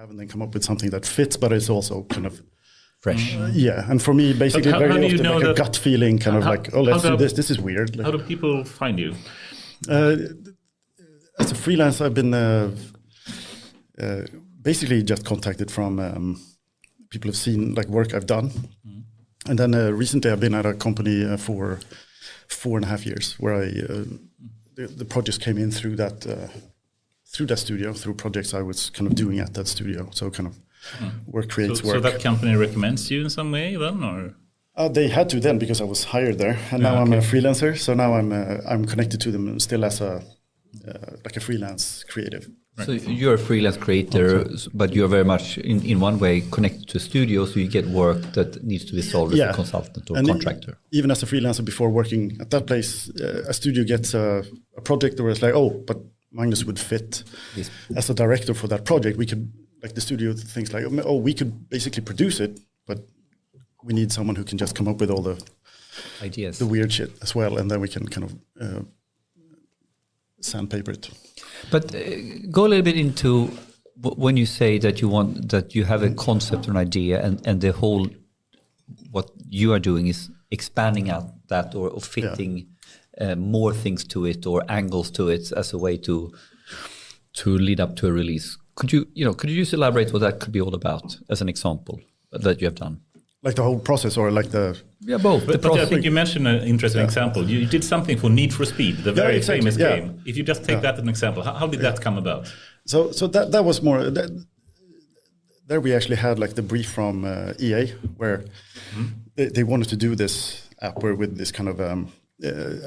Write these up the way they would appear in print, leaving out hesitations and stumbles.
have and then come up with something that fits, but it's also kind of fresh. And for me, basically, very often like a gut feeling, kind of like, oh, let's do this. This is weird. How do people find you? As a freelance, I've been basically just contacted from people who've seen like work I've done, and then recently I've been at a company for 4.5 years, where the projects came in through that studio, through projects I was kind of doing at that studio. So kind of work creates work. So that company recommends you in some way then, or? They had to then, because I was hired there, and now I'm a freelancer. So now I'm connected to them still as a like a freelance creative. Right. So you're a freelance creator, but you're very much in one way connected to a studio, so you get work that needs to be solved as a consultant or contractor. Even as a freelancer, before working at that place, a studio gets a project where it's like, oh, but Magnus would fit as a director for that project. We could, like the studio thinks like, oh, we could basically produce it, but we need someone who can just come up with all the ideas, the weird shit as well, and then we can kind of sandpaper it. But go a little bit into when you say that you have a concept or an idea, and the whole what you are doing is expanding out that or fitting more things to it or angles to it as a way to lead up to a release. Could you just elaborate what that could be all about as an example that you have done? Like the whole process, or like the both. But I think you mentioned an interesting example. You did something for Need for Speed, the very famous game. If you just take that as an example, how did that come about? So that was more. There we actually had like the brief from EA, where they wanted to do this app with this kind of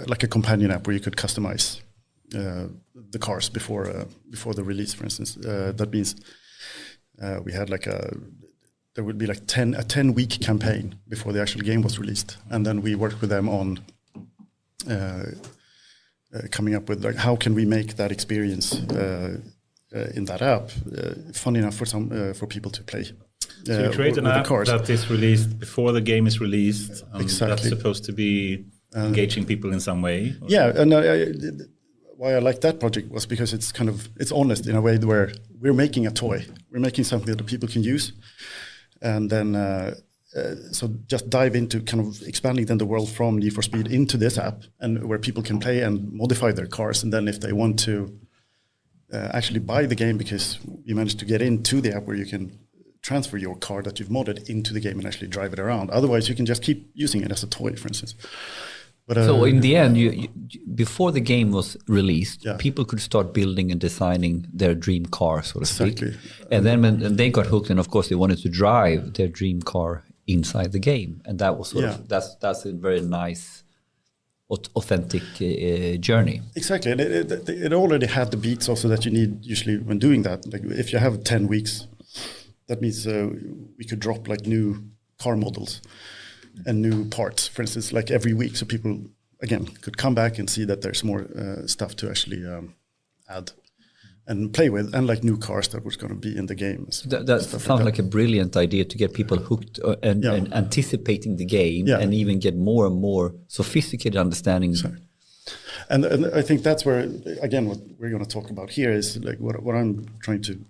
like a companion app where you could customize the cars before the release, for instance. That means we had like there would be like a 10-week campaign before the actual game was released. And then we worked with them on coming up with like, how can we make that experience in that app fun enough for people to play. So you create an app that is released before the game is released. Exactly. That's supposed to be engaging people in some way. Or? Yeah, and why I like that project was because it's honest in a way where we're making a toy. We're making something that people can use. And then, so just dive into kind of expanding then the world from Need for Speed into this app, and where people can play and modify their cars. And then if they want to actually buy the game, because you managed to get into the app where you can transfer your car that you've modded into the game and actually drive it around. Otherwise, you can just keep using it as a toy, for instance. But, so in the end, you before the game was released, people could start building and designing their dream car, so to speak. And then when they got hooked, and of course they wanted to drive their dream car inside the game, and that was sort of that's a very nice, authentic journey. Exactly, and it already had the beats also that you need usually when doing that. Like if you have 10 weeks, that means we could drop like new car models and new parts, for instance, like every week, so people again could come back and see that there's more stuff to actually add and play with, and like new cars that was going to be in the game. That sounds like a brilliant idea to get people hooked and anticipating the game, and even get more and more sophisticated understanding. Sorry. And I think that's where, again, what we're going to talk about here is like what I'm trying to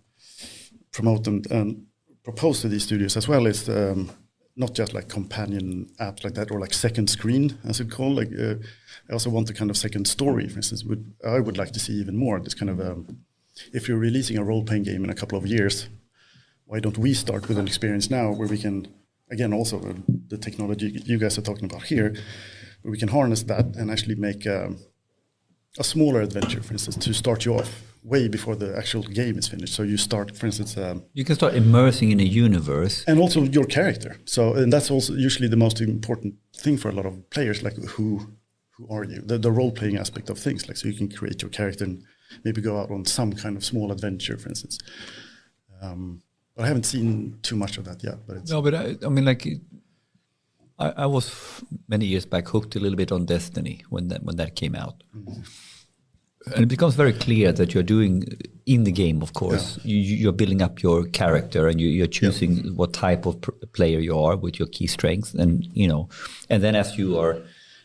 promote and propose to these studios as well is not just like companion apps like that, or like second screen, as it's called. Like I also want the kind of second story, for instance. I would like to see even more this kind of, if you're releasing a role-playing game in a couple of years, why don't we start with an experience now where we can, again, also the technology you guys are talking about here, where we can harness that and actually make a smaller adventure, for instance, to start you off way before the actual game is finished. So you start, for instance... you can start immersing in a universe. And also your character. So, and that's also usually the most important thing for a lot of players, like who are you? The role-playing aspect of things, like so you can create your character and maybe go out on some kind of small adventure, for instance. But I haven't seen too much of that yet. But it's I mean, like... I was many years back hooked a little bit on Destiny when that came out. Mm-hmm. And it becomes very clear that you're doing in the game, of course, you're building up your character, and you're choosing what type of player you are with your key strengths. And, and then as you are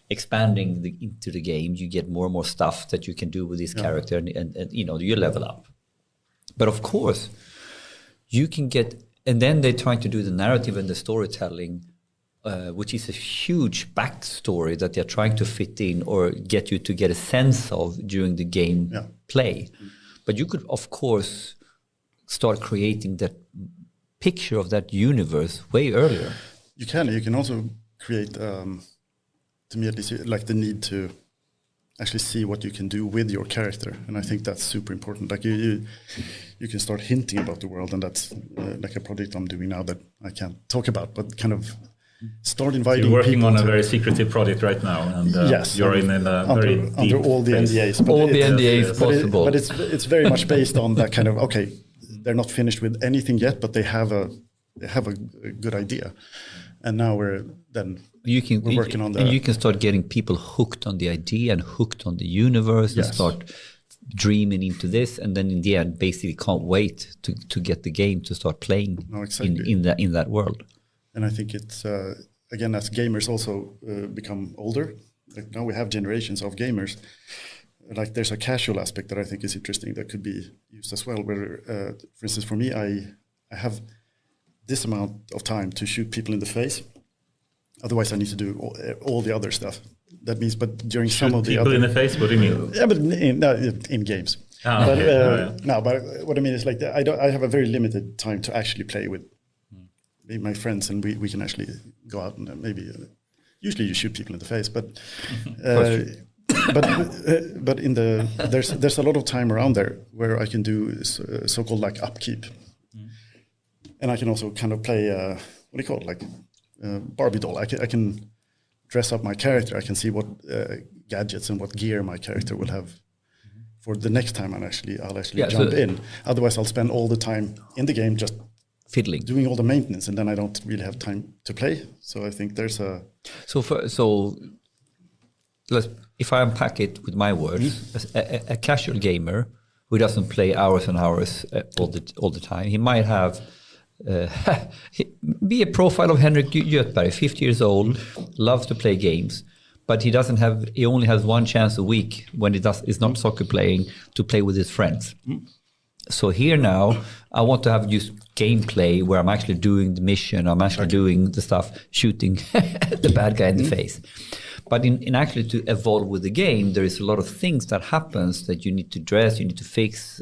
expanding into the game, you get more and more stuff that you can do with this character, and you level up. But of course, you can get, and then they're trying to do the narrative and the storytelling, which is a huge backstory that they're trying to fit in or get you to get a sense of during the game play. But you could, of course, start creating that picture of that universe way earlier. You can also create, to me at least, like the need to actually see what you can do with your character, and I think that's super important. Like you can start hinting about the world, and that's like a project I'm doing now that I can't talk about, but kind of start inviting people. You're working on a very secretive project right now, and yes, you're in a very deep under all the phase. NDAs. All the NDAs possible. But it's very much based on that kind of, okay, they're not finished with anything yet, but they have a good idea, and now we're working on the. And you can start getting people hooked on the idea and hooked on the universe, and start dreaming into this, and then in the end, basically can't wait to get the game to start playing in that world. And I think it's again, as gamers also become older. Like now we have generations of gamers. Like there's a casual aspect that I think is interesting that could be used as well. Where, for instance, for me, I have this amount of time to shoot people in the face. Otherwise, I need to do all the other stuff. That means, but during some of the other people in the face. What do you mean? Yeah, but in games. No, but what I mean is like I have a very limited time to actually play with my friends, and we can actually go out and maybe. Usually, you shoot people in the face, but but in the there's a lot of time around there where I can do so-called like upkeep, and I can also kind of play what do you call it, like Barbie doll. I can dress up my character. I can see what gadgets and what gear my character will have for the next time I'll actually jump in. Otherwise, I'll spend all the time in the game just fiddling, doing all the maintenance, and then I don't really have time to play. So I think there's a if I unpack it with my words, a casual gamer who doesn't play hours and hours all the time, he might have be a profile of Henrik Göthberg, 50 years old, loves to play games, but he only has one chance a week when is not soccer playing to play with his friends. So here now, I want to have just gameplay where I'm actually doing the mission, I'm actually doing the stuff, shooting the bad guy in the face. But in actually to evolve with the game, there is a lot of things that happens that you need to dress, you need to fix,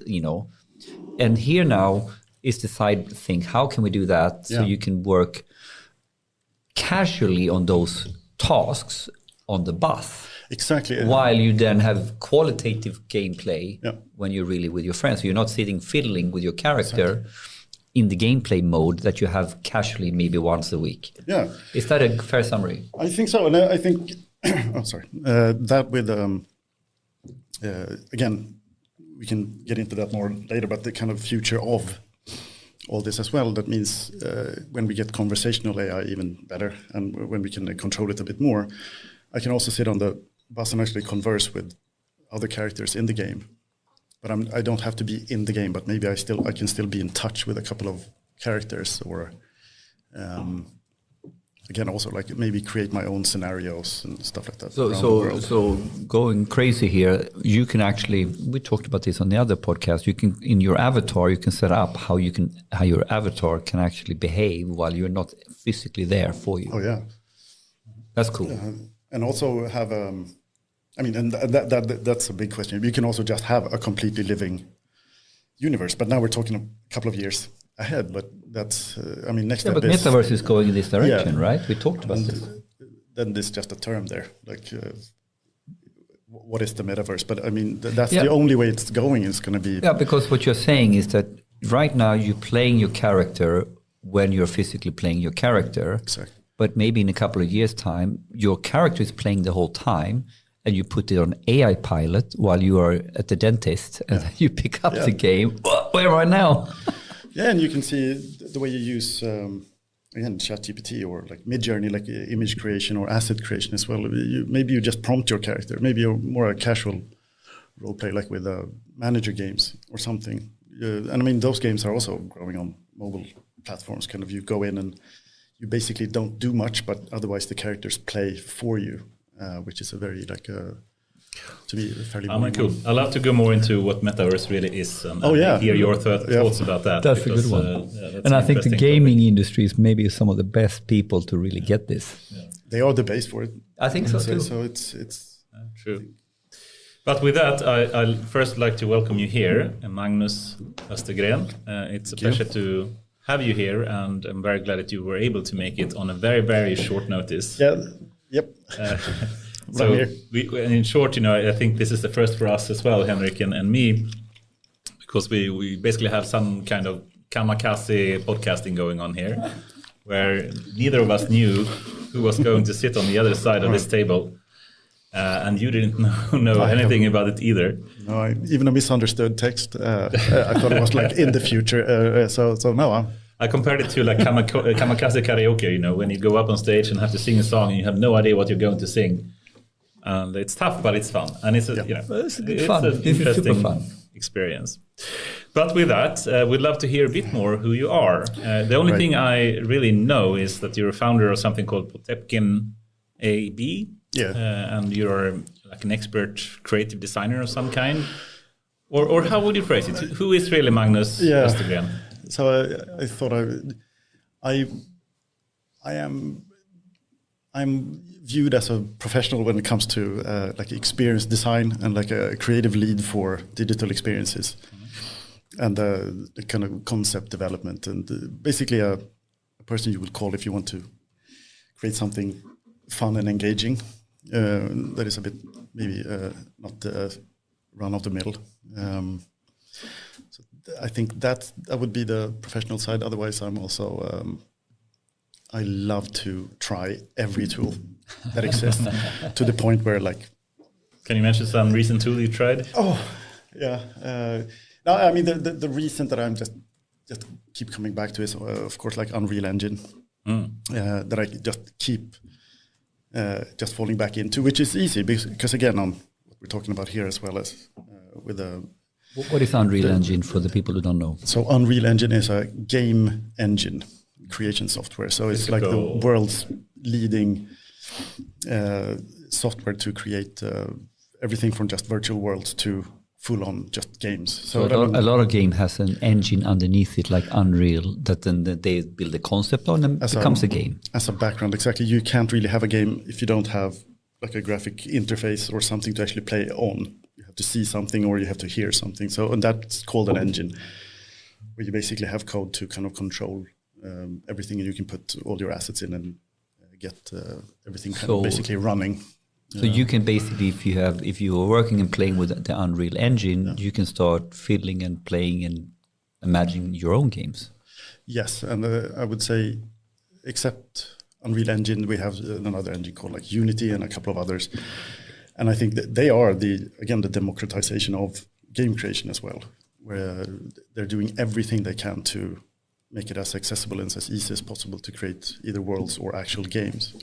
And here now is the side thing. How can we do that so you can work casually on those tasks on the bus? Exactly. While you then have qualitative gameplay when you're really with your friends. So you're not sitting fiddling with your character in the gameplay mode that you have casually maybe once a week. Yeah. Is that a fair summary? I think so. And I think, that with, again, we can get into that more later, but the kind of future of all this as well. That means when we get conversational AI even better, and when we can control it a bit more, I can also sit on the bus and actually converse with other characters in the game. But I don't have to be in the game, but maybe I can still be in touch with a couple of characters, or again also like maybe create my own scenarios and stuff like that. So going crazy here, you can actually, we talked about this on the other podcast, you can in your avatar you can set up how your avatar can actually behave while you're not physically there for you. Oh yeah, that's cool. And also have and that's a big question. You can also just have a completely living universe, but now we're talking a couple of years ahead. But that's next step. But Metaverse is going in this direction, right? We talked about this. Then there's just a term there, like what is the Metaverse? But that's the only way it's going. Is going to be because what you're saying is that right now you're playing your character when you're physically playing your character. Exactly. But maybe in a couple of years' time, your character is playing the whole time, and you put it on AI pilot while you are at the dentist, and you pick up the game. Where am I now? And you can see the way you use again ChatGPT or like Midjourney, like image creation or asset creation as well. Maybe you just prompt your character. Maybe you're more a casual role play, like with manager games or something. And those games are also growing on mobile platforms. Kind of you go in and you basically don't do much, but otherwise the characters play for you, which is a very to me fairly cool. I'd love to go more into what Metaverse really is and hear your thoughts about that. That's a good one. And I think the gaming industry is maybe some of the best people to really get this. Yeah. They are the base for it. I think so too. So it's true. But with that, I'll first like to welcome you here, Magnus Östergren. It's a pleasure to have you here, and I'm very glad that you were able to make it on a very, very short notice. Yeah. Yep. So in short, I think this is the first for us as well, Henrik and me, because we basically have some kind of kamikaze podcasting going on here, where neither of us knew who was going to sit on the other side of this table. And you didn't know anything about it either. No, even a misunderstood text. I thought it was like in the future. So no. I compared it to like kamikaze karaoke, when you go up on stage and have to sing a song and you have no idea what you're going to sing. And it's tough, but it's fun. And it's it's fun. An interesting experience. But with that, we'd love to hear a bit more who you are. The only thing I really know is that you're a founder of something called POTEMKIN AB. Yeah. And you're like an expert creative designer of some kind. Or how would you phrase it? Who is really Magnus Östergren? So I thought I'm viewed as a professional when it comes to like experience design and like a creative lead for digital experiences, and the kind of concept development, and basically a person you would call if you want to create something fun and engaging that is a bit maybe not run of the mill. So I think that would be the professional side. Otherwise, I'm also I love to try every tool that exists to the point where like. Can you mention some recent tool you tried? Oh, yeah. No, I mean the reason that I'm just keep coming back to is of course like Unreal Engine that I just keep just falling back into, which is easy because again on what we're talking about here as well as with the. What is Unreal Engine for the people who don't know? So Unreal Engine is a game engine creation software. So it's like the world's leading software to create everything from just virtual worlds to full-on just games. So a lot of game has an engine underneath it, like Unreal, that then they build a concept on and becomes a game. As a background, exactly. You can't really have a game if you don't have like a graphic interface or something to actually play on. You have to see something or you have to hear something. So and that's called an engine, where you basically have code to kind of control everything, and you can put all your assets in and get everything kind of basically running. So you can basically, if you are working and playing with the Unreal Engine, you can start fiddling and playing and imagining your own games. Yes, and I would say, except Unreal Engine, we have another engine called like Unity and a couple of others, and I think that they are the democratization of game creation as well, where they're doing everything they can to make it as accessible and as easy as possible to create either worlds or actual games,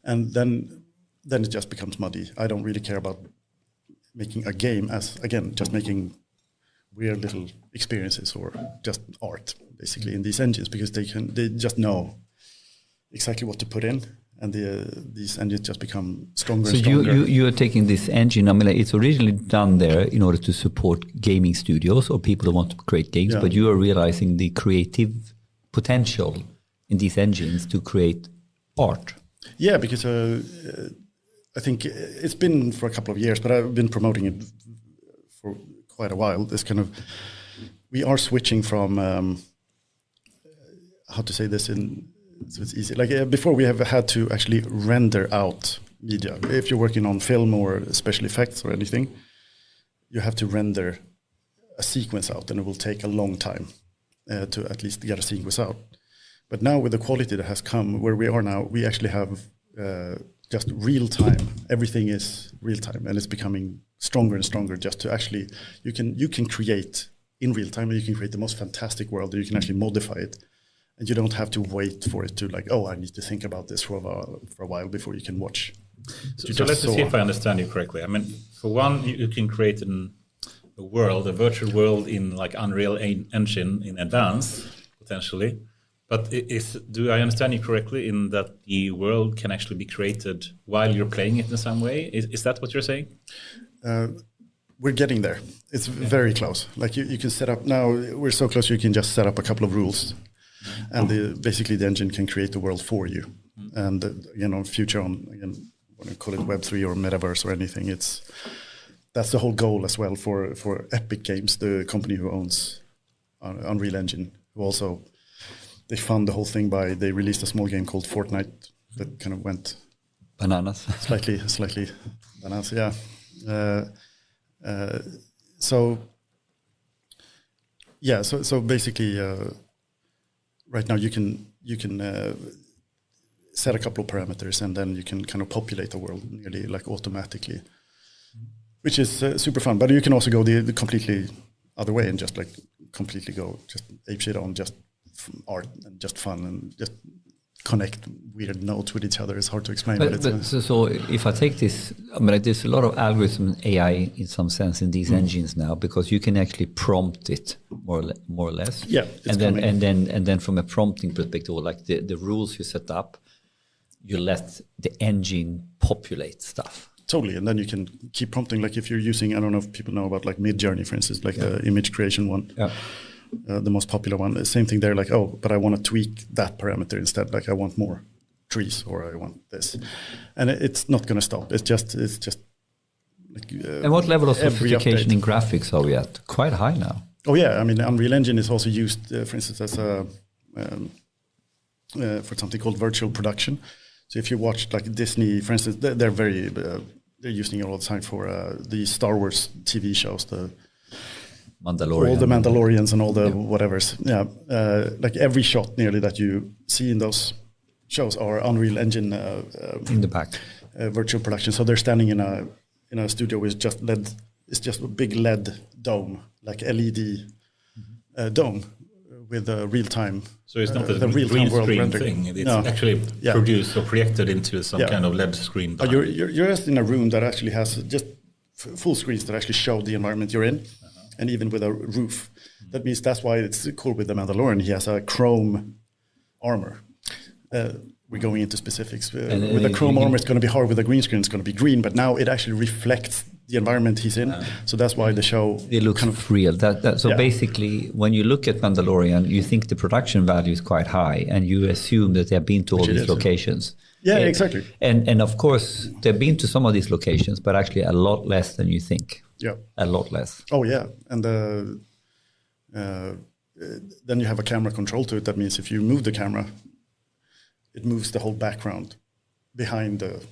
and then it just becomes muddy. I don't really care about making a game as, again, just making weird little experiences or just art, basically, in these engines, because they just know exactly what to put in, and these engines just become stronger and stronger. So you are taking this engine, I mean, it's originally done there in order to support gaming studios or people who want to create games, but you are realizing the creative potential in these engines to create art. Yeah, because I think it's been for a couple of years, but I've been promoting it for quite a while. This kind of, we are switching from, how to say this so it's easy. Like before we have had to actually render out media. If you're working on film or special effects or anything, you have to render a sequence out, and it will take a long time to at least get a sequence out. But now with the quality that has come where we are now, we actually have just real time. Everything is real time, and it's becoming stronger and stronger. Just to actually, you can create in real time, and you can create the most fantastic world, and you can actually modify it, and you don't have to wait for it to like, oh, I need to think about this for a while before you can watch. So let's see if I understand you correctly. I mean, for one, you can create a virtual world in like Unreal Engine in advance, potentially. But do I understand you correctly in that the world can actually be created while you're playing it in some way? Is that what you're saying? We're getting there. It's very close. Like you can set up now. We're so close. You can just set up a couple of rules, and basically the engine can create the world for you. And future on again, when you call it Web3 or Metaverse or anything, that's the whole goal as well for Epic Games, the company who owns Unreal Engine, who also they fund the whole thing by they released a small game called Fortnite that kind of went bananas, slightly bananas, yeah. So basically, right now you can set a couple of parameters and then you can kind of populate the world nearly like automatically, which is super fun. But you can also go the completely other way and just like completely go just ape shit on just art and just fun and just connect weird nodes with each other. It's hard to explain. So if I take this, I mean, there's a lot of algorithm AI in some sense in these engines now, because you can actually prompt it more or less. Yeah, and then from a prompting perspective, like the rules you set up, you let the engine populate stuff. Totally, and then you can keep prompting. Like if you're using, I don't know if people know about like Midjourney, for instance, like the image creation one. Yeah. The most popular one. The same thing there, like, oh, but I want to tweak that parameter instead. Like I want more trees or I want this. And it's not going to stop. It's just like, and what level of sophistication in graphics are we at? Quite high now. Oh yeah, I mean, Unreal Engine is also used, for instance, as for something called virtual production. So if you watch like Disney, for instance, they're using it all the time for the Star Wars TV shows, the Mandalorian. All the Mandalorians and all the whatevers. Yeah, like every shot nearly that you see in those shows are Unreal Engine in the back virtual production. So they're standing in a studio with just LED. It's just a big LED dome, like LED dome with a real time. So it's not a green screen thing. It's actually produced or projected into some kind of LED screen. You're just in a room that actually has just full screens that actually show the environment you're in. And even with a roof. That means that's why it's cool with the Mandalorian. He has a chrome armor. We're going into specifics. With the chrome armor, it's going to be hard. With the green screen, it's going to be green. But now it actually reflects the environment he's in. So that's why the show... It looks kind of real. So basically, when you look at Mandalorian, you think the production value is quite high. And you assume that they've been to all these locations. Yeah, exactly. And of course, they've been to some of these locations, but actually a lot less than you think. Yeah, a lot less. Oh yeah, and then you have a camera control to it. That means if you move the camera, it moves the whole background behind the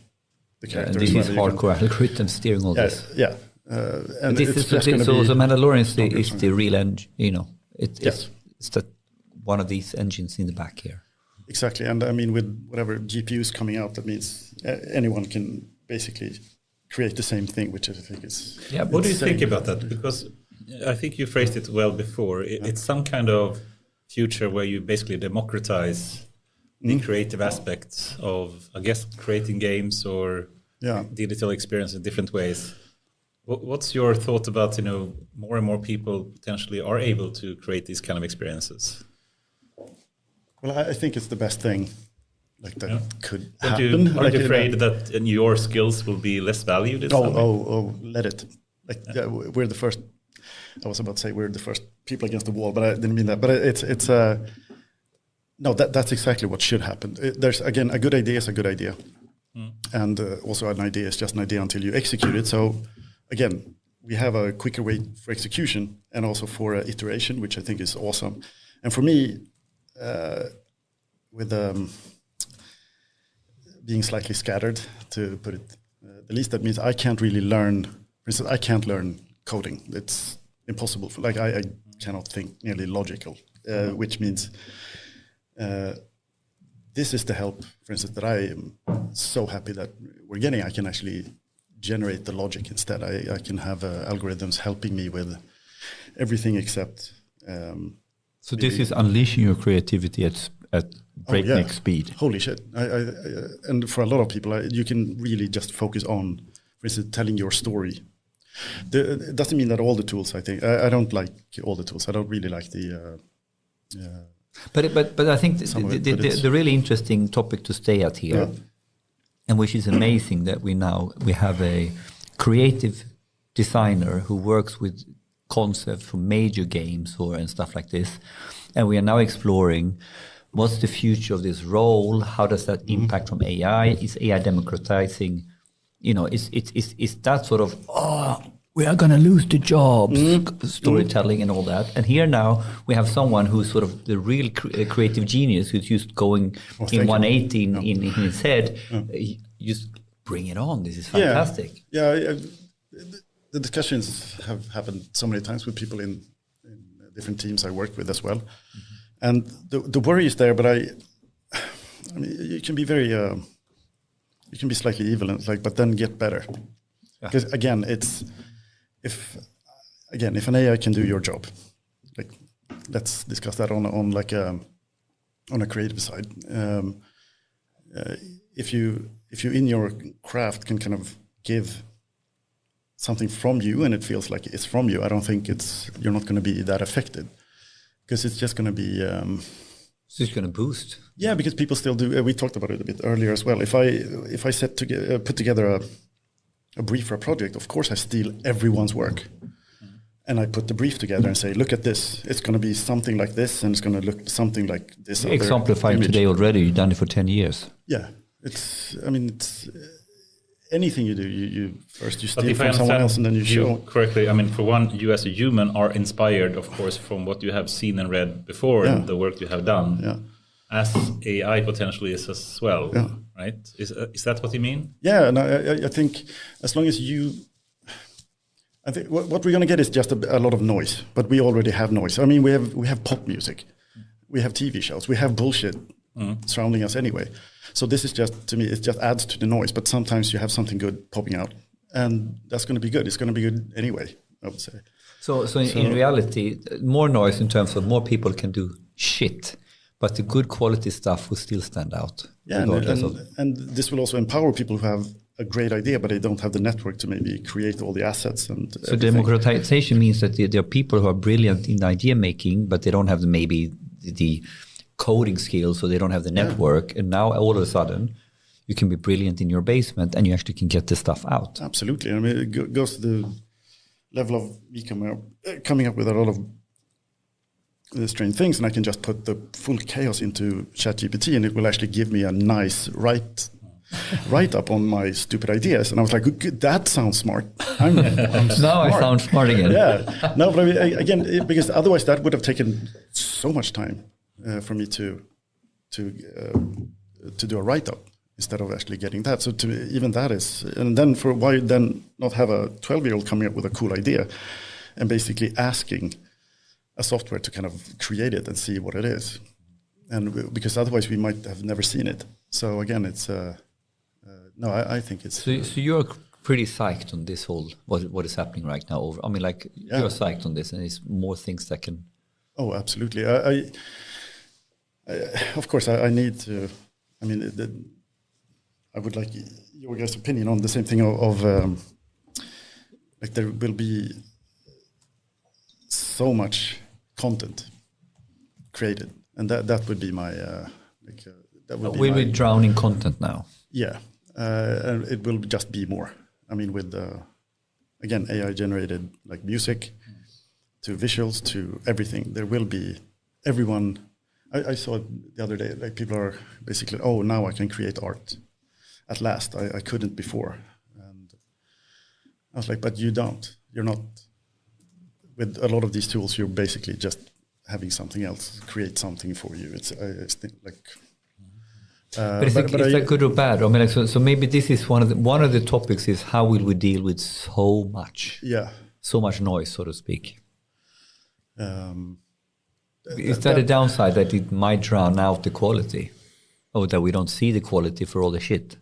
characters. This is hardcore algorithm steering all this. Yeah, and this is so Mandalorian is the real engine. It's one of these engines in the back here. Exactly, and I mean with whatever GPUs coming out, that means anyone can basically create the same thing, which I think is... Yeah, what do you think about that? Because I think you phrased it well before. It's some kind of future where you basically democratize the creative aspects of, I guess, creating games or digital experience in different ways. What's your thought about, more and more people potentially are able to create these kind of experiences? Well, I think it's the best thing. Like that could happen. Aren't you afraid that your skills will be less valued? Let it. Like we're the first. I was about to say we're the first people against the wall, but I didn't mean that. But it's no. That's exactly what should happen. There's again a good idea is a good idea, and also an idea is just an idea until you execute it. So again, we have a quicker way for execution and also for iteration, which I think is awesome. And for me, with being slightly scattered, to put it the least, that means I can't really learn. For instance, I can't learn coding. It's impossible. I cannot think nearly logical, which means this is the help, for instance, that I am so happy that we're getting. I can actually generate the logic instead. I can have algorithms helping me with everything except... so this is unleashing your creativity at breakneck speed. Holy shit. And for a lot of people, you can really just focus on, for instance, telling your story. It doesn't mean that all the tools, I think, I don't like all the tools. I don't really like the But I think the really interesting topic to stay at here, and which is amazing that we have a creative designer who works with concepts for major games and stuff like this, and we are now exploring what's the future of this role, how does that impact from AI, is AI democratizing, it's that sort of we are going to lose the jobs, storytelling and all that. And here now we have someone who's sort of the real creative genius who's just going in 180 in his head. Just bring it on. This is fantastic. Yeah. The discussions have happened so many times with people in different teams I work with as well. And the worry is there, but I mean, you can be very, you can be slightly evil and but then get better. Because again, if an AI can do your job, like let's discuss that on a creative side. If you in your craft can kind of give something from you and it feels like it's from you, I don't think you're not going to be that affected, because it's just going to be. It's just going to boost. Yeah, because people still do. We talked about it a bit earlier as well. If I put together a brief for a project, of course I steal everyone's work. And I put the brief together and say, look at this. It's going to be something like this, and it's going to look something like this. Exemplified today already. You've done it for 10 years. Yeah. It's anything you do, you steal from someone else and then you show. Correctly, I mean, for one, you as a human are inspired, of course, from what you have seen and read before and the work you have done. Yeah. As AI potentially is as well, right? Is that what you mean? Yeah, and I think as long as I think what we're going to get is just a lot of noise, but we already have noise. I mean, we have pop music, we have TV shows, we have bullshit surrounding us anyway. So this is just, to me, it just adds to the noise. But sometimes you have something good popping out, and that's going to be good. It's going to be good anyway, I would say. So in reality, more noise in terms of more people can do shit, but the good quality stuff will still stand out. Yeah, and this will also empower people who have a great idea, but they don't have the network to maybe create all the assets. And so democratization means that there are people who are brilliant in idea making, but they don't have the coding skills, so they don't have the network. And now all of a sudden, you can be brilliant in your basement, and you actually can get the stuff out. Absolutely. I mean, it goes to the level of me coming up with a lot of strange things, and I can just put the full chaos into ChatGPT, and it will actually give me a nice write up on my stupid ideas. And I was like, that sounds smart. I'm now smart. I sound smart again. Yeah. No, but I mean, again, because otherwise that would have taken so much time for me to do a write up instead of actually getting that. So even that is, and then why then not have a 12-year-old coming up with a cool idea and basically asking a software to kind of create it and see what it is, and because otherwise we might have never seen it. So again, it's I think it's. So you're pretty psyched on this whole what is happening right now. I mean, like you're psyched on this, and it's more things that can. Oh, absolutely. I of course I need to. I mean, I would like your guys' opinion on the same thing of like there will be so much content created, and that would be my that would be we'll be drowning content now. Yeah, and it will just be more. I mean, with again AI generated like music to visuals to everything, there will be everyone. I saw it the other day, like people are basically, oh, now I can create art. At last, I couldn't before, and I was like, but you don't. You're not. With a lot of these tools, you're basically just having something else create something for you. It's like. But is that good or bad? I mean, like, so maybe this is one of the topics is how will we deal with so much, so much noise, so to speak. Is that a downside that it might drown out the quality, or that we don't see the quality for all the shit?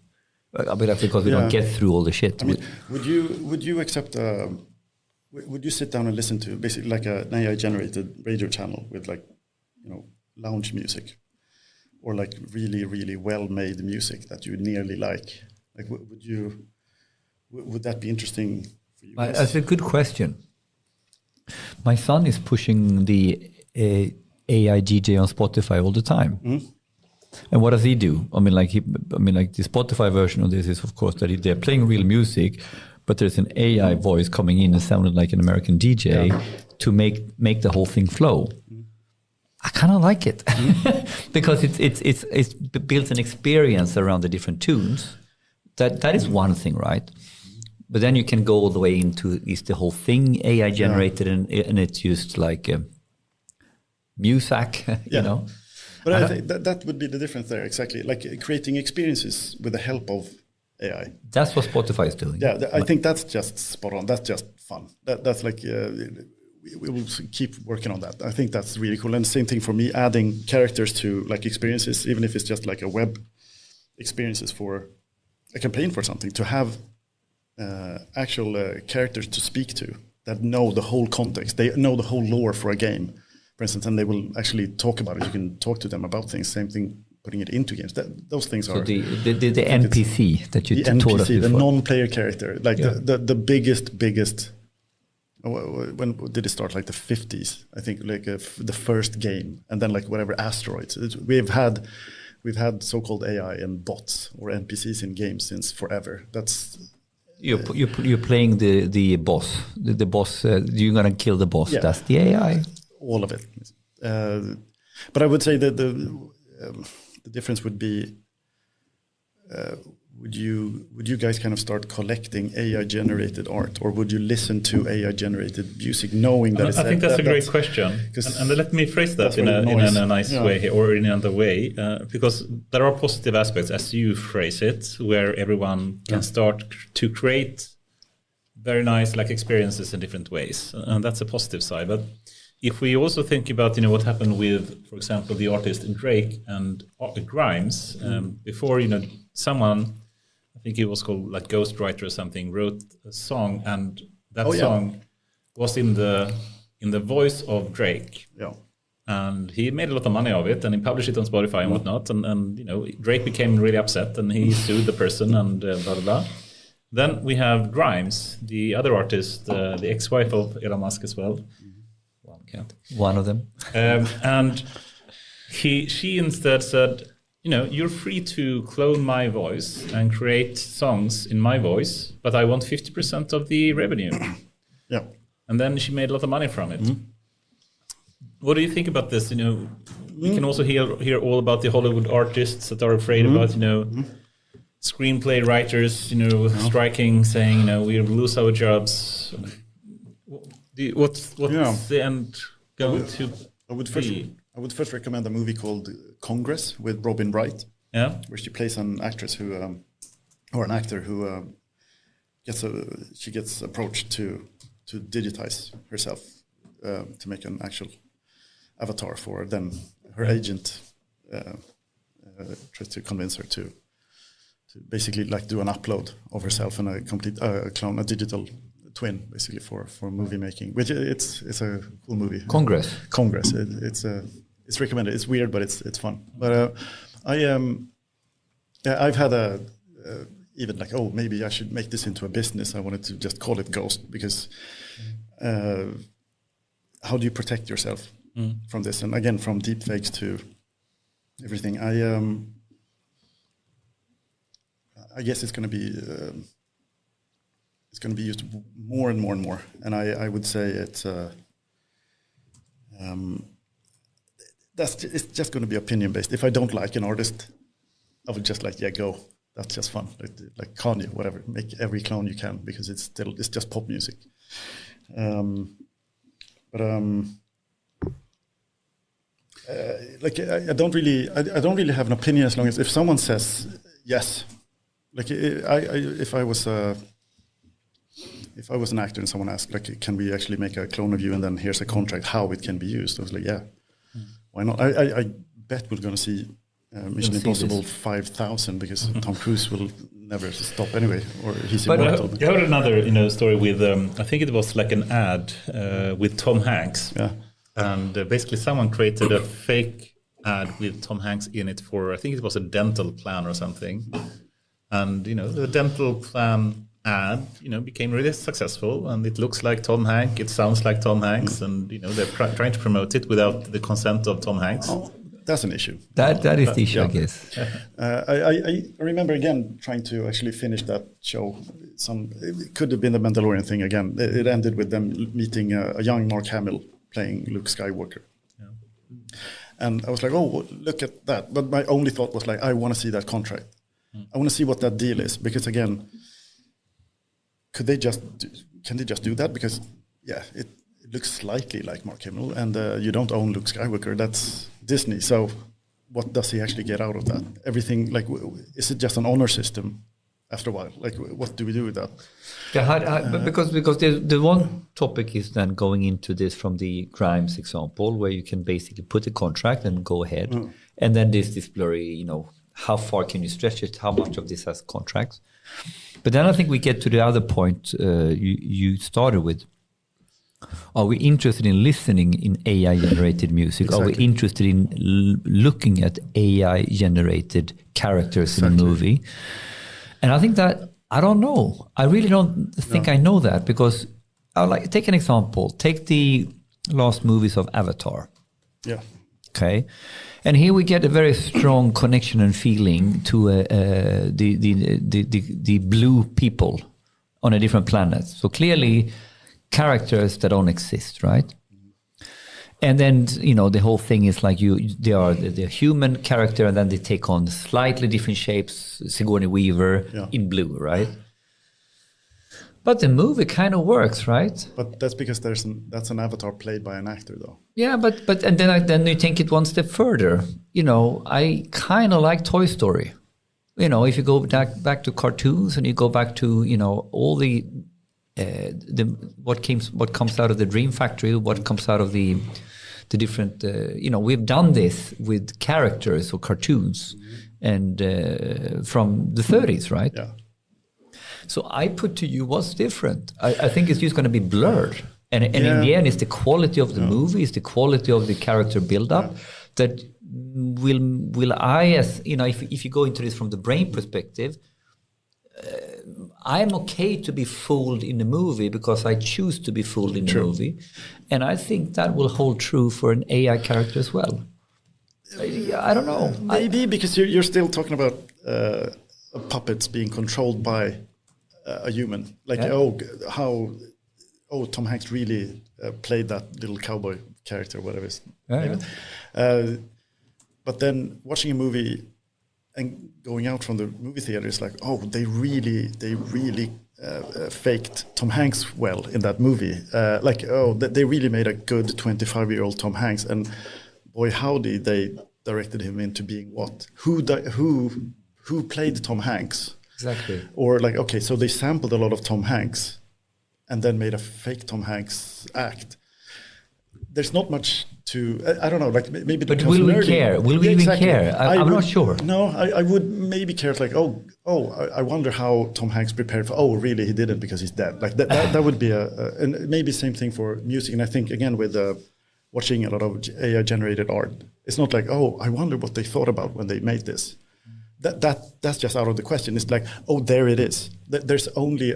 I mean, because we don't get through all the shit. I mean, would you accept? Would you sit down and listen to basically like an AI generated radio channel with like, lounge music, or like really really well made music that you nearly like? Like, would that be interesting for you? That's a good question. My son is pushing the AI DJ on Spotify all the time. And what does he do? I mean, like the Spotify version of this is, of course, that they're playing real music, but there's an AI voice coming in and sounding like an American DJ to make the whole thing flow. I kind of like it because it's built an experience around the different tunes. That is one thing, right? But then you can go all the way into, is the whole thing AI generated and it's used like music, you know? But I think that would be the difference there, exactly. Like creating experiences with the help of AI. That's what Spotify is doing. Yeah, I think that's just spot on. That's just fun. That's like, we will keep working on that. I think that's really cool. And same thing for me, adding characters to like experiences, even if it's just like a web experiences for a campaign for something, to have actual characters to speak to that know the whole context. They know the whole lore for a game, for instance, and they will actually talk about it. You can talk to them about things. Same thing, putting it into games. Those things so are the NPC that you taught us before. The non-player character, like the biggest. When did it start? Like the 50s, I think. Like the first game, and then like whatever asteroids. We've had so-called AI and bots or NPCs in games since forever. That's you're playing the boss. The boss. You're gonna kill the boss. Yeah. That's the AI. All of it. But I would say that the difference would be. Would you guys kind of start collecting AI generated art, or would you listen to AI generated music, knowing that? I think that's a great question, and let me phrase that in a nice way, or in another way, because there are positive aspects, as you phrase it, where everyone can start to create very nice like experiences in different ways, and that's a positive side. But if we also think about what happened with, for example, the artist Drake and Grimes, before someone, I think he was called like Ghostwriter or something, wrote a song, and that song was in the voice of Drake. Yeah. And he made a lot of money of it, and he published it on Spotify and whatnot. And Drake became really upset, and he sued the person, and blah blah blah. Then we have Grimes, the other artist, the ex-wife of Elon Musk as well. One of them. And she instead said, you're free to clone my voice and create songs in my voice, but I want 50% of the revenue. Yeah. And then she made a lot of money from it. What do you think about this? We can also hear all about the Hollywood artists that are afraid about, screenplay writers, striking, saying, we'll lose our jobs. What's the end going to be? I would first recommend a movie called Congress with Robin Wright. Yeah, where she plays an actress who, or an actor who gets approached to digitize herself to make an actual avatar for her. Then her agent tries to convince her to basically like do an upload of herself and a complete clone, a digital twin, basically for movie making. Which it's a cool movie. Congress. It's recommended. It's weird, but it's fun. But I've had even like, maybe I should make this into a business. I wanted to just call it Ghost, because how do you protect yourself from this? And again, from deepfakes to everything. I guess it's going to be used more and more and more. And I would say it's just going to be opinion based. If I don't like an artist, I would just go. That's just fun. Like Kanye, whatever. Make every clone you can, because it's just pop music. I don't really have an opinion, as long as if someone says yes. Like if I was an actor and someone asked, like, can we actually make a clone of you, and then here's a contract how it can be used, I was like, yeah, why not? I bet we're going to see Mission Impossible 5000, because Tom Cruise will never stop anyway, or he's immortal. I heard another story with I think it was like an ad with Tom Hanks. Yeah. And basically someone created a fake ad with Tom Hanks in it for, I think it was a dental plan or something. And the dental plan and became really successful, and it looks like Tom Hanks, it sounds like Tom Hanks, and they're trying to promote it without the consent of Tom Hanks. Oh, that's an issue. That is the issue, I guess. I remember again trying to actually finish that show. It could have been the Mandalorian thing again. It ended with them meeting a young Mark Hamill playing Luke Skywalker. Yeah. And I was like, oh, look at that. But my only thought was like, I want to see that contract. I want to see what that deal is, because again, can they just do that? Because it looks slightly like Mark Hamill, and you don't own Luke Skywalker. That's Disney. So what does he actually get out of that? Everything, like, is it just an honor system after a while? Like, what do we do with that? Yeah, because the one topic is then going into this from the Grimes example, where you can basically put a contract and go ahead, and then there's this blurry, how far can you stretch it? How much of this has contracts? But then I think we get to the other point you started with. Are we interested in listening in AI-generated music? Exactly. Are we interested in looking at AI-generated characters in a movie? And I think that, I don't know. I really don't think I know that, because take an example. Take the last movies of Avatar. Yeah. Okay. And here we get a very strong connection and feeling to the blue people on a different planet. So clearly characters that don't exist, right? And then, the whole thing is like they are the human character, and then they take on slightly different shapes, Sigourney Weaver in blue, right? But the movie kind of works, right? But that's because that's an avatar played by an actor, though. Yeah, but and then you take it one step further. I kind of like Toy Story. If you go back to cartoons, and you go back to all the what comes out of the Dream Factory, what comes out of the different. We've done this with characters or cartoons, and from the 30s, right? Yeah. So I put to you, what's different? I think it's just going to be blurred. And in the end, it's the quality of the movie, it's the quality of the character build-up that will I, as if you go into this from the brain perspective, I'm okay to be fooled in the movie because I choose to be fooled in the movie. And I think that will hold true for an AI character as well. I don't know. Maybe because you're still talking about puppets being controlled by a human, Tom Hanks really played that little cowboy character, whatever his name is. But then watching a movie and going out from the movie theater is like, they really faked Tom Hanks well in that movie. They really made a good 25-year-old Tom Hanks, and boy, howdy, they directed him into being what? Who played Tom Hanks? Exactly. Or so they sampled a lot of Tom Hanks and then made a fake Tom Hanks act. There's not much to, I don't know, maybe. But will we care? Will we even care? I'm not sure. No, I would maybe care. I wonder how Tom Hanks prepared for. Really, he didn't because he's dead. That would be and maybe same thing for music. And I think again with watching a lot of AI generated art, it's not I wonder what they thought about when they made this. That's just out of the question. It's there it is. There's only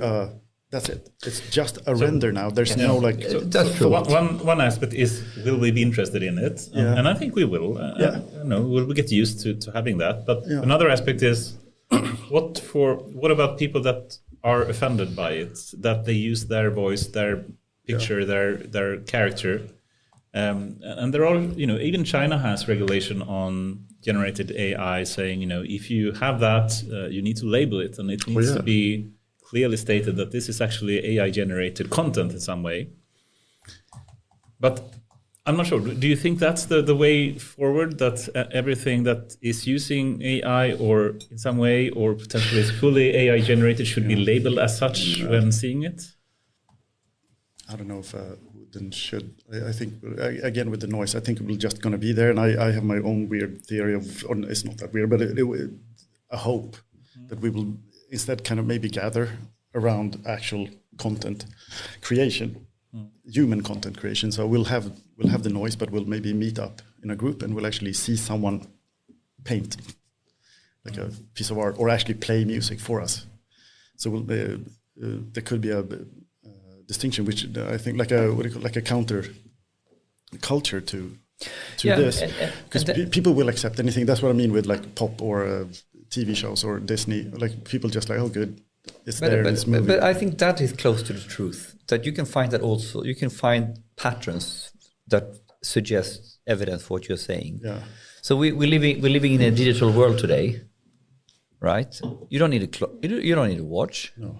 that's it. It's just a render now. There's no that's true. One aspect is, will we be interested in it? Yeah. And I think we will. Will we get used to having that? But another aspect is, what about people that are offended by it? That they use their voice, their picture, their character, and they're all even China has regulation on generated AI saying, if you have that, you need to label it, and it needs to be clearly stated that this is actually AI generated content in some way. But I'm not sure. Do you think that's the way forward, that everything that is using AI or in some way or potentially is fully AI generated should be labeled as such when seeing it? I don't know if would and should. I think, again, with the noise, I think it will just going to be there. And I have my own weird theory or it's not that weird, but a hope that we will instead kind of maybe gather around actual content creation, human content creation. So we'll have the noise, but we'll maybe meet up in a group and we'll actually see someone paint a piece of art or actually play music for us. So there could be a distinction, which I think like a counter culture to this, because people will accept anything. That's what I mean with like pop or TV shows or Disney. Like people just like, oh, good, it's there in this movie. But I think that is close to the truth. That you can find that also. You can find patterns that suggest evidence for what you're saying. Yeah. So we're living in a digital world today, right? You don't need you don't need a watch. No.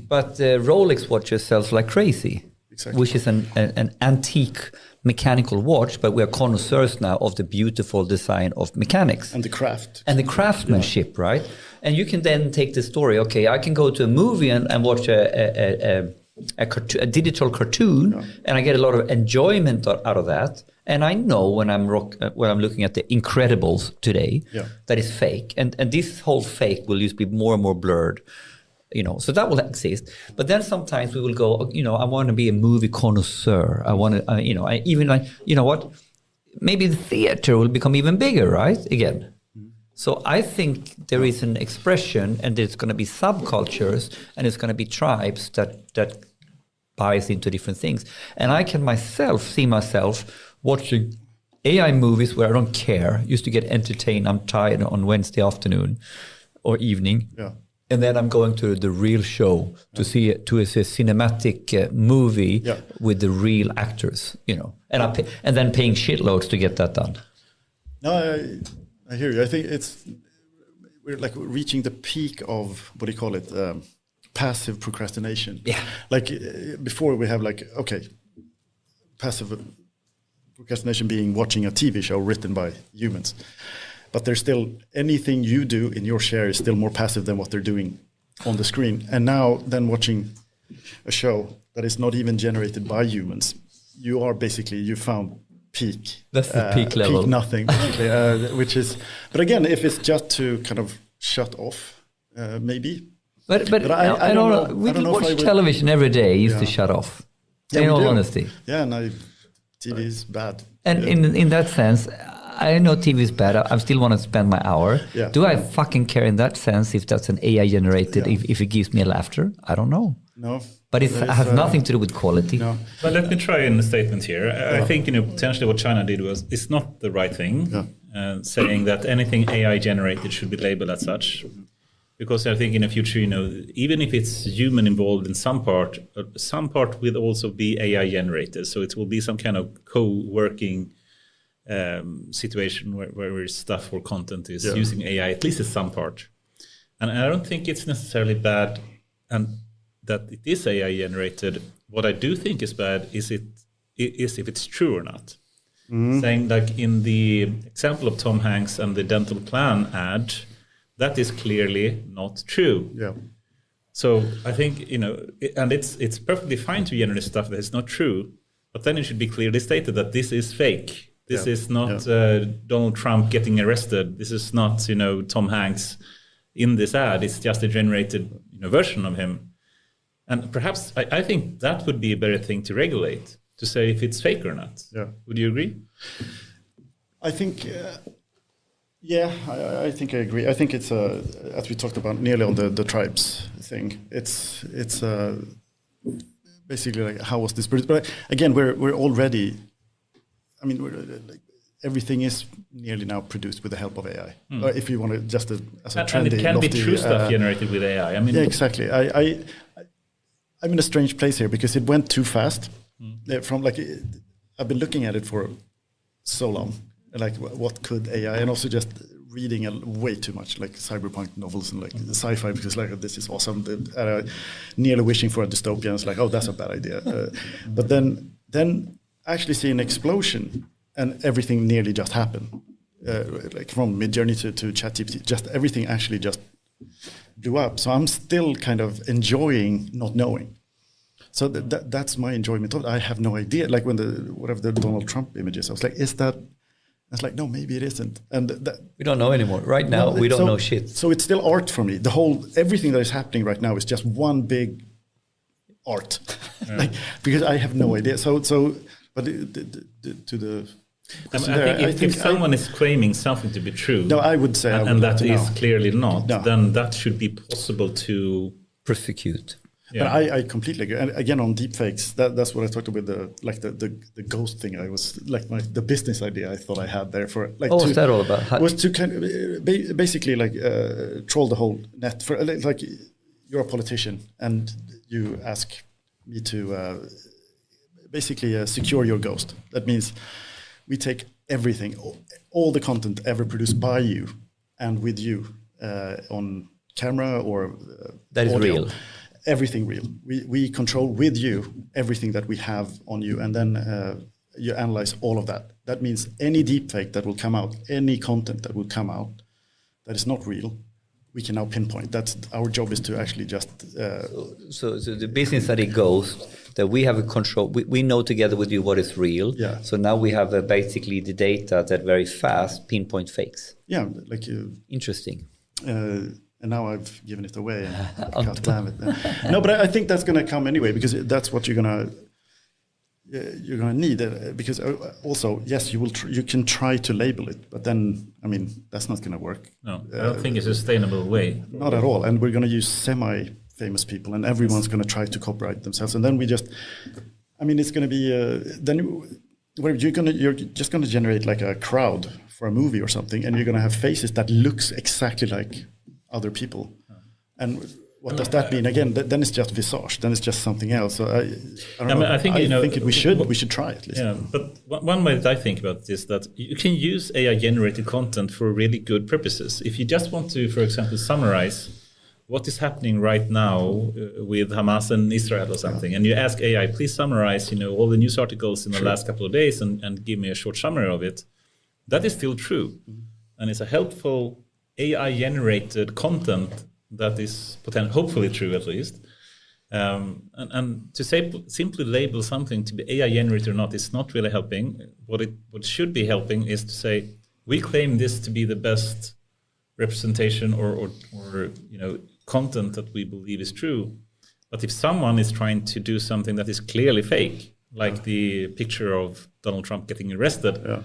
But Rolex watches sells like crazy, exactly. Which is an antique mechanical watch, but we are connoisseurs now of the beautiful design of mechanics. And the craft. And the craftsmanship, right? And you can then take the story, okay, I can go to a movie and watch a digital cartoon, and I get a lot of enjoyment out of that. And I know when I'm looking at the Incredibles today, that is fake. And this whole fake will just be more and more blurred. So that will exist. But then sometimes we will go, I want to be a movie connoisseur. I want to, maybe the theater will become even bigger, right? Again. So I think there is an expression, and there's going to be subcultures, and it's going to be tribes that buys into different things. And I can see myself watching AI movies where I don't care. Used to get entertained. I'm tired on Wednesday afternoon or evening. Yeah. And then I'm going to the real show to see a cinematic movie with the real actors, and then paying shitloads to get that done. No, I hear you. I think we're like reaching the peak of, what do you call it, passive procrastination. Yeah. Like before we have passive procrastination being watching a TV show written by humans. But there's still anything you do in your share is still more passive than what they're doing on the screen. And now then watching a show that is not even generated by humans, you found peak. That's the peak level. Peak nothing, basically, which is, but again, if it's just to kind of shut off, maybe. But I don't know. We watch television every day used to shut off. In all honesty. Yeah, no, TV is bad. And in that sense, I know TV is bad. I still want to spend my hour. Yeah. Do I fucking care in that sense if that's an AI generated, if it gives me laughter? I don't know. No. But it has nothing to do with quality. No. But let me try in a statement here. I think potentially what China did it's not the right thing, saying that anything AI generated should be labeled as such. Because I think in the future, even if it's human involved in some part will also be AI generated. So it will be some kind of co-working situation where stuff or content is using AI, at least in some part. And I don't think it's necessarily bad and that it is AI generated. What I do think is bad is if it's true or not. Mm-hmm. Saying like in the example of Tom Hanks and the dental plan ad, that is clearly not true. Yeah. So I think, and it's perfectly fine to generate stuff that is not true, but then it should be clearly stated that this is fake. This is not Donald Trump getting arrested. This is not, Tom Hanks in this ad. It's just a generated version of him. And perhaps I think that would be a better thing to regulate, to say if it's fake or not. Yeah. Would you agree? I think, I think I agree. I think it's, as we talked about nearly on the tribes thing, it's basically like how was this produced? But again, we're already... I mean, everything is nearly now produced with the help of AI. If you want to just as a trendy, and it can be true stuff generated with AI. I mean, exactly. I'm in a strange place here because it went too fast. From I've been looking at it for so long. Like, what could AI? And also just reading way too much, like cyberpunk novels and sci-fi, because this is awesome. Nearly wishing for a dystopian. It's like, oh, that's a bad idea. But then actually see an explosion and everything nearly just happened. Like from Midjourney to ChatGPT, just everything actually just blew up. So I'm still kind of enjoying not knowing. So that's my enjoyment of it. I have no idea. Like when the Donald Trump images, I was like, is that? I was like, no, maybe it isn't. And we don't know anymore. Right now, we don't know shit. So it's still art for me. Everything that is happening right now is just one big art, because I have no idea. But I think if someone is claiming something to be true, no, I would say, and that is clearly not, then that should be possible to prosecute. But I completely agree. And again, on deepfakes, that's what I talked about the ghost thing. I was like the business idea I thought I had there for like. What's that all about? Was to kind of basically like troll the whole net for like you're a politician and you ask me to basically secure your ghost. That means we take everything, all the content ever produced by you and with you on camera or that is audio. real. Everything real. We control with you everything that we have on you, and then you analyze all of that. That means any deepfake that will come out, any content that will come out that is not real, we can now pinpoint. That's our job, is to actually just. So the business study goes that we have a control. We know together with you what is real. Yeah. So now we have basically the data that very fast pinpoint fakes. Yeah, like interesting. And now I've given it away. And God damn it! No, but I think that's going to come anyway, because that's what you're gonna need. Because also, yes, you will. You can try to label it, but then I mean that's not going to work. No, I don't think it's a sustainable way. Not at all. And we're going to use semi-famous people, and everyone's going to try to copyright themselves, and then we just. I mean, it's going to be then. You're just going to generate like a crowd for a movie or something, and you're going to have faces that looks exactly like other people. And what does that mean? Again, then it's just visage. Then it's just something else. So I don't know. I think we should try at least. Yeah, but one way that I think about this is that you can use AI generated content for really good purposes. If you just want to, for example, summarize what is happening right now with Hamas and Israel or something, and you ask AI, please summarize, all the news articles in the last couple of days and give me a short summary of it. That is still true, and it's a helpful AI-generated content that is hopefully true at least. And to simply label something to be AI-generated or not is not really helping. What should be helping is to say, we claim this to be the best representation or content that we believe is true. But if someone is trying to do something that is clearly fake, like the picture of Donald Trump getting arrested,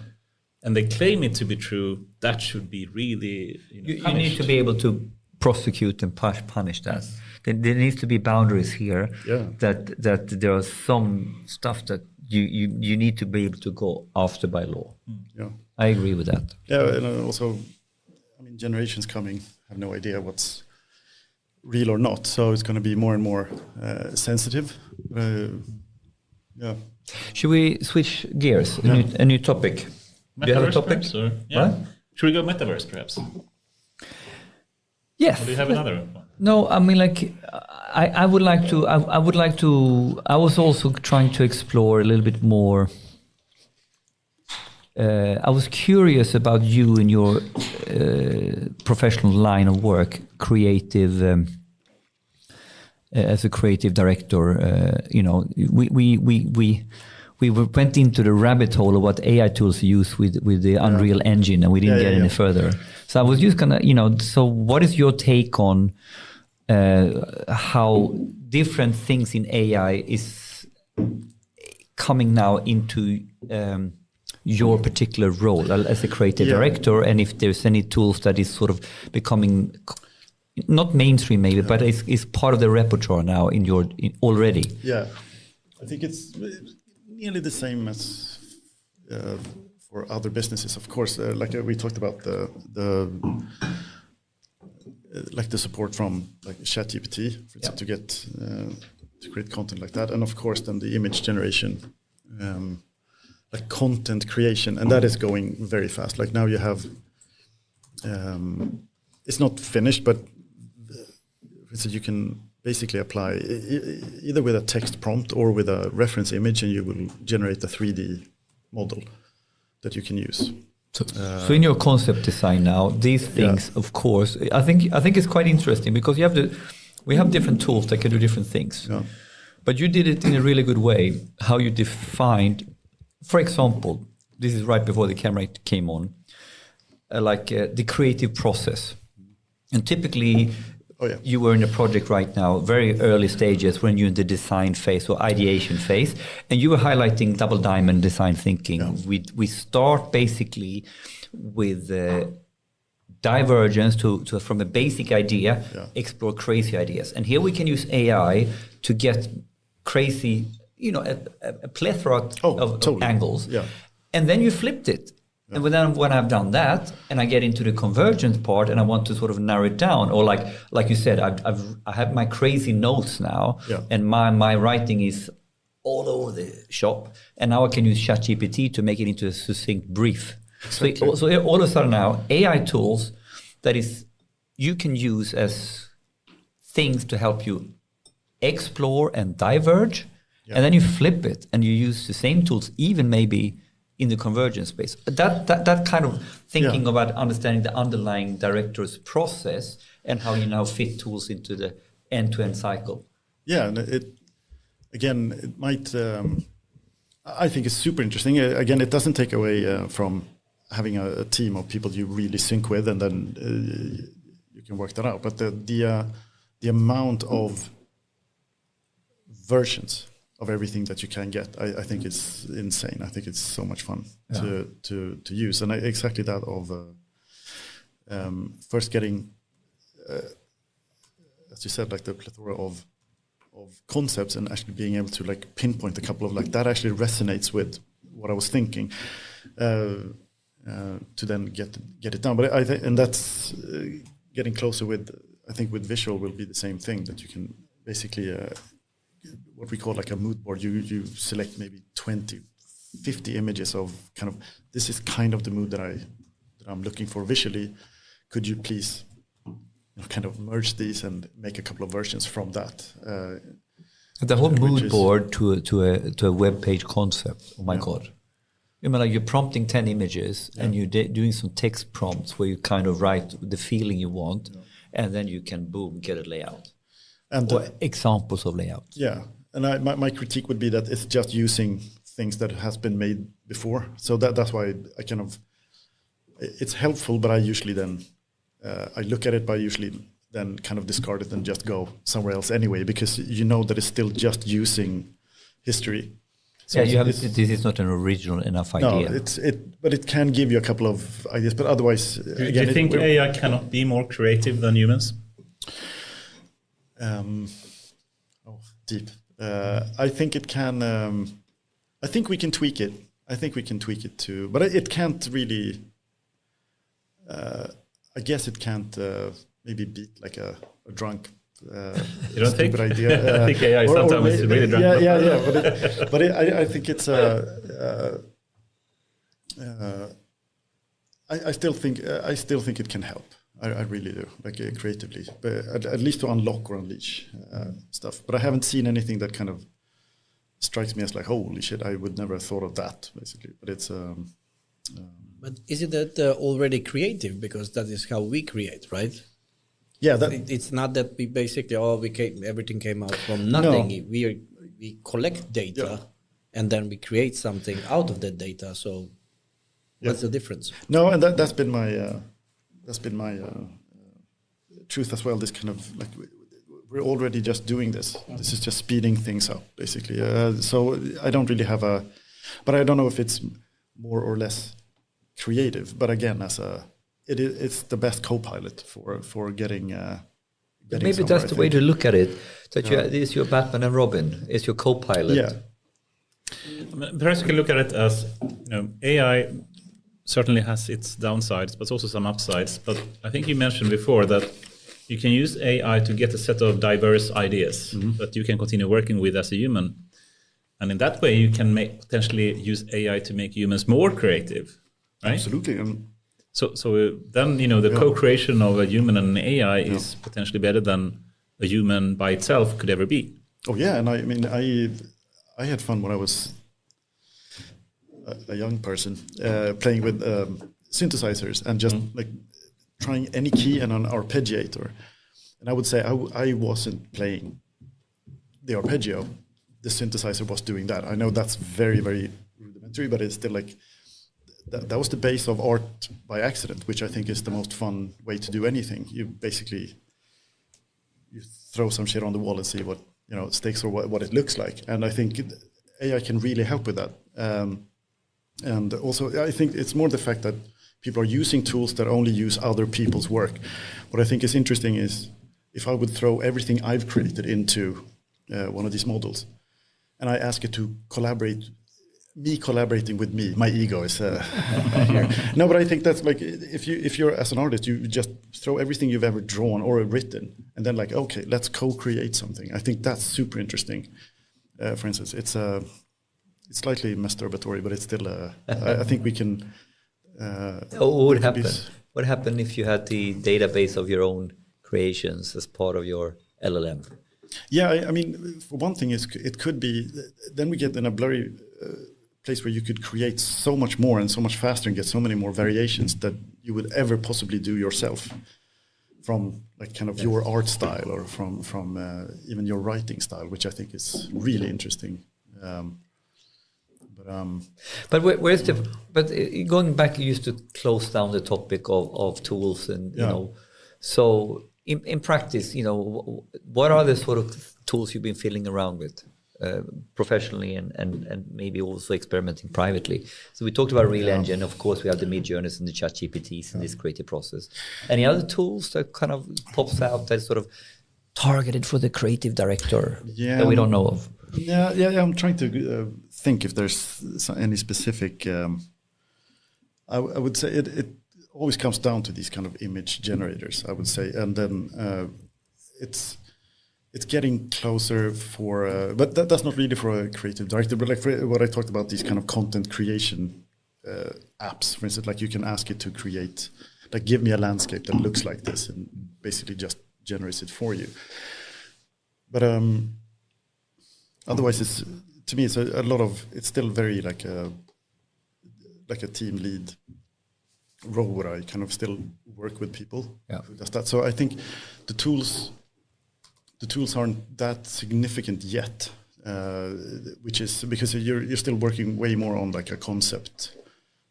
and they claim it to be true, that should be really you need to be able to prosecute and punish that. Yes. There needs to be boundaries here. Yeah. That there are some stuff that you need to be able to go after by law. Yeah, I agree with that. Yeah, and also, I mean, generations coming have no idea what's real or not, so it's going to be more and more sensitive. Yeah. Should we switch gears? A new topic. Metaverse, do you have a topic? Perhaps, or, yeah. What? Should we go Metaverse, perhaps? Yes. Or do you have another one? No, I mean, like, I would like to. I was also trying to explore a little bit more. I was curious about you and your professional line of work, creative. As a creative director, we went into the rabbit hole of what AI tools use with the Unreal Engine, and we didn't get any further. So I was just gonna, so what is your take on how different things in AI is coming now into your particular role as a creative director, and if there's any tools that is sort of becoming not mainstream maybe, but it's part of the repertoire now already. Yeah, I think it's nearly the same as for other businesses, of course. Like we talked about the support from like ChatGPT to get to create content like that, and of course then the image generation, like content creation, and that is going very fast. Like now you have, it's not finished, but so you can basically apply either with a text prompt or with a reference image, and you will generate a 3D model that you can use. So in your concept design now, these things, of course, I think it's quite interesting because we have different tools that can do different things. Yeah. But you did it in a really good way, how you defined, for example, this is right before the camera came on, the creative process. And typically, you were in a project right now, very early stages when you're in the design phase or ideation phase, and you were highlighting double diamond design thinking. Yeah. We start basically with divergence to from a basic idea, explore crazy ideas. And here we can use AI to get crazy, a plethora of angles. Yeah. And then you flipped it. Yeah. And then when I've done that and I get into the convergence part and I want to sort of narrow it down, or like you said, I have my crazy notes now, and my writing is all over the shop, and now I can use ChatGPT to make it into a succinct brief. Exactly. So all of a sudden now, AI tools that is you can use as things to help you explore and diverge, and then you flip it and you use the same tools, even maybe in the convergence space. That kind of thinking about understanding the underlying director's process and how you now fit tools into the end-to-end cycle. Yeah, and it might. I think it's super interesting. Again, it doesn't take away from having a team of people you really sync with, and then you can work that out. But the amount of versions of everything that you can get, I think it's insane. I think it's so much fun to use, and exactly that of first getting, as you said, like the plethora of concepts, and actually being able to like pinpoint a couple of like that actually resonates with what I was thinking, to then get it down. But I think, and that's getting closer with. I think with visual will be the same thing, that you can basically what we call like a mood board. You select maybe 20, 50 images of kind of, this is kind of the mood that I'm looking for visually. Could you please kind of merge these and make a couple of versions from that? The whole mood board to a web page concept. Oh my God. You mean like you're prompting 10 images and you're doing some text prompts where you kind of write the feeling you want, and then you can boom, get a layout. And examples of layout. Yeah. And my critique would be that it's just using things that has been made before. So that's why I kind of, it's helpful, but I usually then, I look at it, but I usually then kind of discard it and just go somewhere else anyway, because you know that it's still just using history. So this is not an original enough idea. No, but it can give you a couple of ideas. But otherwise, do you think AI cannot be more creative than humans? Deep. I think it can. I think we can tweak it. Too, but it can't really. I guess it can't maybe beat like a drunk. You don't think? Idea. I think AI sometimes is really drunk. Yeah. But I think it's I still think it can help. I really do, like creatively, but at least to unlock or unleash stuff. But I haven't seen anything that kind of strikes me as like, holy shit, I would never have thought of that, basically. But it's. But is it that already creative? Because that is how we create, right? Yeah, it's not that we basically everything came out from nothing. No. We collect data and then we create something out of that data. So what's the difference? No, and that's been my truth as well. This kind of like we're already just doing this. This is just speeding things up, basically. So I don't really have but I don't know if it's more or less creative. But again, it's the best co-pilot for getting maybe that's the way to look at it. That it's your Batman and Robin. It's your co-pilot. Yeah. Perhaps you can look at it as AI certainly has its downsides, but also some upsides. But I think you mentioned before that you can use AI to get a set of diverse ideas that you can continue working with as a human, and in that way you can potentially use AI to make humans more creative. Right? Absolutely. So then, the co-creation of a human and an AI is potentially better than a human by itself could ever be. Oh yeah, and I mean, I had fun when I was a young person playing with synthesizers and just like trying any key and an arpeggiator. And I would say I wasn't playing the arpeggio. The synthesizer was doing that. I know that's very, very rudimentary, but it's still like, that was the base of art by accident, which I think is the most fun way to do anything. You basically throw some shit on the wall and see what sticks or what it looks like. And I think AI can really help with that. And also, I think it's more the fact that people are using tools that only use other people's work. What I think is interesting is if I would throw everything I've created into one of these models, and I ask it to collaborate, me collaborating with me, my ego is here. No, but I think that's like, if you're as an artist, you just throw everything you've ever drawn or written, and then like, okay, let's co-create something. I think that's super interesting. For instance, it's slightly masturbatory, but it's still, I think we can. What would happen? What happened if you had the database of your own creations as part of your LLM? Yeah, I mean, for one thing, it could be, then we get in a blurry place where you could create so much more and so much faster and get so many more variations that you would ever possibly do yourself, from like kind of your art style or from even your writing style, which I think is really interesting. But going back, you used to close down the topic of tools, and you know, so in practice, you know, what are the sort of tools you've been fiddling around with professionally and maybe also experimenting privately? So we talked about Real Engine. Of course, we have the Midjourneys and the ChatGPTs in this creative process. Any other tools that kind of pops out that's sort of targeted for the creative director that we don't know of? Yeah. I'm trying to think if there's any specific. I would say it always comes down to these kind of image generators, I would say, and then it's getting closer for, but that's not really for a creative director, but like for what I talked about, these kind of content creation apps, for instance, like you can ask it to create, like give me a landscape that looks like this, and basically just generates it for you. But otherwise, it's, to me, it's a lot of, it's still very like a team lead role where I kind of still work with people who does that. So I think the tools aren't that significant yet, which is because you're still working way more on like a concept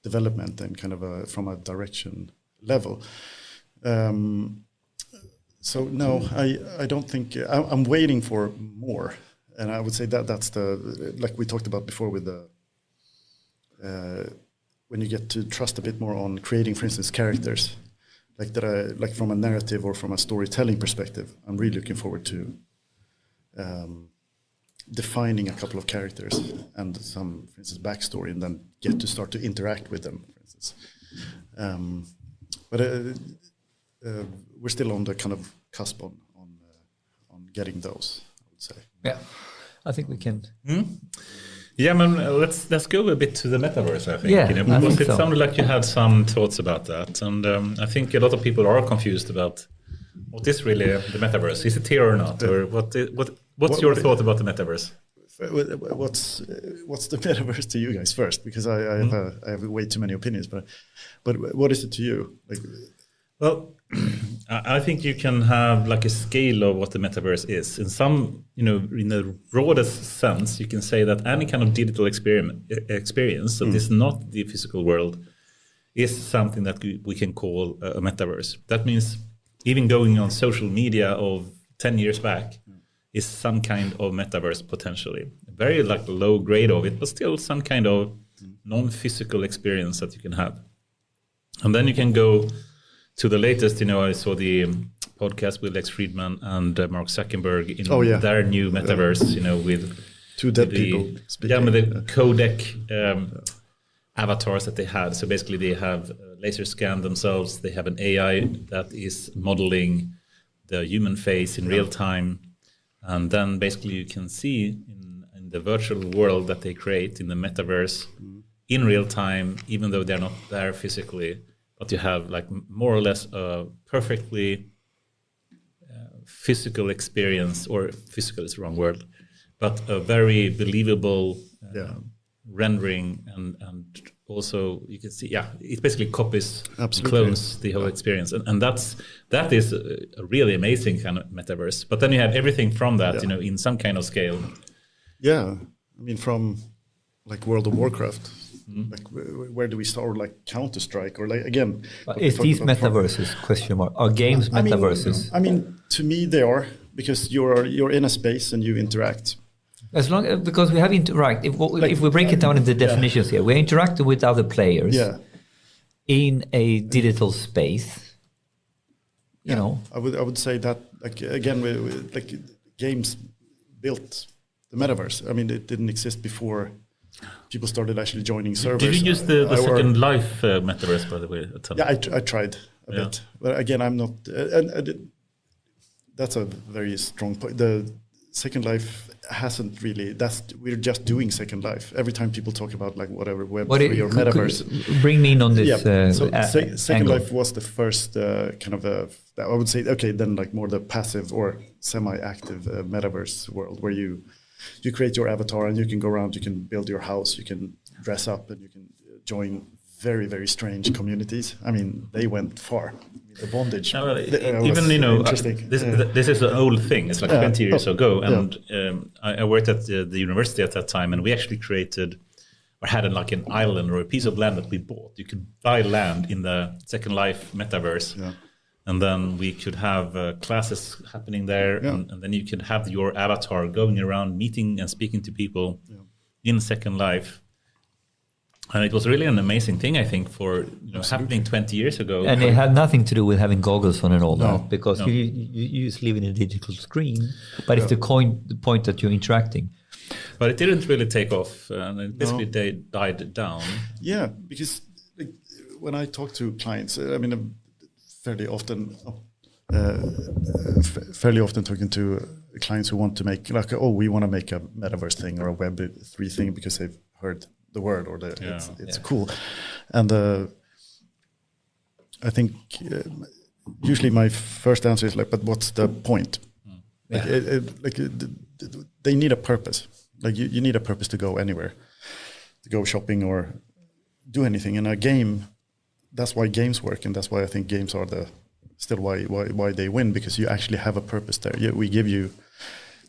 development and kind of from a direction level. So no, I don't think, I'm waiting for more. And I would say that's the, like we talked about before with the, when you get to trust a bit more on creating, for instance, characters, like that, like from a narrative or from a storytelling perspective, I'm really looking forward to defining a couple of characters and some, for instance, backstory, and then get to start to interact with them, for instance. But we're still on the kind of cusp on getting those, I would say. Yeah, I think we can. Yeah, man, let's go a bit to the metaverse, I think. Yeah, you know, because it sounded like you had some thoughts about that. And I think a lot of people are confused about what is really the metaverse. Is it here or not? Or what's your thought about the metaverse? What's the metaverse to you guys first? Because I have way too many opinions, but what is it to you? Like, well, I think you can have like a scale of what the metaverse is. In some, you know, in the broadest sense, you can say that any kind of digital experience that is not the physical world is something that we can call a metaverse. That means even going on social media of 10 years back is some kind of metaverse potentially. Very like low grade of it, but still some kind of non-physical experience that you can have. And then you can go to the latest, you know, I saw the podcast with Lex Friedman and Mark Zuckerberg in their new metaverse, you know, with two dead people speaking. Yeah, with the codec avatars that they had. So basically they have laser scanned themselves. They have an AI that is modeling the human face in real time. And then basically you can see in the virtual world that they create in the metaverse in real time, even though they're not there physically. But you have like more or less a perfectly physical experience, or physical is the wrong word, but a very believable rendering, and also you can see, it basically copies, clones the whole experience, and that is a really amazing kind of metaverse. But then you have everything from that, you know, in some kind of scale. Yeah, I mean, from like World of Warcraft. Like where do we start? Or like Counter-Strike, or like again? Is these metaverses? Question mark. Are games metaverses? I mean, to me they are, because you're in a space and you interact. As long because we have interact. If we break it down into definitions here, we're interacting with other players. Yeah. in a digital space, you know. I would say that, like, again, like games built the metaverse. I mean, it didn't exist before people started actually joining servers. Did you use the Second Life metaverse, by the way? Yeah, I tried a bit, but again, I'm not. That's a very strong point. The Second Life hasn't really. We're just doing Second Life. Every time people talk about like whatever Web3 or Metaverse, bring me in on this. Yeah. So Second angle. Life was the first kind of I would say, okay, then like more the passive or semi-active Metaverse world where you create your avatar and you can go around, you can build your house, you can dress up, and you can join very, very strange communities. I mean, they went far. The bondage. No, even this is an old thing. It's like 20 years ago, and I worked at the university at that time, and we actually created or had like an island or a piece of land that we bought. You could buy land in the Second Life metaverse. Yeah. And then we could have classes happening there, and then you could have your avatar going around, meeting and speaking to people in Second Life. And it was really an amazing thing, I think, for happening 20 years ago. And it had nothing to do with having goggles on and all that, because you just live in a digital screen, but it's the point that you're interacting. But it didn't really take off, and it basically died down. Yeah, because like, when I talk to clients, I mean, fairly often talking to clients who want to make like, we want to make a Metaverse thing or a Web3 thing because they've heard the word or it's cool. And I think usually my first answer is like, but what's the point? They need a purpose. Like you need a purpose to go anywhere, to go shopping or do anything. In a game, that's why games work, and that's why I think games are still why they win, because you actually have a purpose there. We give you,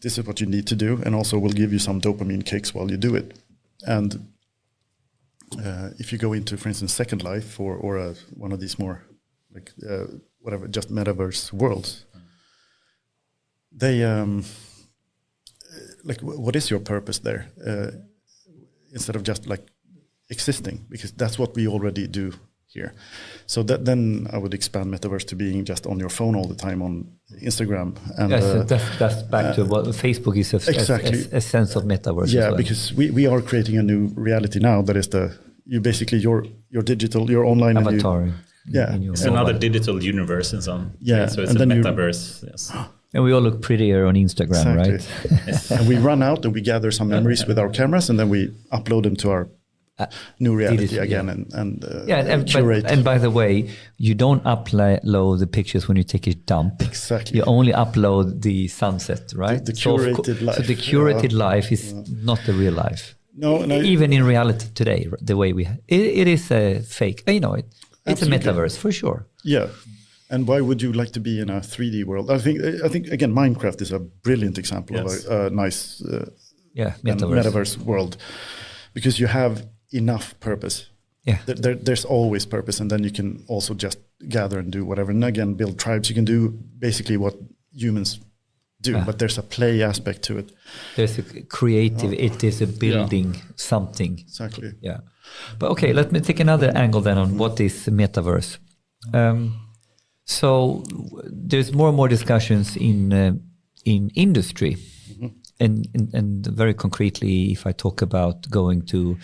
this is what you need to do, and also we'll give you some dopamine kicks while you do it. And if you go into, for instance, Second Life or one of these more like whatever, just Metaverse worlds, they like, what is your purpose there? Instead of just like existing, because that's what we already do here. So then I would expand Metaverse to being just on your phone all the time on Instagram. And that's back to what Facebook is a sense of Metaverse. Yeah, as well. because we are creating a new reality now that is your digital, your online avatar. It's another digital universe and so on. Yeah, so it's a Metaverse. Yes. And we all look prettier on Instagram, right? And we run out and we gather some memories with our cameras, and then we upload them to our new reality again and curate. And by the way, you don't upload the pictures when you take a dump. Exactly. You only upload the sunset, right? The curated life. So the curated life is not the real life. No, even in reality today, the way it is a fake. It's a metaverse for sure. Yeah. And why would you like to be in a 3D world? I think again, Minecraft is a brilliant example of a nice metaverse world, because you have enough purpose. Yeah, there's always purpose, and then you can also just gather and do whatever. And again, build tribes. You can do basically what humans do, but there's a play aspect to it. There's a creative. It is a building something. Exactly. Yeah, but okay, let me take another angle then on what is Metaverse. So there's more and more discussions in industry. And very concretely, if I talk about going to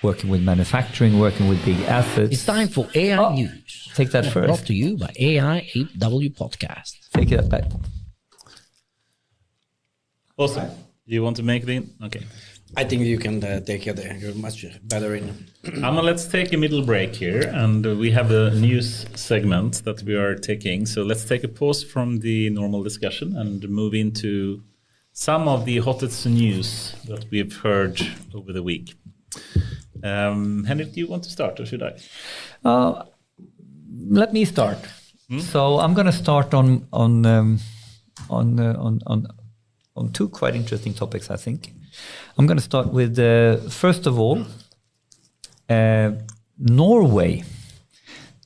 working with manufacturing, working with big assets. It's time for AI News. Take that first. Brought to you by AIAW Podcast. Take that back. Awesome. You want to make the... Okay. I think you can take it there. You're much better in... Let's take a middle break here, and we have a news segment that we are taking. So let's take a pause from the normal discussion and move into some of the hottest news that we've heard over the week. Henrik, do you want to start, or should I? Let me start. So I'm going to start on two quite interesting topics, I think. I'm going to start with, first of all, Norway.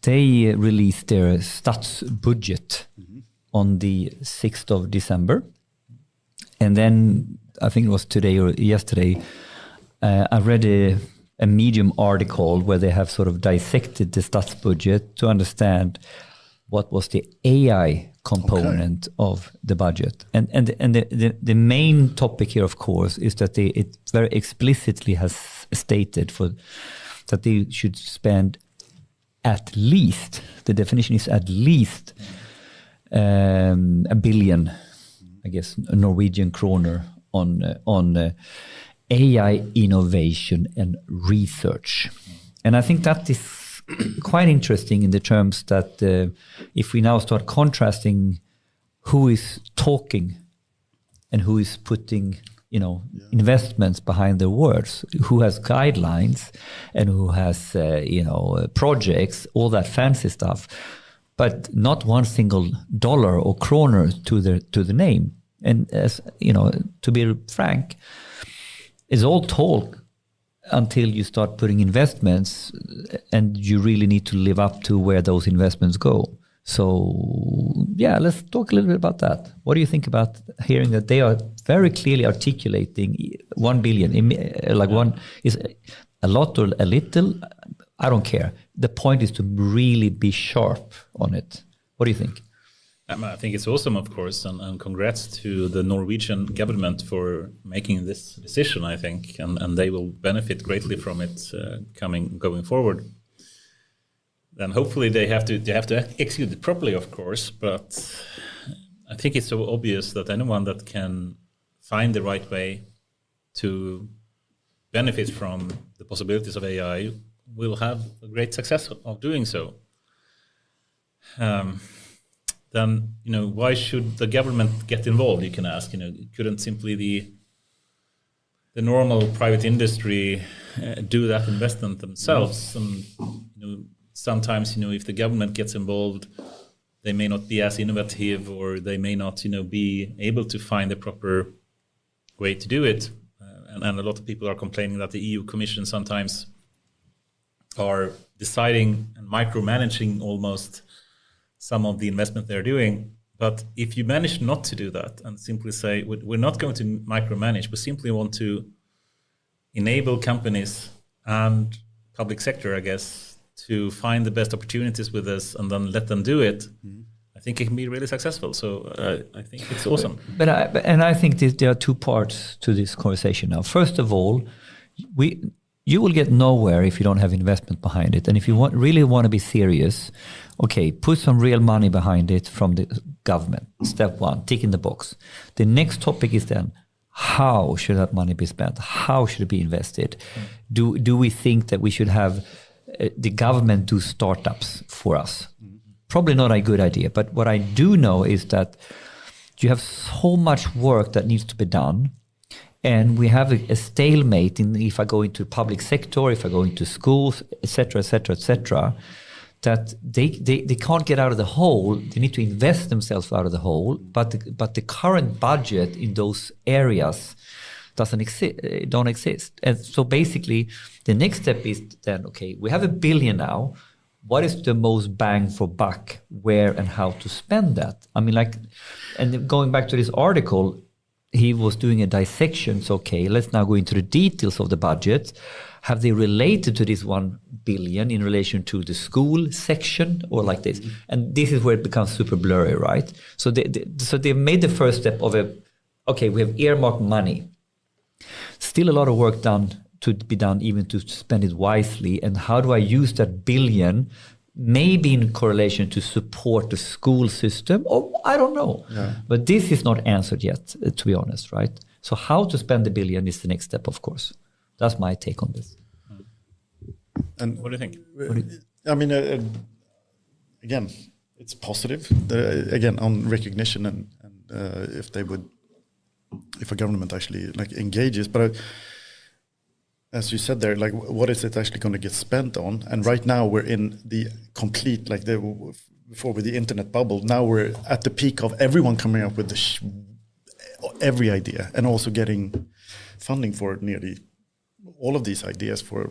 They released their statsbudget on the 6th of December. And then, I think it was today or yesterday, I read a Medium article where they have sort of dissected the statsbudget to understand what was the AI component of the budget. And the main topic here, of course, is that it very explicitly has stated that they should spend at least, the definition is at least $1 billion, I guess, Norwegian kroner on AI innovation and research. And I think that is quite interesting in the terms that if we now start contrasting who is talking and who is putting, investments behind their words, who has guidelines and who has, projects, all that fancy stuff, but not one single dollar or kroner to the name. And as to be frank, it's all talk until you start putting investments, and you really need to live up to where those investments go. So yeah, let's talk a little bit about that. What do you think about hearing that they are very clearly articulating 1 billion, like one is a lot or a little? I don't care. The point is to really be sharp on it. What do you think? I think it's awesome, of course, and congrats to the Norwegian government for making this decision, I think, and they will benefit greatly from it going forward. Then hopefully they have to execute it properly, of course, but I think it's so obvious that anyone that can find the right way to benefit from the possibilities of AI will have a great success of doing so. Then, why should the government get involved, you can ask. Couldn't simply the normal private industry do that investment themselves? And, sometimes, if the government gets involved, they may not be as innovative, or they may not, be able to find the proper way to do it. And a lot of people are complaining that the EU Commission sometimes are deciding and micromanaging almost some of the investment they're doing. But if you manage not to do that and simply say, we're not going to micromanage, we simply want to enable companies and public sector, I guess, to find the best opportunities with us and then let them do it, I think it can be really successful. So I think it's awesome. But I think there are two parts to this conversation now. First of all, you will get nowhere if you don't have investment behind it. And if you really want to be serious, okay, put some real money behind it from the government. Step one, tick in the box. The next topic is then, how should that money be spent? How should it be invested? Do we think that we should have the government do startups for us? Probably not a good idea. But what I do know is that you have so much work that needs to be done. And we have a stalemate if I go into public sector, if I go into schools, et cetera, that they can't get out of the hole. They need to invest themselves out of the hole. But the current budget in those areas don't exist. And so basically, the next step is then, okay, we have $1 billion now. What is the most bang for buck? Where and how to spend that? I mean, and going back to this article, he was doing a dissection. So, okay, let's now go into the details of the budget. Have they related to this 1 billion in relation to the school section or like this? And this is where it becomes super blurry, right? So they made the first step of okay, we have earmarked money. Still a lot of work to be done even to spend it wisely. And how do I use that billion? Maybe in correlation to support the school system, or I don't know. Yeah. But this is not answered yet, to be honest, right? So how to spend the billion is the next step, of course. That's my take on this. And what do you think? I mean, again, it's positive. Again, on recognition and if a government actually engages, but. As you said there, what is it actually going to get spent on? And right now we're in the complete, before with the internet bubble, now we're at the peak of everyone coming up with every idea and also getting funding for nearly all of these ideas for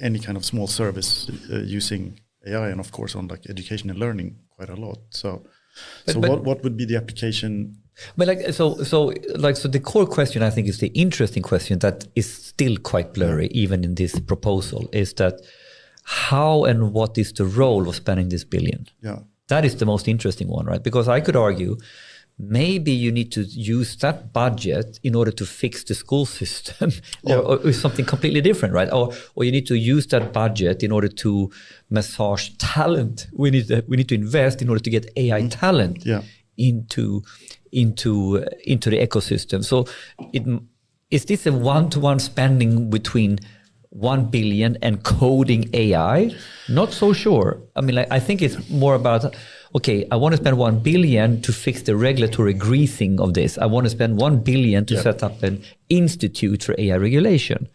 any kind of small service using AI, and of course on education and learning quite a lot. So what would be the application But so the core question, I think, is the interesting question that is still quite blurry, even in this proposal, is that how and what is the role of spending this billion? Yeah. That is the most interesting one, right? Because I could argue maybe you need to use that budget in order to fix the school system or something completely different, right? Or you need to use that budget in order to massage talent. We need to invest in order to get AI talent into the ecosystem. So is this a one-to-one spending between 1 billion and coding AI? Not so sure. I mean, I think it's more about, okay, I want to spend 1 billion to fix the regulatory greasing of this. I want to spend 1 billion to set up an institute for AI regulation.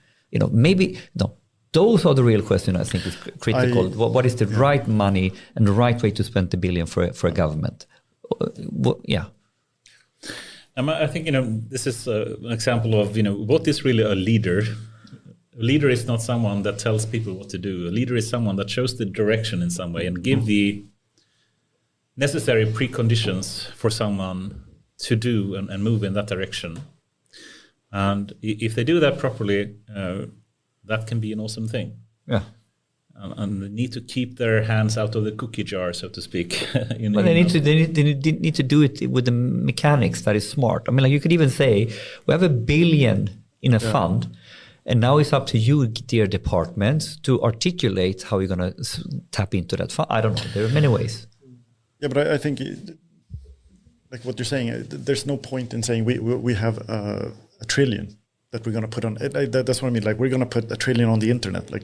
Those are the real questions I think is critical. What is the right money and the right way to spend the billion for a government? I think, this is an example of, what is really a leader? A leader is not someone that tells people what to do. A leader is someone that shows the direction in some way and give the necessary preconditions for someone to do and move in that direction. And if they do that properly, that can be an awesome thing. Yeah. And they need to keep their hands out of the cookie jar, so to speak. They need to do it with the mechanics that is smart. I mean, like you could even say, we have 1 billion in a fund, and now it's up to you, dear departments, to articulate how you're going to tap into that fund. I don't know. There are many ways. Yeah, but I think, like what you're saying, there's no point in saying we have a trillion that we're going to put on. That's what I mean. Like, we're going to put 1 trillion on the internet. Like,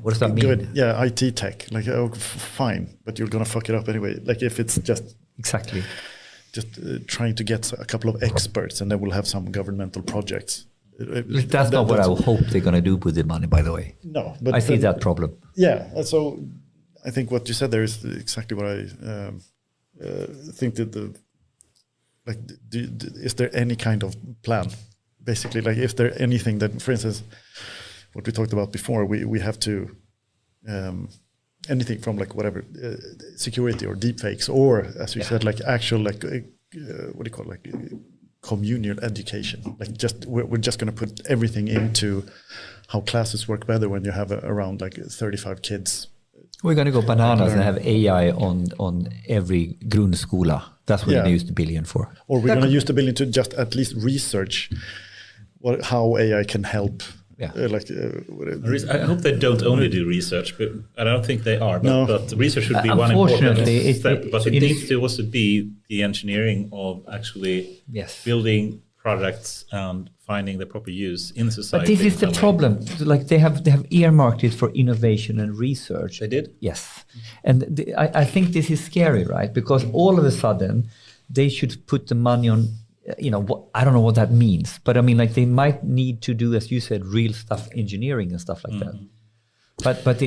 what does that mean? Good. Yeah, IT tech. Like, fine, but you're going to fuck it up anyway. Like, if it's just exactly trying to get a couple of experts, and then we'll have some governmental projects. That's not what I hope they're going to do with the money, by the way. No, but I see that problem. Yeah, so I think what you said there is exactly what I think that is there any kind of plan? Basically, like, if there anything that, for instance, what we talked about before, we have to anything from like whatever security or deepfakes, or as you said, like actual what do you call it, like communal education. Like, we're just going to put everything into how classes work better when you have around like 35 kids. We're going to go bananas and have AI on every grundskola. That's what we're going to use the billion for. Or we're going to use the billion to just at least research how AI can help. Yeah. I hope they don't only do research, but I don't think they are. But research should be one important step. But it needs to also be the engineering of actually building products and finding the proper use in society. But this is the problem. Like, they have earmarked it for innovation and research. They did? Yes. And I think this is scary, right? Because all of a sudden they should put the money on, I don't know what that means, but I mean, like, they might need to do, as you said, real stuff, engineering and stuff like that. But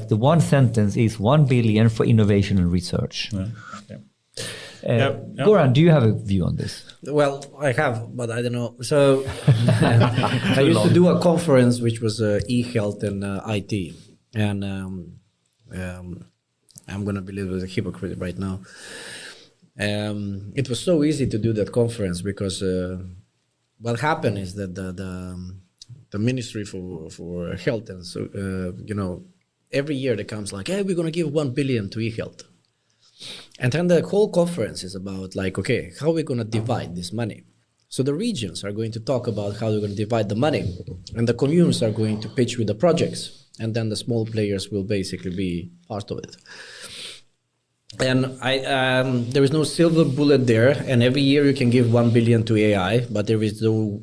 the one sentence is 1 billion for innovation and research. Goran, do you have a view on this? Well, I have, but I don't know. So I used to do a conference which was e-health and IT, and I'm going to be a little bit of a hypocrite right now. It was so easy to do that conference because what happened is that the Ministry for Health and so every year there comes like, hey, we're going to give 1 billion to e-health. And then the whole conference is about like, okay, how are we going to divide this money? So the regions are going to talk about how they're going to divide the money, and the communes are going to pitch with the projects, and then the small players will basically be part of it. And there is no silver bullet there, and every year you can give 1 billion to AI, but there is no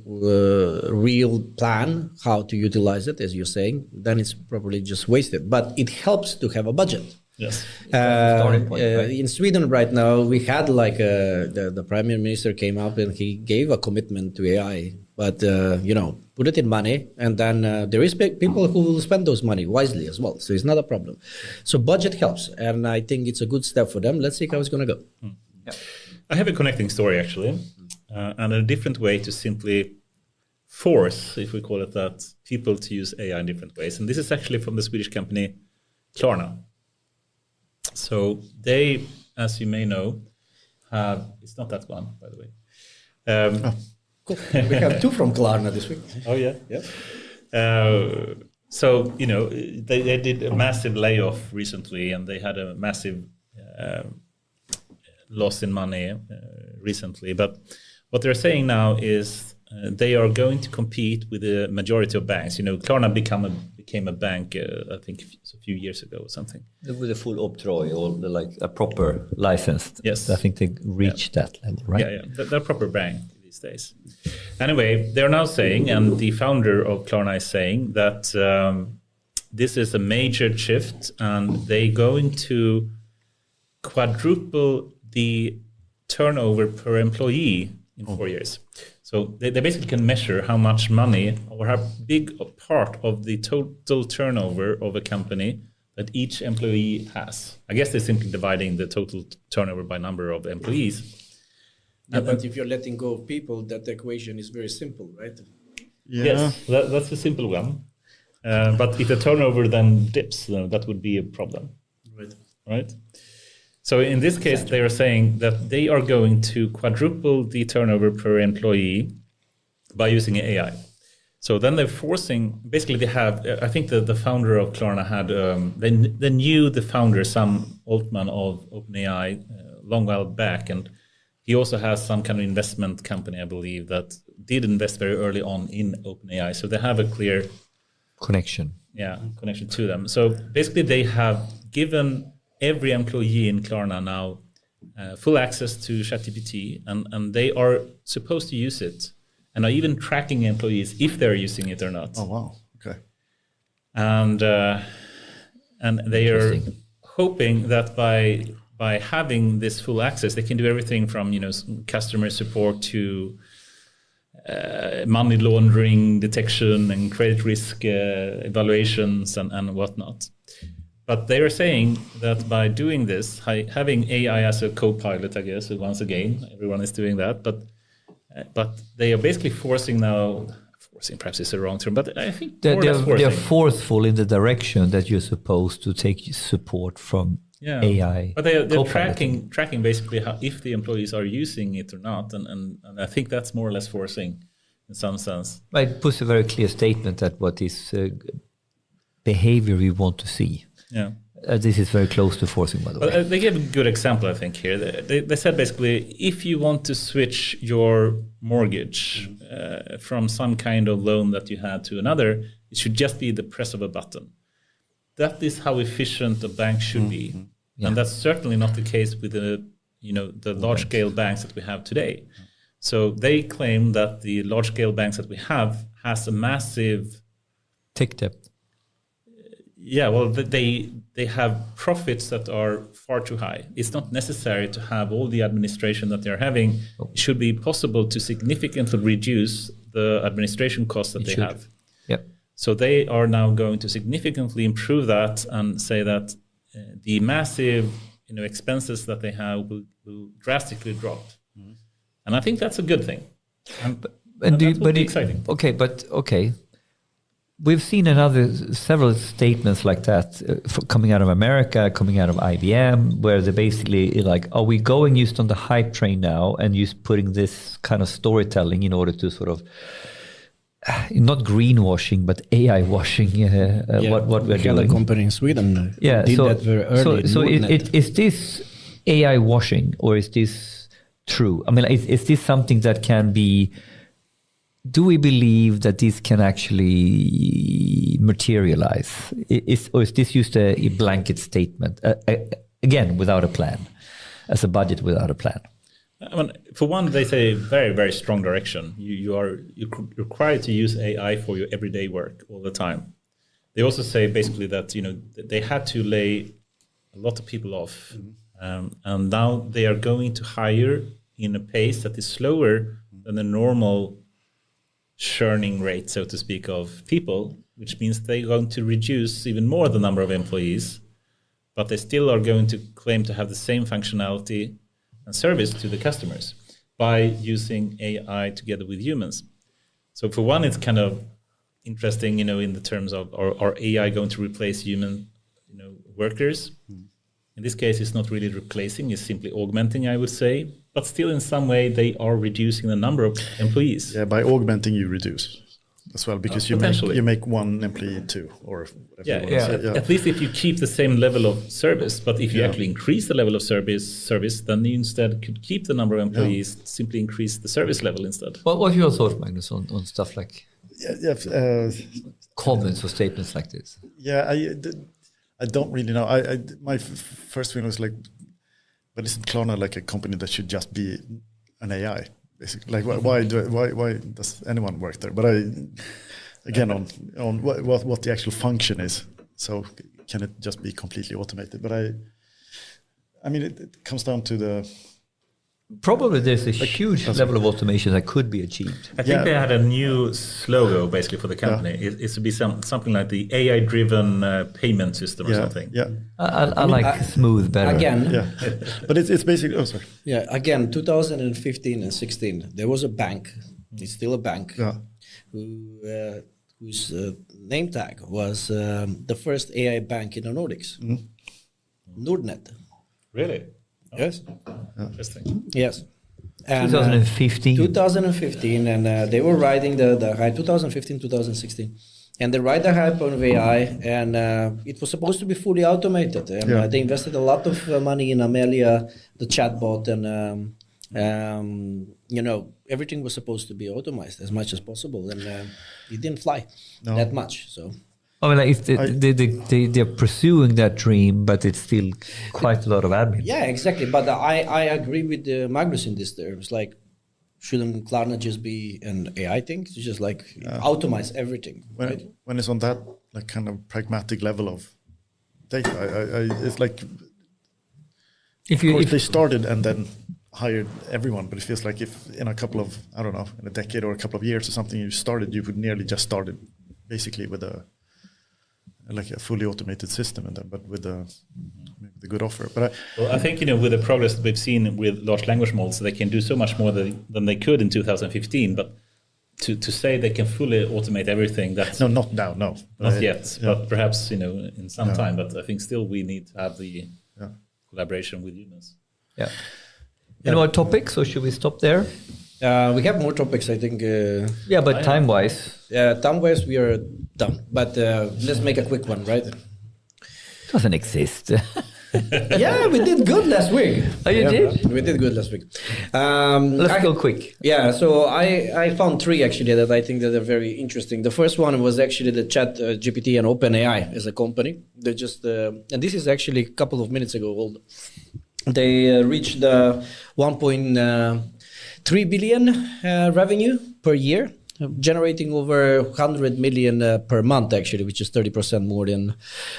real plan how to utilize it, as you're saying. Then it's probably just wasted. But it helps to have a budget. Yes. In Sweden right now, we had like the Prime Minister came up and he gave a commitment to AI, but put it in money, and then there is people who will spend those money wisely as well. So it's not a problem. So budget helps, and I think it's a good step for them. Let's see how it's going to go. Yeah. I have a connecting story actually, and a different way to simply force, if we call it that, people to use AI in different ways. And this is actually from the Swedish company Klarna. So they, as you may know, have. It's not that one, by the way. Cool. We have 2 from Klarna this week. Oh yeah. So they did a massive layoff recently, and they had a massive loss in money recently. But what they're saying now is they are going to compete with the majority of banks. Klarna became a bank, I think, a few years ago or something. With a full octroi or like a proper license. Yes. I think they reached that level, right? Yeah. They're a proper bank these days. Anyway, they're now saying, and the founder of Klarna is saying, that this is a major shift, and they're going to quadruple the turnover per employee in 4 years. So they basically can measure how much money or how big a part of the total turnover of a company that each employee has. I guess they're simply dividing the total turnover by number of employees. Yeah, but if you're letting go of people, that equation is very simple, right? Yeah. Yes, that's a simple one. But if the turnover then dips, then that would be a problem. Right? So in this case, they are saying that they are going to quadruple the turnover per employee by using AI. So then they're forcing, basically they have, I think the founder of Klarna had, they knew the founder, Sam Altman of OpenAI, long while back. And he also has some kind of investment company, I believe, that did invest very early on in OpenAI. So they have a clear connection to them. So basically they have given every employee in Klarna now full access to ChatGPT, and they are supposed to use it, and are even tracking employees if they're using it or not. Oh wow! Okay. And they are hoping that by having this full access, they can do everything from customer support to money laundering detection and credit risk evaluations and whatnot. But they are saying that by doing this, having AI as a co-pilot, I guess, once again, everyone is doing that, but they are basically forcing, perhaps is the wrong term, but I think they're forceful in the direction that you're supposed to take support from AI. But they're tracking basically how, if the employees are using it or not, and I think that's more or less forcing in some sense. It puts a very clear statement that what is behavior we want to see. Yeah. This is very close to forcing, by the way. They gave a good example, I think, here. They said basically, if you want to switch your mortgage from some kind of loan that you had to another, it should just be the press of a button. That is how efficient a bank should be. Yeah. And that's certainly not the case with the large-scale banks that we have today. So they claim that the large-scale banks that we have has a massive tech debt. Yeah, well, they have profits that are far too high. It's not necessary to have all the administration that they're having. It should be possible to significantly reduce the administration costs that they have. Yep. So they are now going to significantly improve that and say that the massive expenses that they have will drastically drop. Mm-hmm. And I think that's a good thing. And that will be exciting. Okay. We've seen several statements like that coming out of America, coming out of IBM, where they're basically like, are we going just on the hype train now and just putting this kind of storytelling in order to sort of, not greenwashing, but AI washing what we're doing. The company in Sweden did that very early. So is this AI washing, or is this true? I mean, is this something that can be... Do we believe that this can actually materialize? Or is this just a blanket statement? Again, without a plan, as a budget without a plan? I mean, for one, they say very, very strong direction. You're required to use AI for your everyday work all the time. They also say basically that they had to lay a lot of people off, and now they are going to hire in a pace that is slower than the normal churning rate, so to speak, of people, which means they're going to reduce even more the number of employees, but they still are going to claim to have the same functionality and service to the customers by using AI together with humans. So for one, it's kind of interesting, in the terms of are AI going to replace human, workers? In this case, it's not really replacing, it's simply augmenting, I would say. But still, in some way, they are reducing the number of employees. Yeah, by augmenting, you reduce as well, because you make one employee two, or whatever you want to say. At least if you keep the same level of service, but if you actually increase the level of service, then you instead could keep the number of employees, simply increase the service level instead. What's your thought, Magnus, on stuff like comments or statements like this? Yeah, I don't really know. My first feeling was like, but isn't Klarna like a company that should just be an AI? Basically, like why does anyone work there? But again on what the actual function is. So can it just be completely automated? But I mean it comes down to the. Probably there's a huge level of automation that could be achieved. I think they had a new slogan basically for the company. It's to be something like the AI-driven payment system or something. Yeah, I like smooth better. Again, but it's basically. Oh, sorry. Yeah, again, 2015 and 16, there was a bank. It's still a bank. Yeah. Whose name tag was the first AI bank in the Nordics. Nordnet. Really? Yes. Interesting. Yes. And, 2015. 2015, and they were riding the high, 2015, 2016. And they ride the hype on AI, and it was supposed to be fully automated. And they invested a lot of money in Amelia, the chatbot, and everything was supposed to be automated as much as possible. And it didn't fly that much. So. I mean, like they're pursuing that dream, but it's still quite a lot of admin. Yeah, exactly. But I agree with Magnus in this terms. Like, shouldn't Klarna just be an AI thing? To just like automate everything. When it's on that like kind of pragmatic level of data, it's like of course they started and then hired everyone, but it feels like if in a couple of in a decade or a couple of years or something you would nearly just started basically with a fully automated system, and but with the good offer. But I think with the progress that we've seen with large language models, they can do so much more than they could in 2015. But to say they can fully automate everything, that's not now, not yet. But perhaps in some time. But I think still we need to have the collaboration with humans. Yeah. Any more topics, or should we stop there? We have more topics, I think. But time-wise? Time-wise, we are done. But let's make a quick one, right? It doesn't exist. Yeah, we did good last week. Oh, you did? We did good last week. Let's go quick. Yeah, so I found three actually that I think that are very interesting. The first one was actually the Chat GPT and OpenAI as a company. They just, and this is actually a couple of minutes ago. They reached the 1.3 billion revenue per year, generating over 100 million per month, actually, which is 30% more than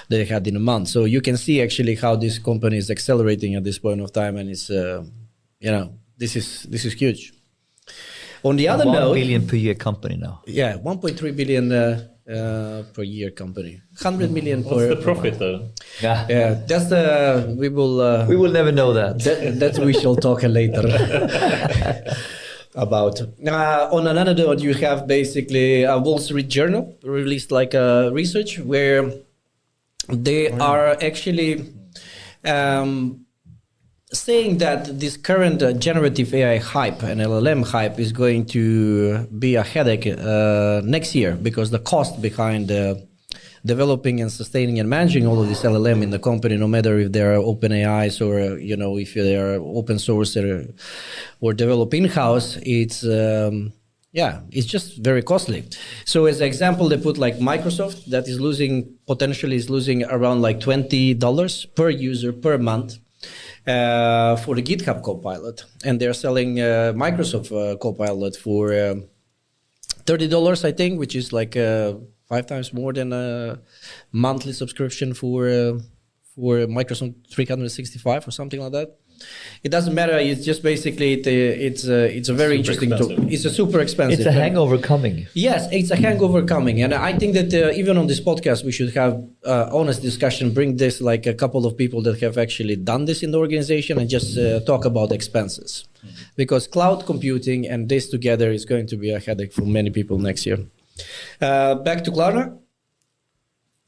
they had in a month. So you can see actually how this company is accelerating at this point of time, and it's this is huge. On the other note, 1 billion per year company now. Yeah, 1.3 billion per year company. 100 million per. What's the profit though? Yeah, that's the we will never know that. That we shall talk later about. On another note, you have basically a Wall Street Journal released like a research where they are actually saying that this current generative AI hype and LLM hype is going to be a headache next year, because the cost behind developing and sustaining and managing all of this LLM in the company, no matter if they are open AIs or if they are open source or develop in-house, it's just very costly. So as an example, they put like Microsoft that is potentially losing around like $20 per user per month for the GitHub Copilot, and they're selling Microsoft Copilot for $30, I think, which is like 5 times more than a monthly subscription for Microsoft 365 or something like that. It doesn't matter. It's just basically it's a very interesting tool. It's a super expensive. It's a hangover coming. Yes, it's a hangover coming, and I think that even on this podcast we should have honest discussion. Bring this like a couple of people that have actually done this in the organization and just talk about expenses, because cloud computing and this together is going to be a headache for many people next year. Back to Klarna.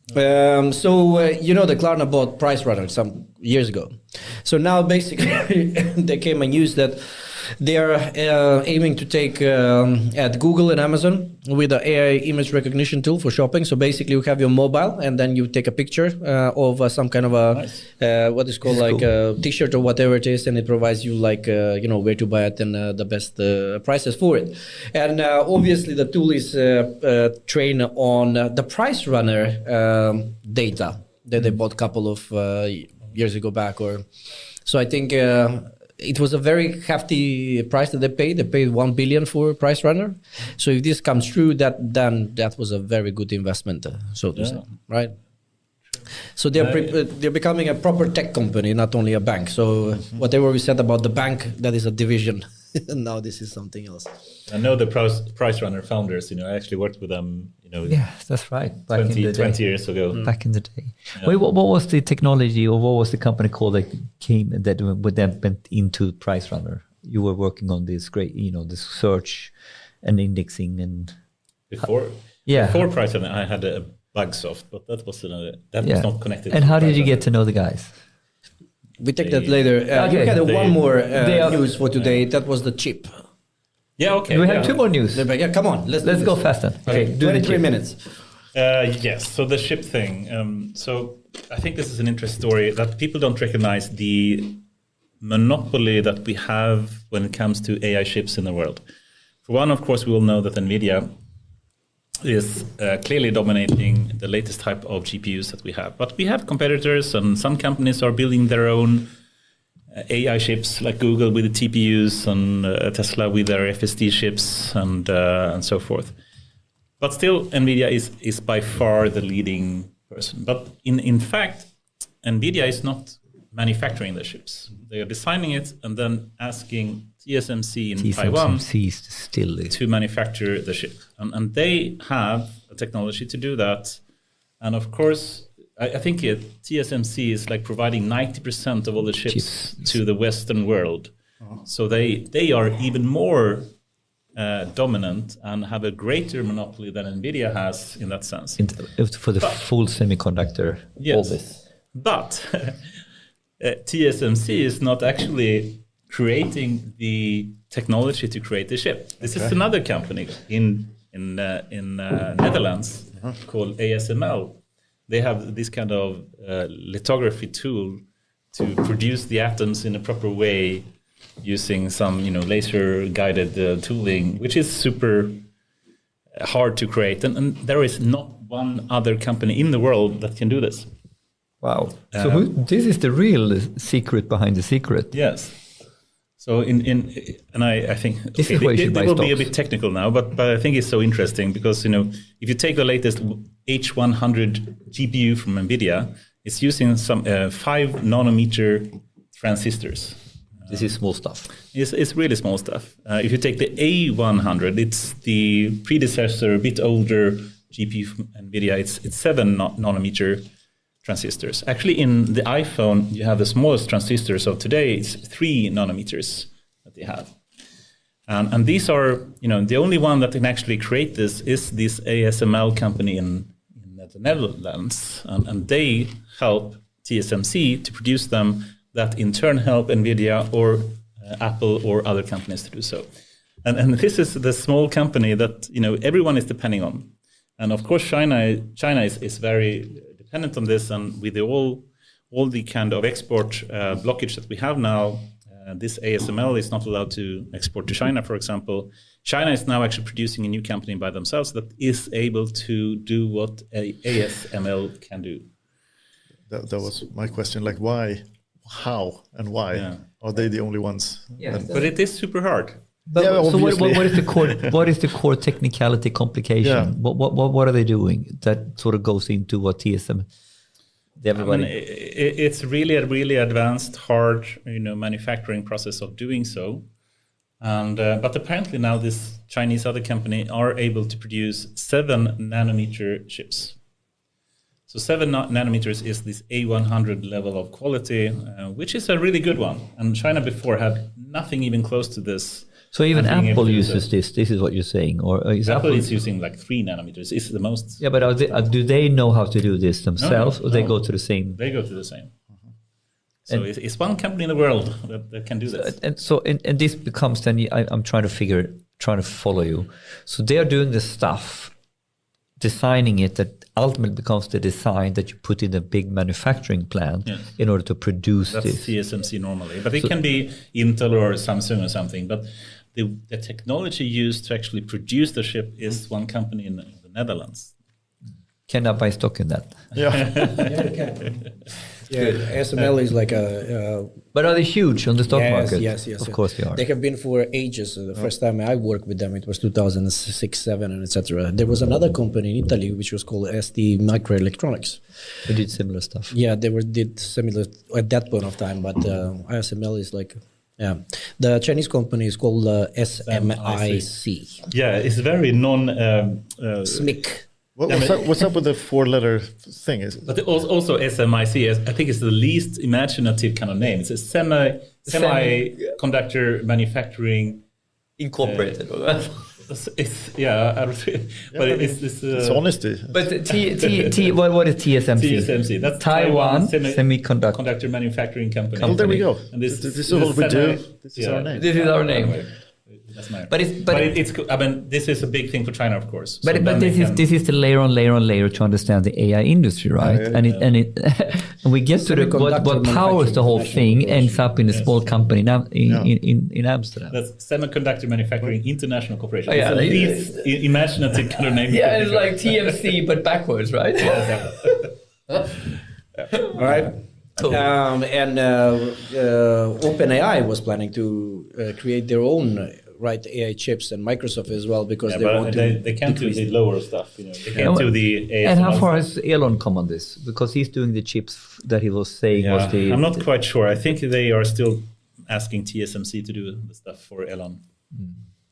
The Klarna bought Price Runner some years ago. So now basically there came a news that they are aiming to take at Google and Amazon with an AI image recognition tool for shopping. So basically you have your mobile and then you take a picture of some kind of a what is called like a t-shirt or whatever it is, and it provides you like where to buy it and the best prices for it. And obviously the tool is trained on the Price Runner data that they bought a couple of years ago back. So I think it was a very hefty price that they paid. They paid $1 billion for Price Runner. So if this comes true, then that was a very good investment, so to say, right? So they're becoming a proper tech company, not only a bank. So whatever we said about the bank, that is a division. Now this is something else. I know the Price Runner founders. I actually worked with them. Yeah, that's right. Back 20 years ago. Back in the day. Yeah. Wait, what was the technology, or what was the company called that went into Price Runner? You were working on this great, this search and indexing and before Price Runner, I had a Bugsoft, but that was not connected. And how did you get to know the guys? We take that later. You had one more news for today. That was the chip. Yeah, okay. We have two more news. Yeah, come on. Let's go faster. Okay, 23 minutes. Yes, so the chip thing. So I think this is an interesting story that people don't recognize the monopoly that we have when it comes to AI chips in the world. For one, of course, we all know that NVIDIA is clearly dominating the latest type of GPUs that we have. But we have competitors, and some companies are building their own AI chips, like Google with the TPUs and Tesla with their FSD chips and so forth. But still, NVIDIA is by far the leading person. But in fact, NVIDIA is not manufacturing the chips. They are designing it and then asking TSMC in Taiwan to manufacture the chip. And they have a technology to do that. And of course, I think TSMC is like providing 90% of all the chips to the Western world. So they are even more dominant and have a greater monopoly than NVIDIA has in that sense. For the full semiconductor. Yes. But TSMC is not actually creating the technology to create the chip. This is another company in Netherlands called ASML. They have this kind of lithography tool to produce the atoms in a proper way using some, laser guided tooling, which is super hard to create. And there is not one other company in the world that can do this. Wow. So this is the real secret behind the secret. Yes. So I think they will be a bit technical now, but I think it's so interesting because if you take the latest H100 GPU from NVIDIA, it's using some 5 nanometer transistors. This is small stuff. It's really small stuff. If you take the A100, it's the predecessor, a bit older GPU from NVIDIA. It's 7 nanometer transistors. Actually, in the iPhone, you have the smallest transistors of today. It's 3 nanometers that they have. And these are, the only one that can actually create this is this ASML company in the Netherlands. And they help TSMC to produce them, that in turn help NVIDIA or Apple or other companies to do so. And this is the small company that, everyone is depending on. And of course, China is very dependent on this, and with all the kind of export blockage that we have now, this ASML is not allowed to export to China, for example. China is now actually producing a new company by themselves that is able to do what ASML can do. That was my question, like why, how, and why? Yeah. Are they the only ones? Yeah, but it is super hard. But, so what is the core? What is the core technicality complication? Yeah. What are they doing that sort of goes into what TSM? Everybody. It's really a really advanced, hard, manufacturing process of doing so. And but apparently now this Chinese other company are able to produce 7 nanometer chips. So 7 nanometers is this A100 level of quality, which is a really good one. And China before had nothing even close to this. So even and being able Apple to do uses this. This is what you're saying, or is Apple Apple? is using like 3 nanometers. Is the most. Yeah, but do they know how to do this themselves, or they go to the same? They go to the same. So it's one company in the world that can do this. And this becomes then I'm trying to follow you. So they are doing the stuff, designing it that ultimately becomes the design that you put in a big manufacturing plant in order to produce That's this. TSMC normally, but it can be Intel or Samsung or something. But the technology used to actually produce the chip is one company in the Netherlands. Can I buy stock in that? Yeah. Yeah, you can. Yeah, ASML is like a But are they huge on the stock market? Yes. Of course they are. They have been for ages. The first time I worked with them, it was 2006, 7, and etc. There was another company in Italy which was called ST Microelectronics. They did similar stuff. Yeah, they did similar at that point of time, but ASML is like, yeah. The Chinese company is called SMIC. Yeah, it's very SMIC. What's up with the 4-letter thing? But also SMIC, I think it's the least imaginative kind of name. It's a semiconductor manufacturing Incorporated. but it's honesty. But what is TSMC? TSMC. That's Taiwan Semiconductor. Conductor Manufacturing Company. Well, there we go. And this is what we do. This is our name. This is our name. That's my. But it's I mean, this is a big thing for China, of course. But this is the layer on layer to understand the AI industry, right? And we get to what powers the whole thing ends up in a small company in Amsterdam. That's Semiconductor Manufacturing International Corporation. Oh, yeah, it's the least imaginative kind of name. Yeah, it's like TMC but backwards, right? All right. Cool. And OpenAI was planning to create their own AI chips, and Microsoft as well, because they can't do the lower stuff. They can't do the ASML. And how far has Elon come on this? Because he's doing the chips that he was saying was the... I'm not quite sure. I think they are still asking TSMC to do the stuff for Elon.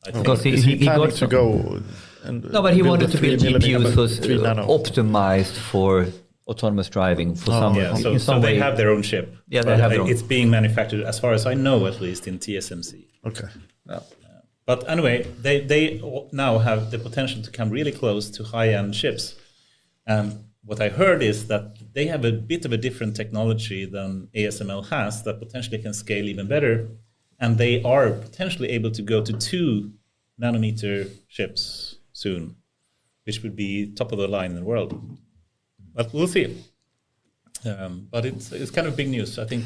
Because he got to go. No, but he wanted to build GPUs was optimized for autonomous driving for some. Yeah, so they have their own chip. Yeah, they have their own. It's being manufactured, as far as I know, at least in TSMC. Okay. Yeah. But anyway, they now have the potential to come really close to high-end chips. And what I heard is that they have a bit of a different technology than ASML has that potentially can scale even better. And they are potentially able to go to 2 nanometer chips soon, which would be top of the line in the world. But we'll see. But it's kind of big news, I think.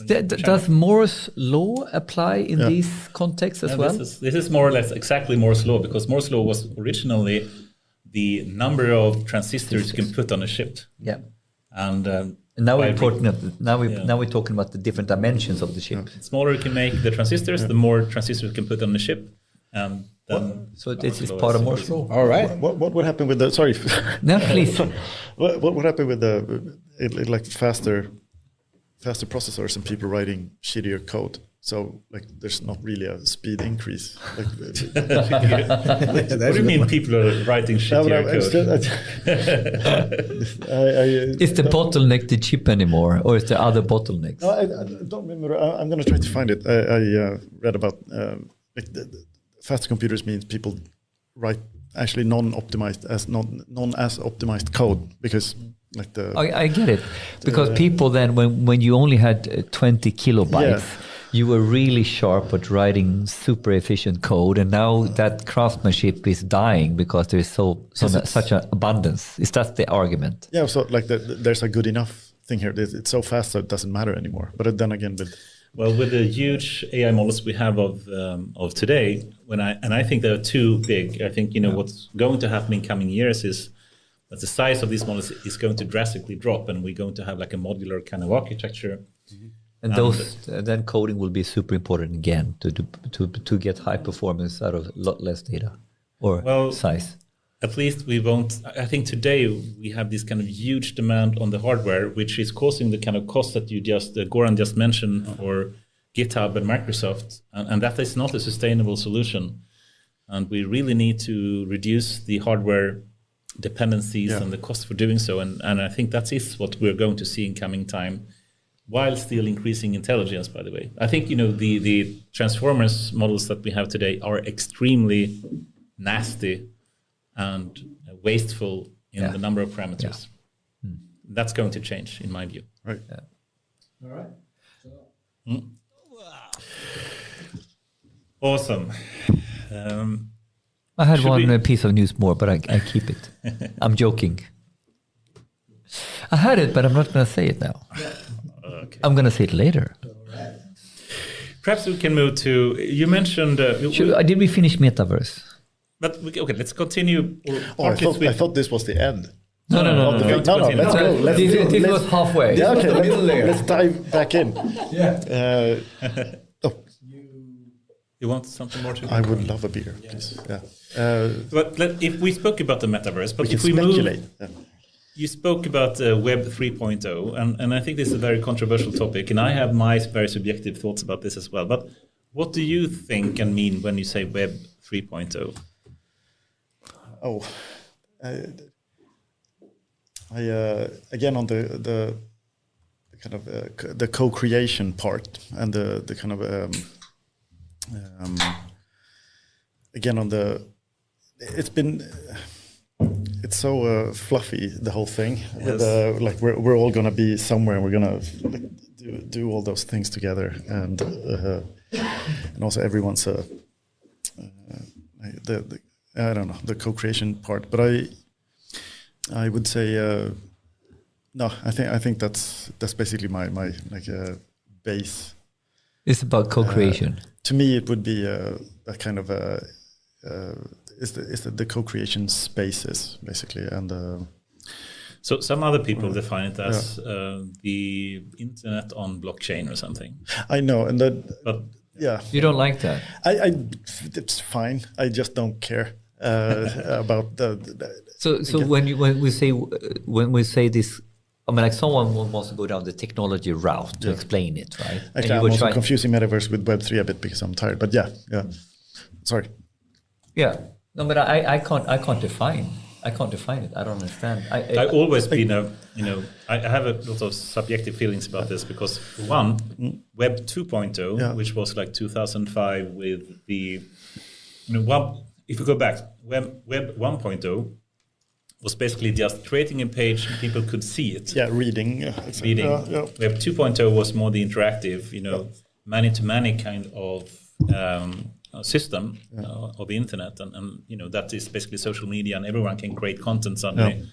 Does Moore's law apply in these contexts as well? This is more or less exactly Moore's law, because Moore's law was originally the number of transistors you can put on a chip. Yeah. And now we're talking about the different dimensions of the chip. The smaller you can make the transistors, the more transistors you can put on the chip. And then so this is part of Moore's law. All right. What would happen with the... Sorry. No, please. What would happen with the like faster processors and people writing shittier code? So like there's not really a speed increase. Like, what do you mean people are writing shittier code? Is the bottleneck the chip anymore, or is there other bottlenecks? No, I don't remember. I'm going to try to find it. I read about like faster computers means people write actually non-optimized as optimized code, because like I get it, because people then when you only had 20 kilobytes, you were really sharp at writing super efficient code, and now that craftsmanship is dying because there is such an abundance. Is that the argument? Yeah, so like there's a good enough thing here. It's so fast so it doesn't matter anymore. But then again, with the huge AI models we have of today, I think there are too big. I think what's going to happen in coming years is that the size of these models is going to drastically drop, and we're going to have like a modular kind of architecture. Mm-hmm. And then coding will be super important again to get high performance out of a lot less data or size. At least we won't. I think today we have this kind of huge demand on the hardware, which is causing the kind of cost that you Goran just mentioned for GitHub and Microsoft, and that is not a sustainable solution. And we really need to reduce the hardware dependencies and the cost for doing so. And I think that is what we're going to see in coming time. while still increasing intelligence, by the way. I think, the transformers models that we have today are extremely nasty and wasteful in the number of parameters. Yeah. That's going to change, in my view. Right. Yeah. All right. Awesome. I had one piece of news more, but I keep it. I'm joking. I had it, but I'm not going to say it now. Okay. I'm going to say it later. Perhaps we can move to, you mentioned... did we finish Metaverse? But okay, let's continue. I thought this was the end. No. Let's go. This was halfway. Yeah, okay, let's dive back in. Yeah. You want something more to? I would love a beer, please. Yeah. But if we spoke about the metaverse, but we if can we speculate. You spoke about Web 3.0, and I think this is a very controversial topic, and I have my very subjective thoughts about this as well. But what do you think and mean when you say Web 3.0? Again on the kind of the co-creation part and the kind of again on the it's so fluffy, the whole thing. Yes. With, like we're all gonna be somewhere and we're gonna do all those things together, and also everyone's I don't know, the co-creation part, but I would say no. I think that's basically my like base. It's about co-creation. To me, it would be that kind of the co-creation spaces basically, and so some other people define it as the internet on blockchain or something. I know, and but yeah, you don't like that. It's fine. I just don't care about the So when we say this, I mean, like someone wants to go down the technology route to explain it, right? Actually, I'm also confusing Metaverse with Web3 a bit because I'm tired. But yeah. Sorry. Yeah. No, but I can't define. I can't define it. I don't understand. I've always been I have a lot of subjective feelings about this because one, Web 2.0, which was like 2005 with the, if you go back, Web 1.0 was basically just creating a page and people could see it. Yeah, reading. Reading. Web 2.0 was more the interactive, many-to-many kind of system of the internet, and that is basically social media, and everyone can create content suddenly. Yeah.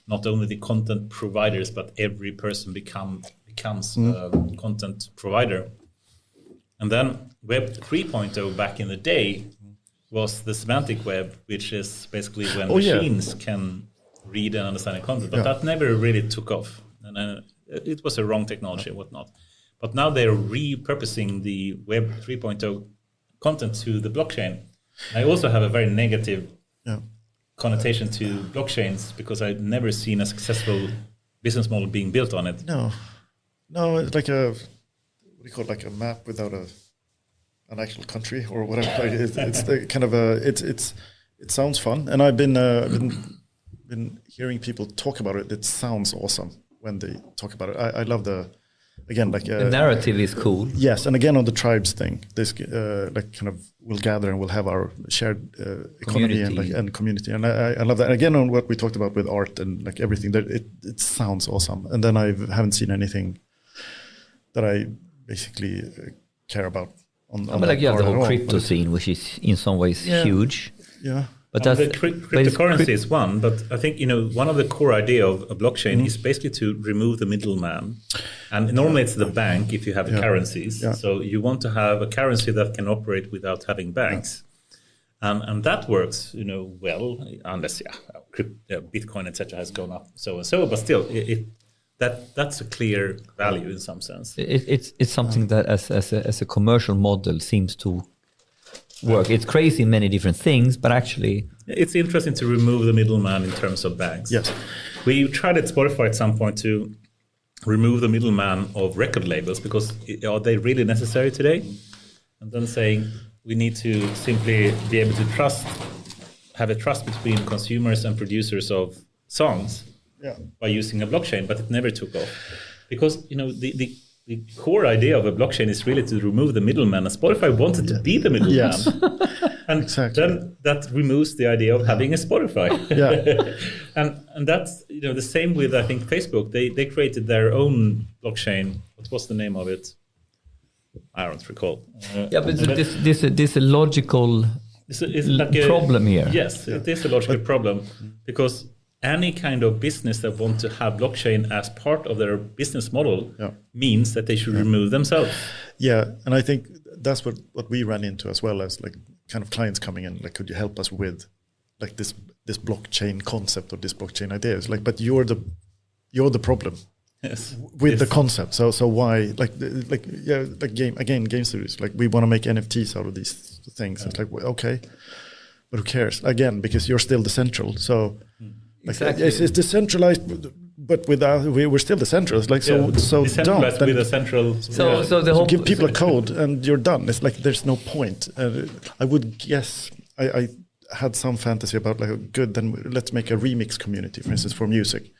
Not only the content providers, but every person becomes a content provider. And then Web 3.0 back in the day was the semantic web, which is basically when machines can read and understand the content, but that never really took off, and it was a wrong technology and whatnot. But now they're repurposing the Web 3.0 content to the blockchain. I also have a very negative connotation to blockchains because I've never seen a successful business model being built on it. No, it's like what do you call it, like a map without an actual country or whatever. It's the kind of it sounds fun, and I've been hearing people talk about it. It sounds awesome when they talk about it. I love the narrative is cool. Yes, and again on the tribes thing, this like kind of we'll gather and we'll have our shared economy and community, and I love that. And again on what we talked about with art and like everything, that it sounds awesome. And then I haven't seen anything that I basically care about. You have the whole crypto scene, which is in some ways huge. Yeah. But the cryptocurrency is one, but I think one of the core idea of a blockchain is basically to remove the middleman. And normally it's the bank if you have currencies. Yeah. So you want to have a currency that can operate without having banks. And that works, well, unless Bitcoin, etc., has gone up so and so, but still that's a clear value in some sense. It's something that as a commercial model seems to work. It's crazy in many different things, but actually it's interesting to remove the middleman in terms of banks. Yes, we tried at Spotify at some point to remove the middleman of record labels because are they really necessary today? And then saying we need to simply be able to have a trust between consumers and producers of songs by using a blockchain, but it never took off because the the core idea of a blockchain is really to remove the middleman. And Spotify wanted to be the middleman. Yes. And Exactly. then that removes the idea of having a Spotify. Yeah. and that's the same with, I think, Facebook. They created their own blockchain. What was the name of it? I don't recall. Yeah, but this a logical it's like a problem here. Yes, it is a logical problem because any kind of business that want to have blockchain as part of their business model means that they should remove themselves. Yeah, and I think that's what we ran into as well as like kind of clients coming in, like, could you help us with like this blockchain concept or this blockchain idea? It's like, but you're the problem. Yes. With the concept, so why game studios, like, we want to make NFTs out of these things. It's like, well, okay, but who cares? Again, because you're still the central. So Exactly. it's decentralized, but without we're still decentralized. Like so decentralized don't with a central. So the whole give people a code and you're done. It's like there's no point. I would guess I had some fantasy about like, good, then let's make a remix community, for instance, for music.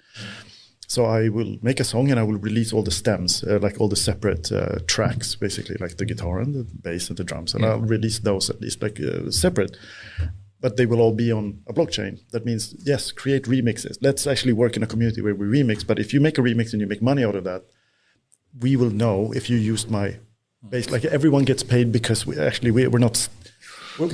So I will make a song and I will release all the stems, like all the separate tracks, basically, like the guitar and the bass and the drums, and I'll release those at least like separate. But they will all be on a blockchain. That means, yes, create remixes. Let's actually work in a community where we remix. But if you make a remix and you make money out of that, we will know if you used my bass. Like, everyone gets paid because we're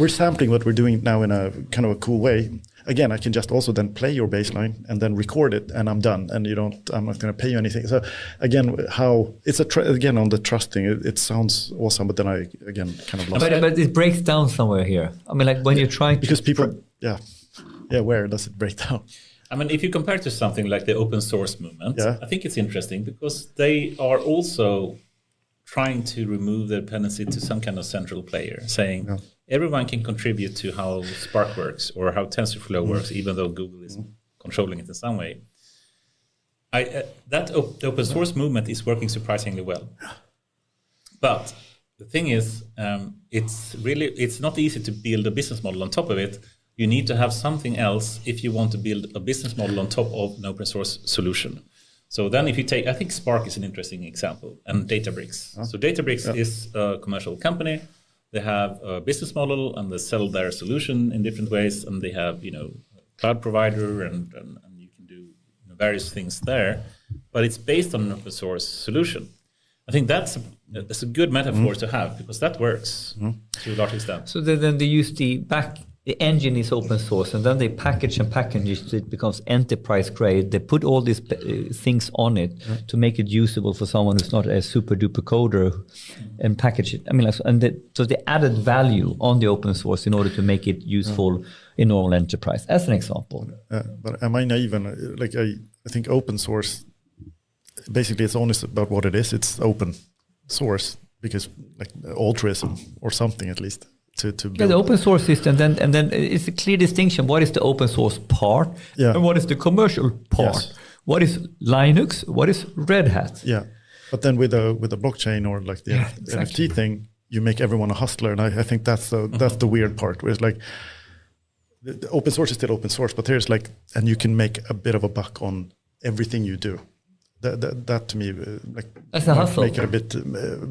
sampling what we're doing now in a kind of a cool way. Again, I can just also then play your bass line and then record it, and I'm done. And I'm not going to pay you anything. So again, again on the trust thing, it sounds awesome, but then I again kind of lost. But it breaks down somewhere here. I mean, like when you're trying because people, where does it break down? I mean, if you compare to something like the open source movement, I think it's interesting because they are also trying to remove the dependency to some kind of central player, saying everyone can contribute to how Spark works or how TensorFlow works, even though Google is controlling it in some way. The open source movement is working surprisingly well. But the thing is, it's not easy to build a business model on top of it. You need to have something else if you want to build a business model on top of an open source solution. So then if you take, I think Spark is an interesting example, and Databricks. So Databricks is a commercial company. They have a business model and they sell their solution in different ways, and they have, cloud provider and you can do various things there, but it's based on an open source solution. I think that's a good metaphor to have because that works to a large extent. So then they use the engine is open source, and then they package it. It becomes enterprise grade. They put all these things on it to make it usable for someone who's not a super duper coder, and package it. I mean, so they added value on the open source in order to make it useful in normal enterprise, as an example. But am I naive? Like I think open source, basically, it's honest about what it is. It's open source because like altruism or something at least. To build. The open source system, and then it's a clear distinction. What is the open source part, and what is the commercial part? Yes. What is Linux? What is Red Hat? Yeah, but then with a blockchain or like the NFT thing, you make everyone a hustler, and I think that's the weird part. Where it's like the open source is still open source, but there's like, and you can make a bit of a buck on everything you do. That to me, like, that's a hustle. Make it a bit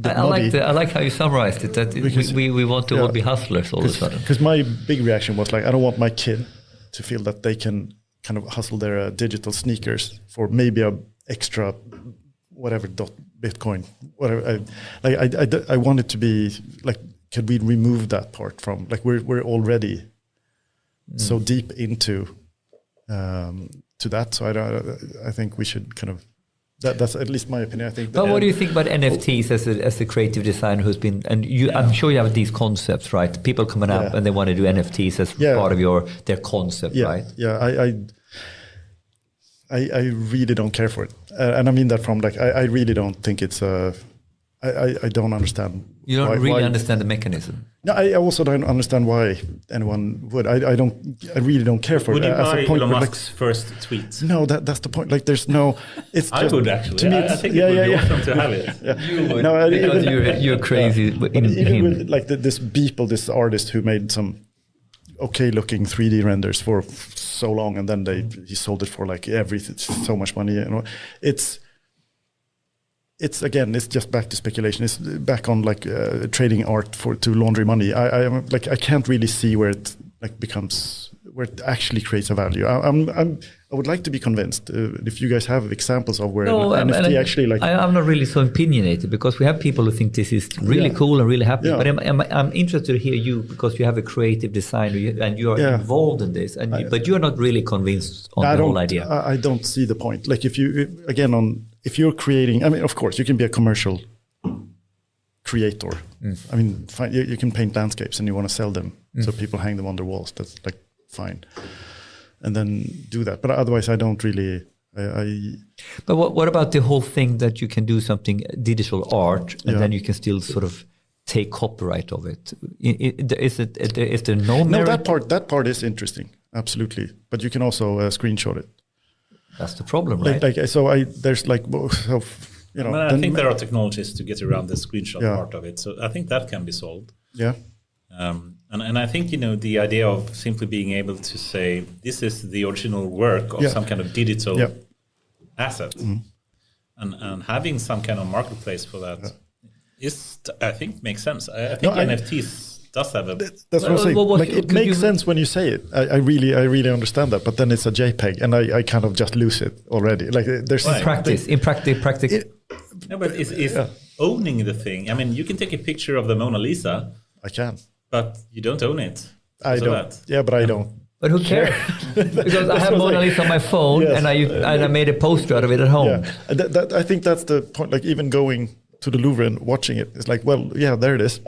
I like how you summarized it. That we want to all be hustlers all of a sudden. Because my big reaction was like, I don't want my kid to feel that they can kind of hustle their digital sneakers for maybe a extra whatever Bitcoin, whatever. I want it to be like, could we remove that part from, like, we're already so deep into to that. So I think we should kind of. That's at least my opinion. I think. But what do you think about NFTs as a creative designer who's been, and I'm sure you have these concepts, right? People coming up and they want to do NFTs as part of their concept, right? Yeah, I really don't care for it, and I mean that from like I really don't think it's I don't understand. You don't really understand the mechanism. No, I also don't understand why anyone would. I really don't care for it. Would you buy Elon Musk's like, first tweet? No, that's the point. Like, there's no. It's. I would actually. To me, I think it would be awesome to have it. You would, no, because you're crazy. Even with, like this Beeple, this artist who made some okay-looking 3D renders for so long, and then he sold it for like so much money. It's it's just back to speculation. It's back on like trading art to laundry money. I can't really see where it like becomes, where it actually creates a value. I would like to be convinced if you guys have examples of where an NFT actually like. I'm not really so opinionated, because we have people who think this is really cool and really happy. But I'm interested to hear you, because you have a cretive designer and you are involved in this, but you're not really convinced on the whole idea. I don't see the point. Like if you're creating, I mean, of course you can be a commercial creator. I mean, fine, you can paint landscapes and you want to sell them, so people hang them on their walls. That's like fine. And then do that. But otherwise, I don't really. But what about the whole thing that you can do something digital art and then you can still sort of take copyright of it? Is there no merit? No, that part is interesting, absolutely. But you can also screenshot it. That's the problem, right? There's like, so, you know. I think there are technologies to get around the screenshot part of it. So I think that can be solved. Yeah. And I think, you know, the idea of simply being able to say this is the original work of some kind of digital asset, and having some kind of marketplace for that is, I think, makes sense. I think NFTs does have a. That's what I'm saying. Like, it makes sense when you say it. I really understand that. But then it's a JPEG, and I kind of just lose it already. Like there's practice. Yeah, but is owning the thing. I mean, you can take a picture of the Mona Lisa. I can. But you don't own it. I don't. Yeah, but I don't. But who cares? Because I have Mona Lisa on my phone, and I made a poster out of it at home. Yeah. I think that's the point. Like even going to the Louvre and watching it, it's like, well, yeah, there it is.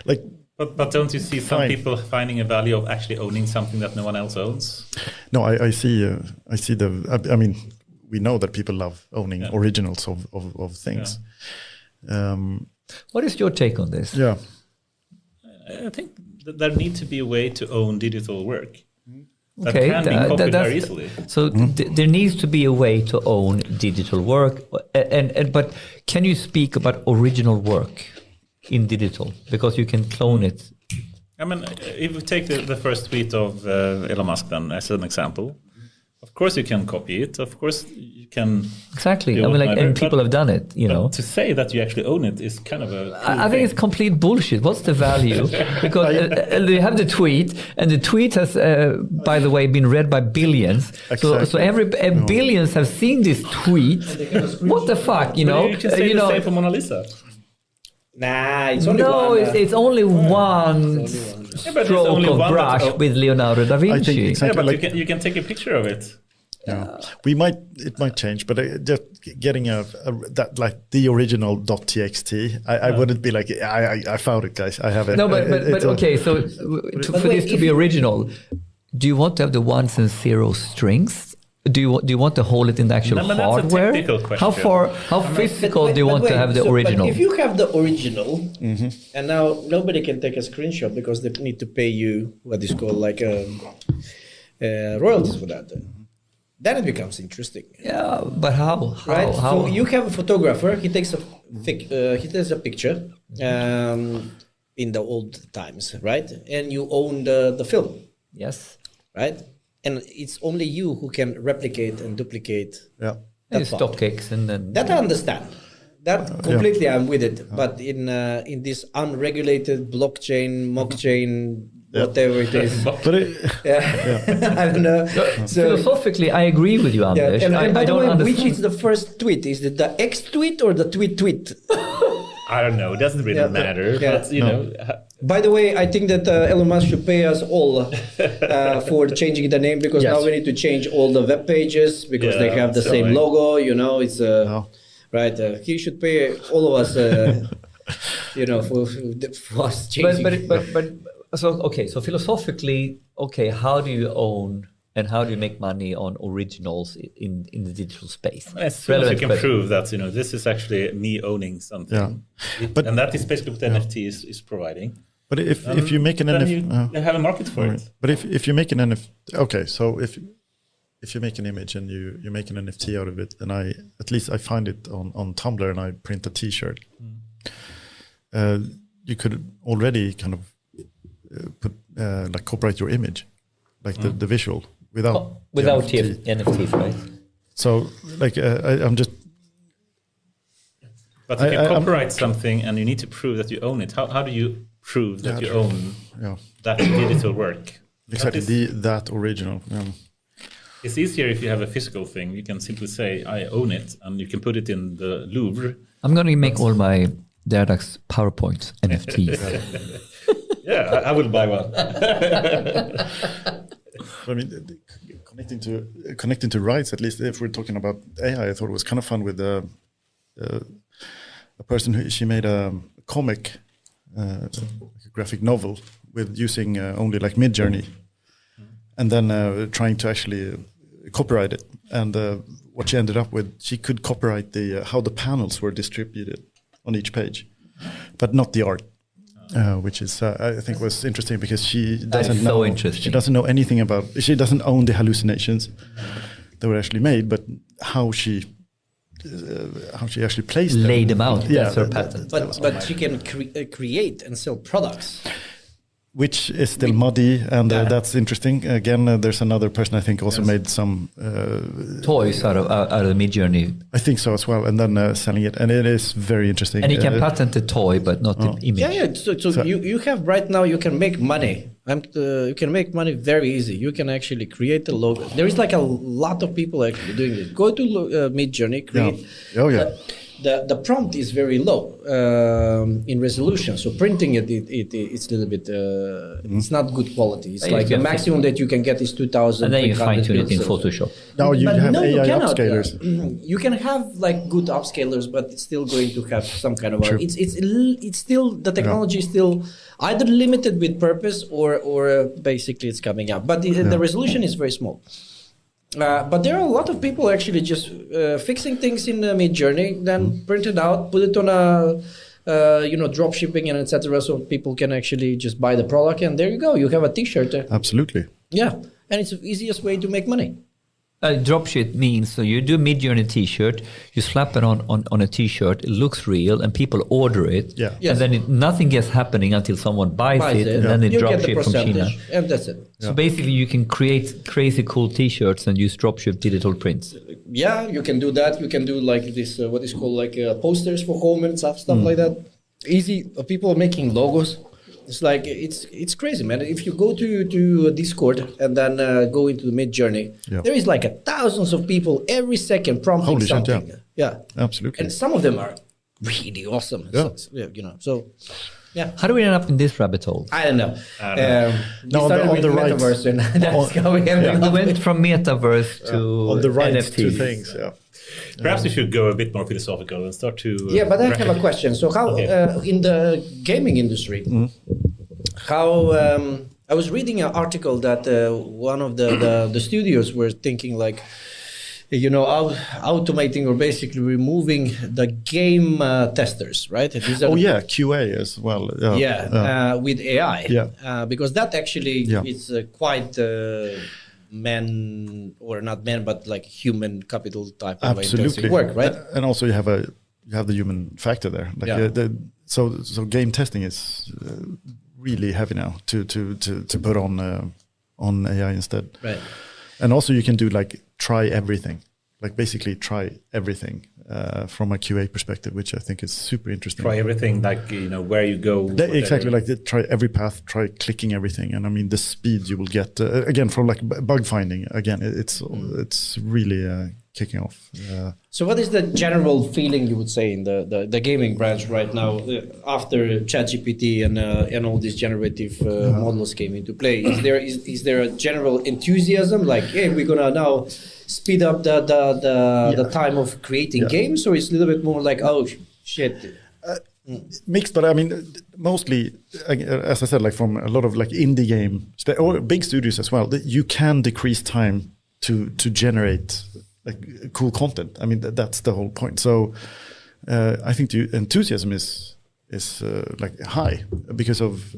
Like, but don't you see some people finding a value of actually owning something that no one else owns? No, I see the. I mean, we know that people love owning originals of things. Yeah. What is your take on this? Yeah. I think that there needs to be a way to own digital work. That Okay, can be copied very easily. So there needs to be a way to own digital work, but can you speak about original work in digital, because you can clone it? I mean, if we take the first tweet of Elon Musk then as an example, of course you can copy it. Of course you can. Exactly. I mean, and people have done it. You know, to say that you actually own it is kind of a. I think it's complete bullshit. What's the value? Because they have the tweet, and the tweet has, by the way, been read by billions. Exactly. So billions have seen this tweet. What the fuck? You know. You can say the same for Mona Lisa. Nah, it's only one. No, it's only one stroke of brush with Leonardo da Vinci. I think exactly. Yeah, but you can take a picture of it. Yeah, it might change, but just getting that like the original .txt, I wouldn't be like I found it, guys. I have it. No, but okay. So for this to be original, do you want to have the ones and zeros strings? Do you want to hold it in the actual hardware? That's a technical question. How physical do you want to have the original? But if you have the original, and now nobody can take a screenshot because they need to pay you what is called like royalties for that. Then it becomes interesting. Yeah, but how? Right. How? So you have a photographer. He takes a picture in the old times, right? And you own the film. Yes. Right. And it's only you who can replicate and duplicate. Yeah. And StockX and then that I understand. That completely, I'm with it. But in this unregulated blockchain, mockchain, whatever it is, I don't know. So, philosophically, I agree with you, Anders. and I by the don't way, understand. which is the first tweet? Is it the X tweet or the tweet? I don't know. It doesn't really matter. But you know. By the way, I think that Elon Musk should pay us all for changing the name, because now we need to change all the web pages because they have the same logo. You know, it's right. He should pay all of us. You know, for us changing. But so philosophically, how do you own and how do you make money on originals in the digital space? As soon as you can prove that, you know, this is actually me owning something, and that is basically what NFT is providing. But if you make an NFT, you have a market for it. But if you make an NFT, so if you make an image and you make an NFT out of it, and I find it on Tumblr and I print a T-shirt, you could already kind of put like copyright your image, like the visual without NFTs, right? So like I'm just But if you copyright something and you need to prove that you own it, how do you prove that you own that digital work? Exactly, that original. It's easier if you have a physical thing. You can simply say, I own it, and you can put it in the Louvre. I'm going to make all my Derdax PowerPoints NFTs. Yeah, I will buy one. I mean, connecting to rights, at least if we're talking about AI, I thought it was kind of fun with a person who she made a comic, a graphic novel with using only like Midjourney, and then trying to actually copyright it. And what she ended up with, she could copyright the how the panels were distributed on each page, but not the art. Which is, I think, was interesting because she doesn't know. So interesting. She doesn't know anything about. She doesn't own the hallucinations that were actually made, but how she actually placed them. Lay them out. Yeah, That's her patent. But she can create and sell products. Which is still muddy, and that's interesting. Again, there's another person I think also made some toys out of Midjourney. I think so as well, and then selling it, and it is very interesting. And you can patent the toy, but not the image. Yeah. So you have right now, you can make money. You can make money very easy. You can actually create a logo. There is like a lot of people actually doing this. Go to Midjourney, create. Yeah. Oh yeah. The prompt is very low in resolution, so printing it's a little bit it's not good quality. It's like the maximum that you can get is 2,000. And then you fine tune it in Photoshop. Now you have no, AI cannot. upscalers. You can have like good upscalers, but it's still going to have some kind of it's still the technology is still either limited with purpose or basically it's coming up. But the resolution is very small. But there are a lot of people actually just fixing things in Midjourney, then print it out, put it on a drop shipping and etc. So people can actually just buy the product, and there you go. You have a T-shirt. Absolutely. Yeah, and it's the easiest way to make money. Dropship means so you do Midjourney T-shirt, you slap it on a T-shirt, it looks real, and people order it. Yeah. Yes. And then nothing gets happening until someone buys it, and then they you get the dropship from China. percentage, and that's it. So basically, you can create crazy cool T-shirts and use dropship digital prints. Yeah, you can do that. You can do like this, what is called like posters for home and stuff like that. Easy. People are making logos. It's like it's crazy, man. If you go to Discord and then go into the Midjourney, there is like thousands of people every second prompting something. Yeah, absolutely. And some of them are really awesome. Yeah. So yeah. How do we end up in this rabbit hole? I don't know. We started on with the right. Metaverse, and that's how we ended up. We went from Metaverse to on the right NFTs. two things. Yeah. Perhaps we should go a bit more philosophical and start to. But I have a question. So, how in the gaming industry, how I was reading an article that one of the studios were thinking like, automating or basically removing the game testers, right? QA as well. With AI. Yeah. Because that actually is quite but like human capital type of intensive work, right? And also you have the human factor there. Like so game testing is really heavy now to put on AI instead. Right. And also you can do like try everything, like basically try everything from a QA perspective, which I think is super interesting. Try everything, like where you go. Exactly, like try every path, try clicking everything, and I mean the speed you will get again from like bug finding. Again, it's really kicking off. So, what is the general feeling you would say in the gaming branch right now after ChatGPT and all these generative models came into play? Is there a general enthusiasm like, hey, we're gonna now speed up the time of creating games, or it's a little bit more like, oh shit? Mixed, but I mean, mostly, as I said, like from a lot of like indie game or big studios as well, that you can decrease time to generate like cool content. I mean, that's the whole point. So I think the enthusiasm is like high because of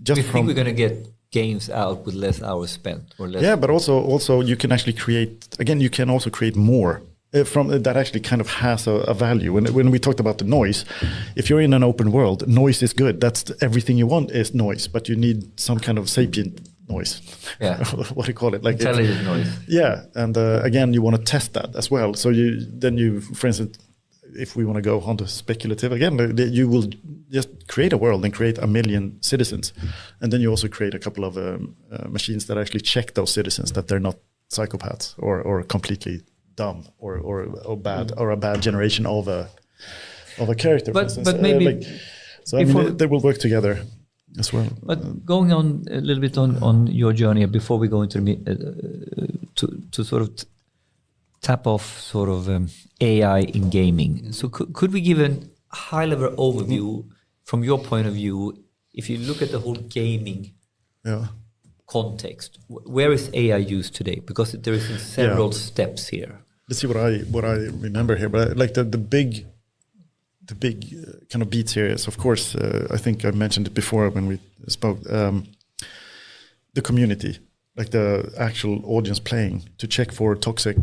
just we think we're going to get games out with less hours spent or less. Yeah, but also you can actually create, again, you can also create more from that actually kind of has a value. When we talked about the noise, if you're in an open world, noise is good. That's everything you want is noise, but you need some kind of sapient noise. Yeah. What do you call it? Like intelligent noise. Yeah, and again, you want to test that as well. So you, for instance, if we want to go on to speculative again, you will just create a world and create 1 million citizens, and then you also create a couple of machines that actually check those citizens that they're not psychopaths or completely dumb or bad or a bad generation of a character. But maybe so I mean, they will work together as well. But going on a little bit on your journey before we go into to sort of tap off sort of AI in gaming. So could we give a high-level overview from your point of view? If you look at the whole gaming context, where is AI used today? Because there is several steps here. Let's see what I remember here. But like the big kind of beats here is, of course, I think I mentioned it before when we spoke, the community, like the actual audience playing to check for toxic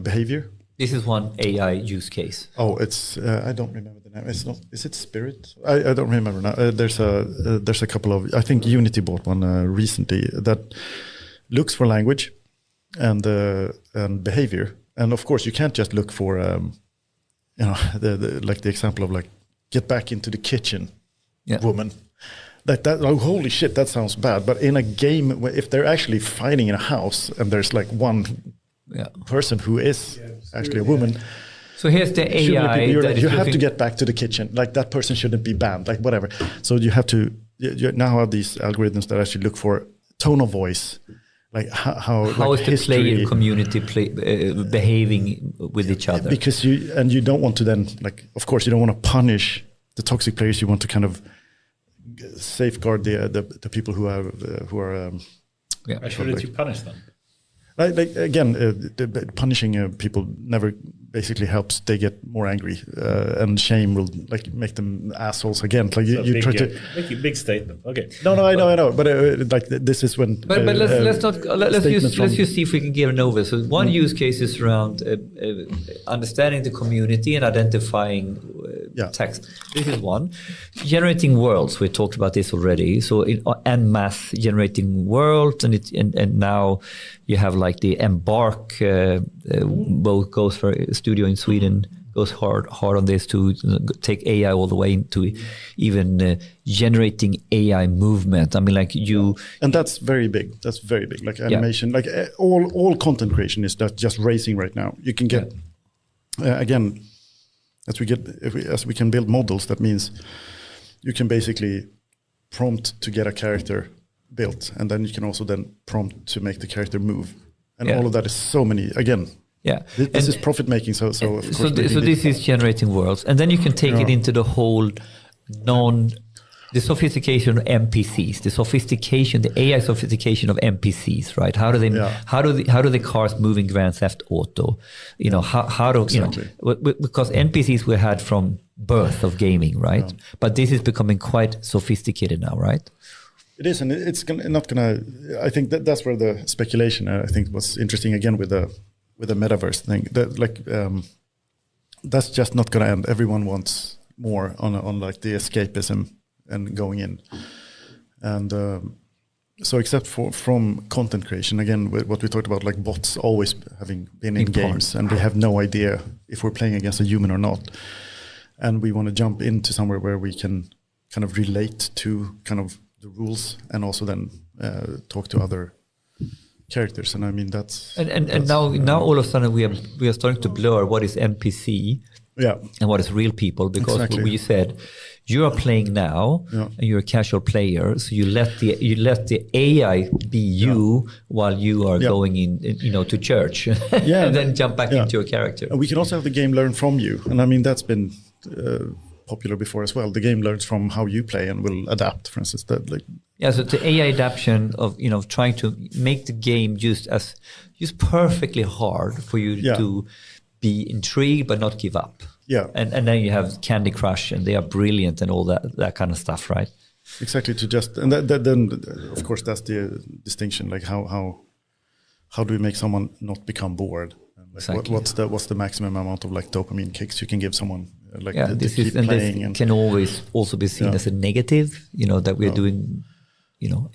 behavior. This is one AI use case. Oh, it's I don't remember the name. It's not. Is it Spirit? I don't remember now. There's a couple of. I think Unity bought one recently that looks for language and behavior. And of course, you can't just look for like the example of like get back into the kitchen, woman. Like that. Oh, holy shit, that sounds bad. But in a game, if they're actually fighting in a house and there's like one person who is actually a woman. So here's the AI. You have to get back to the kitchen. Like that person shouldn't be banned. Like whatever. So you have to. You now have these algorithms that actually look for tone of voice. Like how like is the player community behaving with each other? Because you don't want to then, like, of course you don't want to punish the toxic players. You want to kind of safeguard the people who are. Why shouldn't you punish them? Like again, punishing people never basically helps. They get more angry, and shame will like make them assholes again. Like you try to make a big statement. Okay. No, I know. But like this is when. But let's just see if we can give an overview. So one use case is around understanding the community and identifying text. This is one. Generating worlds. We talked about this already. So en masse generating worlds, and now you have like the Embark, both goes for a studio in Sweden, goes hard on this to take AI all the way into even generating AI movement. I mean, like you, and that's very big. That's very big. Like animation, like all content creation is just racing right now. You can get again as we can build models. That means you can basically prompt to get a character built, and then you can also then prompt to make the character move, and all of that is so many again. This is profit making. So of course. So this is generating worlds, and then you can take it into the whole the sophistication of NPCs, the AI sophistication of NPCs, right? How do the cars move in Grand Theft Auto? You know how do because NPCs we had from birth of gaming, right? But this is becoming quite sophisticated now, right? It is, and it's not gonna. I think that's where the speculation. I think was interesting again with the Metaverse thing. That's just not gonna end. Everyone wants more on like the escapism and going in, and so except from content creation again, what we talked about, like bots always having been in games, and we have no idea if we're playing against a human or not, and we want to jump into somewhere where we can kind of relate to kind of the rules and also then talk to other characters, and I mean that's now all of a sudden we are starting to blur what is NPC and what is real people, because we said you are playing now and you're a casual player, so you let the AI be you while you are going in to church and then jump back into your character. And we can also have the game learn from you, and I mean that's been popular before as well. The game learns from how you play and will adapt, for instance. So the AI adaptation of trying to make the game just perfectly hard for you to be intrigued but not give up. And then you have Candy Crush, and they are brilliant and all that kind of stuff, right? Exactly. Then of course that's the distinction. Like how do we make someone not become bored? Like what's the maximum amount of like dopamine kicks you can give someone? This can always also be seen as a negative. That we're doing.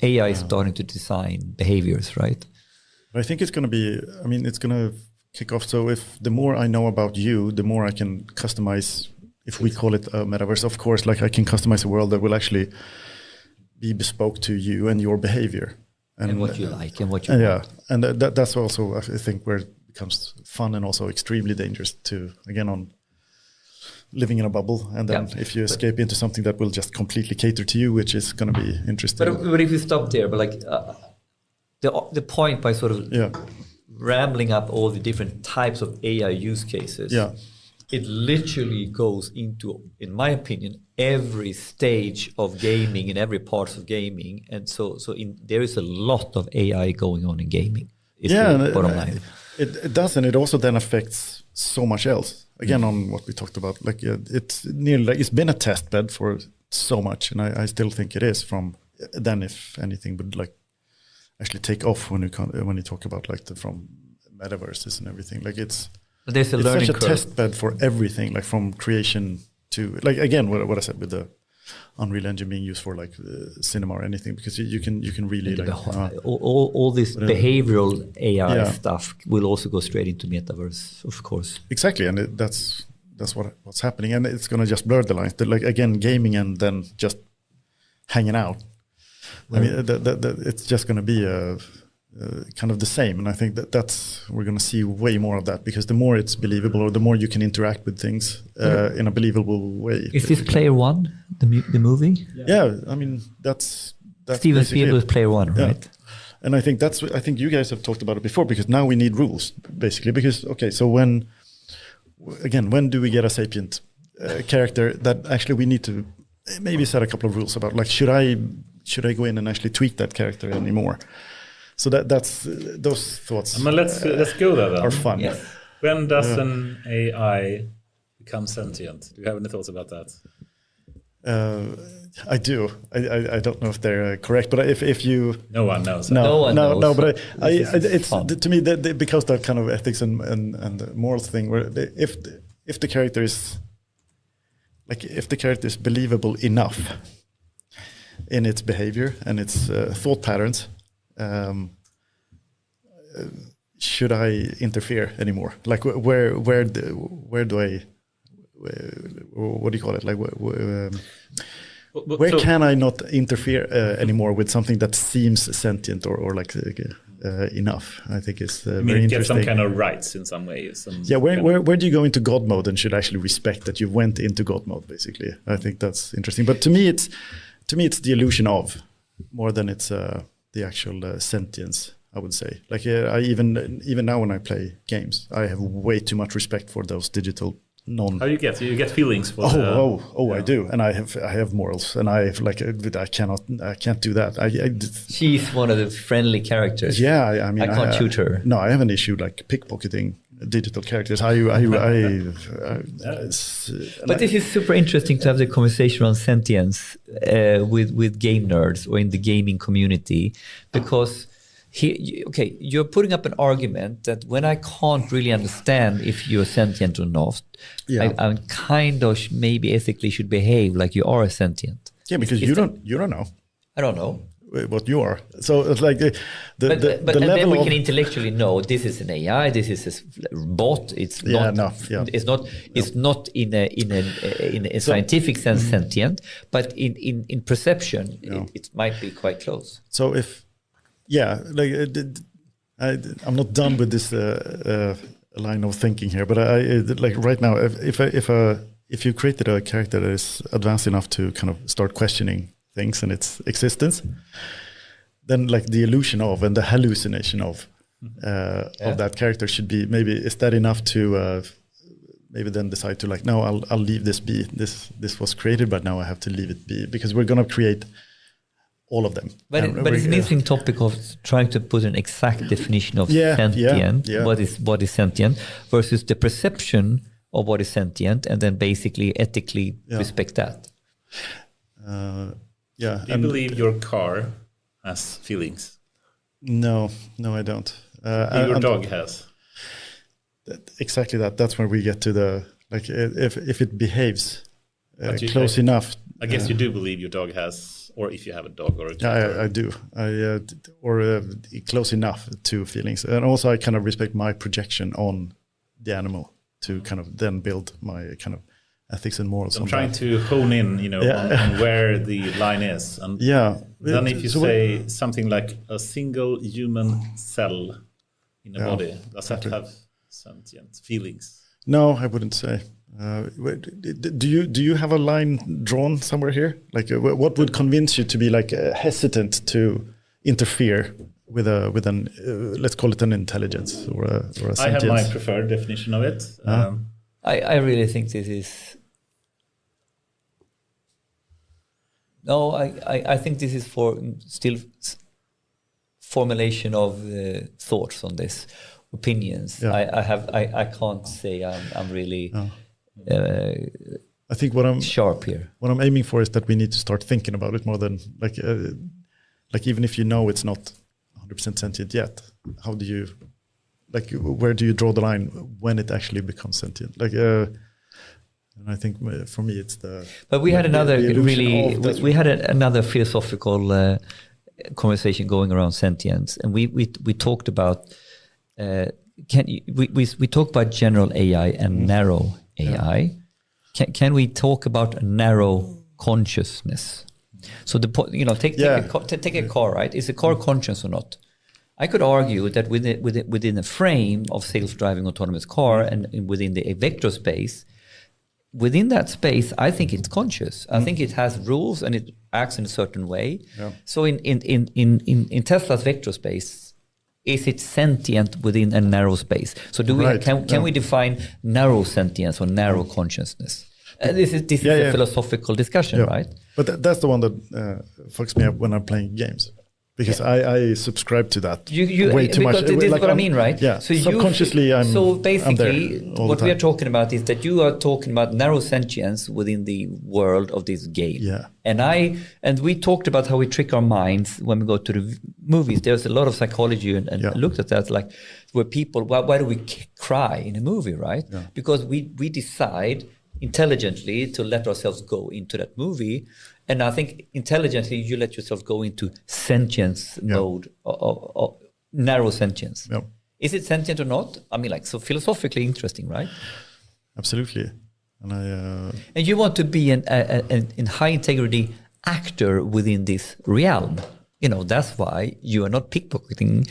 AI is starting to design behaviors, right? But I think it's going to be. I mean, it's going to kick off. So if the more I know about you, the more I can customize. If we call it a metaverse, of course, like I can customize a world that will actually be bespoke to you and your behavior. And what you like and what you want. And that's also, I think, where it becomes fun and also extremely dangerous to, again, on living in a bubble. And then if you escape into something that will just completely cater to you, which is going to be interesting. But if you stop there, but like the point by sort of rambling up all the different types of AI use cases, it literally goes into, in my opinion, every stage of gaming and every part of gaming, and so there is a lot of AI going on in gaming. Is the bottom line. It does, and it also then affects so much else. Again, on what we talked about, like it's nearly like it's been a test bed for so much, and I still think it is. From then, if anything, would like actually take off when you talk about like from metaverses and everything, like it's learning such a curve. test bed for everything, like from creation to like again what I said with the Unreal Engine being used for like cinema or anything, because you can really like all this behavioral AI stuff will also go straight into metaverse, of course. Exactly, and that's what's happening, and it's going to just blur the lines. Like again, gaming and then just hanging out. I mean, it's just going to be kind of the same, and I think that's we're going to see way more of that, because the more it's believable, or the more you can interact with things in a believable way. Is this Player One, the movie? Yeah, I mean that's Steven Spielberg's Player One, right? And I think I think you guys have talked about it before, because now we need rules basically. Because so when do we get a sapient character that actually we need to maybe set a couple of rules about, like should I go in and actually tweak that character anymore? So that's those thoughts. I mean, let's go there then. Are fun. Yes. When does an AI become sentient? Do you have any thoughts about that? I do. I don't know if they're correct, but if you no one knows. No one knows. No, but it's fun. to me that because that kind of ethics and morals thing, where if the character is believable enough in its behavior and its thought patterns. Should I interfere anymore? Like where do I? What do you call it? Like where can I not interfere anymore with something that seems sentient or like enough? I think is very interesting. Get some kind of rights in some way. Where do you go into God mode and should actually respect that you went into God mode? Basically, I think that's interesting. But to me, it's the illusion of more than it's. The actual sentience, I would say. Like I even now when I play games, I have way too much respect for those digital How you get feelings for? I do, and I have morals, and I have like I can't do that. She's one of the friendly characters. Yeah, I mean I can't shoot her. No, I have an issue like pickpocketing digital characters. But this is super interesting to have the conversation on sentience with game nerds or in the gaming community, because you're putting up an argument that when I can't really understand if you're sentient or not, I kind of maybe ethically should behave like you are a sentient. Yeah, because you don't know. I don't know what you are. So it's like the level then we of can intellectually know this is an AI, this is a bot. It's not. It's not in a scientific sense sentient, but in perception, it might be quite close. So I'm not done with this line of thinking here, but like right now, if you created a character that is advanced enough to kind of start questioning things and its existence, then like the illusion of and the hallucination of that character should be is that enough to maybe then decide to like, no, I'll leave this be. This was created, but now I have to leave it be, because we're going to create all of them. But it's an interesting topic of trying to put an exact definition of sentient. What is sentient versus the perception of what is sentient, and then basically ethically respect that. Do you believe your car has feelings? No, I don't. Your dog has. Exactly that. That's where we get to the like if it behaves close enough. I guess you do believe your dog has, or if you have a dog or a cat. Yeah, I do. Close enough to feelings, and also I kind of respect my projection on the animal to kind of then build my kind of ethics and morals. I'm trying to hone in, on where the line is. And then if you say something like a single human cell in a body, does that have sentient feelings? No, I wouldn't say. Do you have a line drawn somewhere here? Like, what would convince you to be like hesitant to interfere with an let's call it an intelligence or a sentience? I have my preferred definition of it. I really think this is. No, I think this is for still formulation of thoughts on this, opinions. I can't say I'm really. I think what I'm sharp here. What I'm aiming for is that we need to start thinking about it more than like even if it's not 100% sentient yet, how do you where do you draw the line when it actually becomes sentient? And I think for me it's the. But we had another another philosophical conversation going around sentience, and we talked about we talked about general AI and narrow AI. Can we talk about a narrow consciousness? So take a car, right? Is a car conscious or not? I could argue that within a frame of self-driving autonomous car and within the vector space, within that space, I think it's conscious. I think it has rules and it acts in a certain way. Yeah. So in Tesla's vector space, is it sentient within a narrow space? So can we define narrow sentience or narrow consciousness? This is a philosophical discussion, right? But that's the one that fucks me up when I'm playing games. Because I subscribe to that way too much. This is what I mean, right? Yeah. So subconsciously, So basically, what we are talking about is that you are talking about narrow sentience within the world of this game. Yeah. And we talked about how we trick our minds when we go to the movies. There's a lot of psychology and looked at that, like where people, why do we cry in a movie, right? Yeah. Because we decide intelligently to let ourselves go into that movie. And I think intelligently you let yourself go into sentience mode, or narrow sentience. Yeah. Is it sentient or not? I mean, so philosophically interesting, right? Absolutely. And you want to be an high integrity actor within this realm. That's why you are not pickpocketing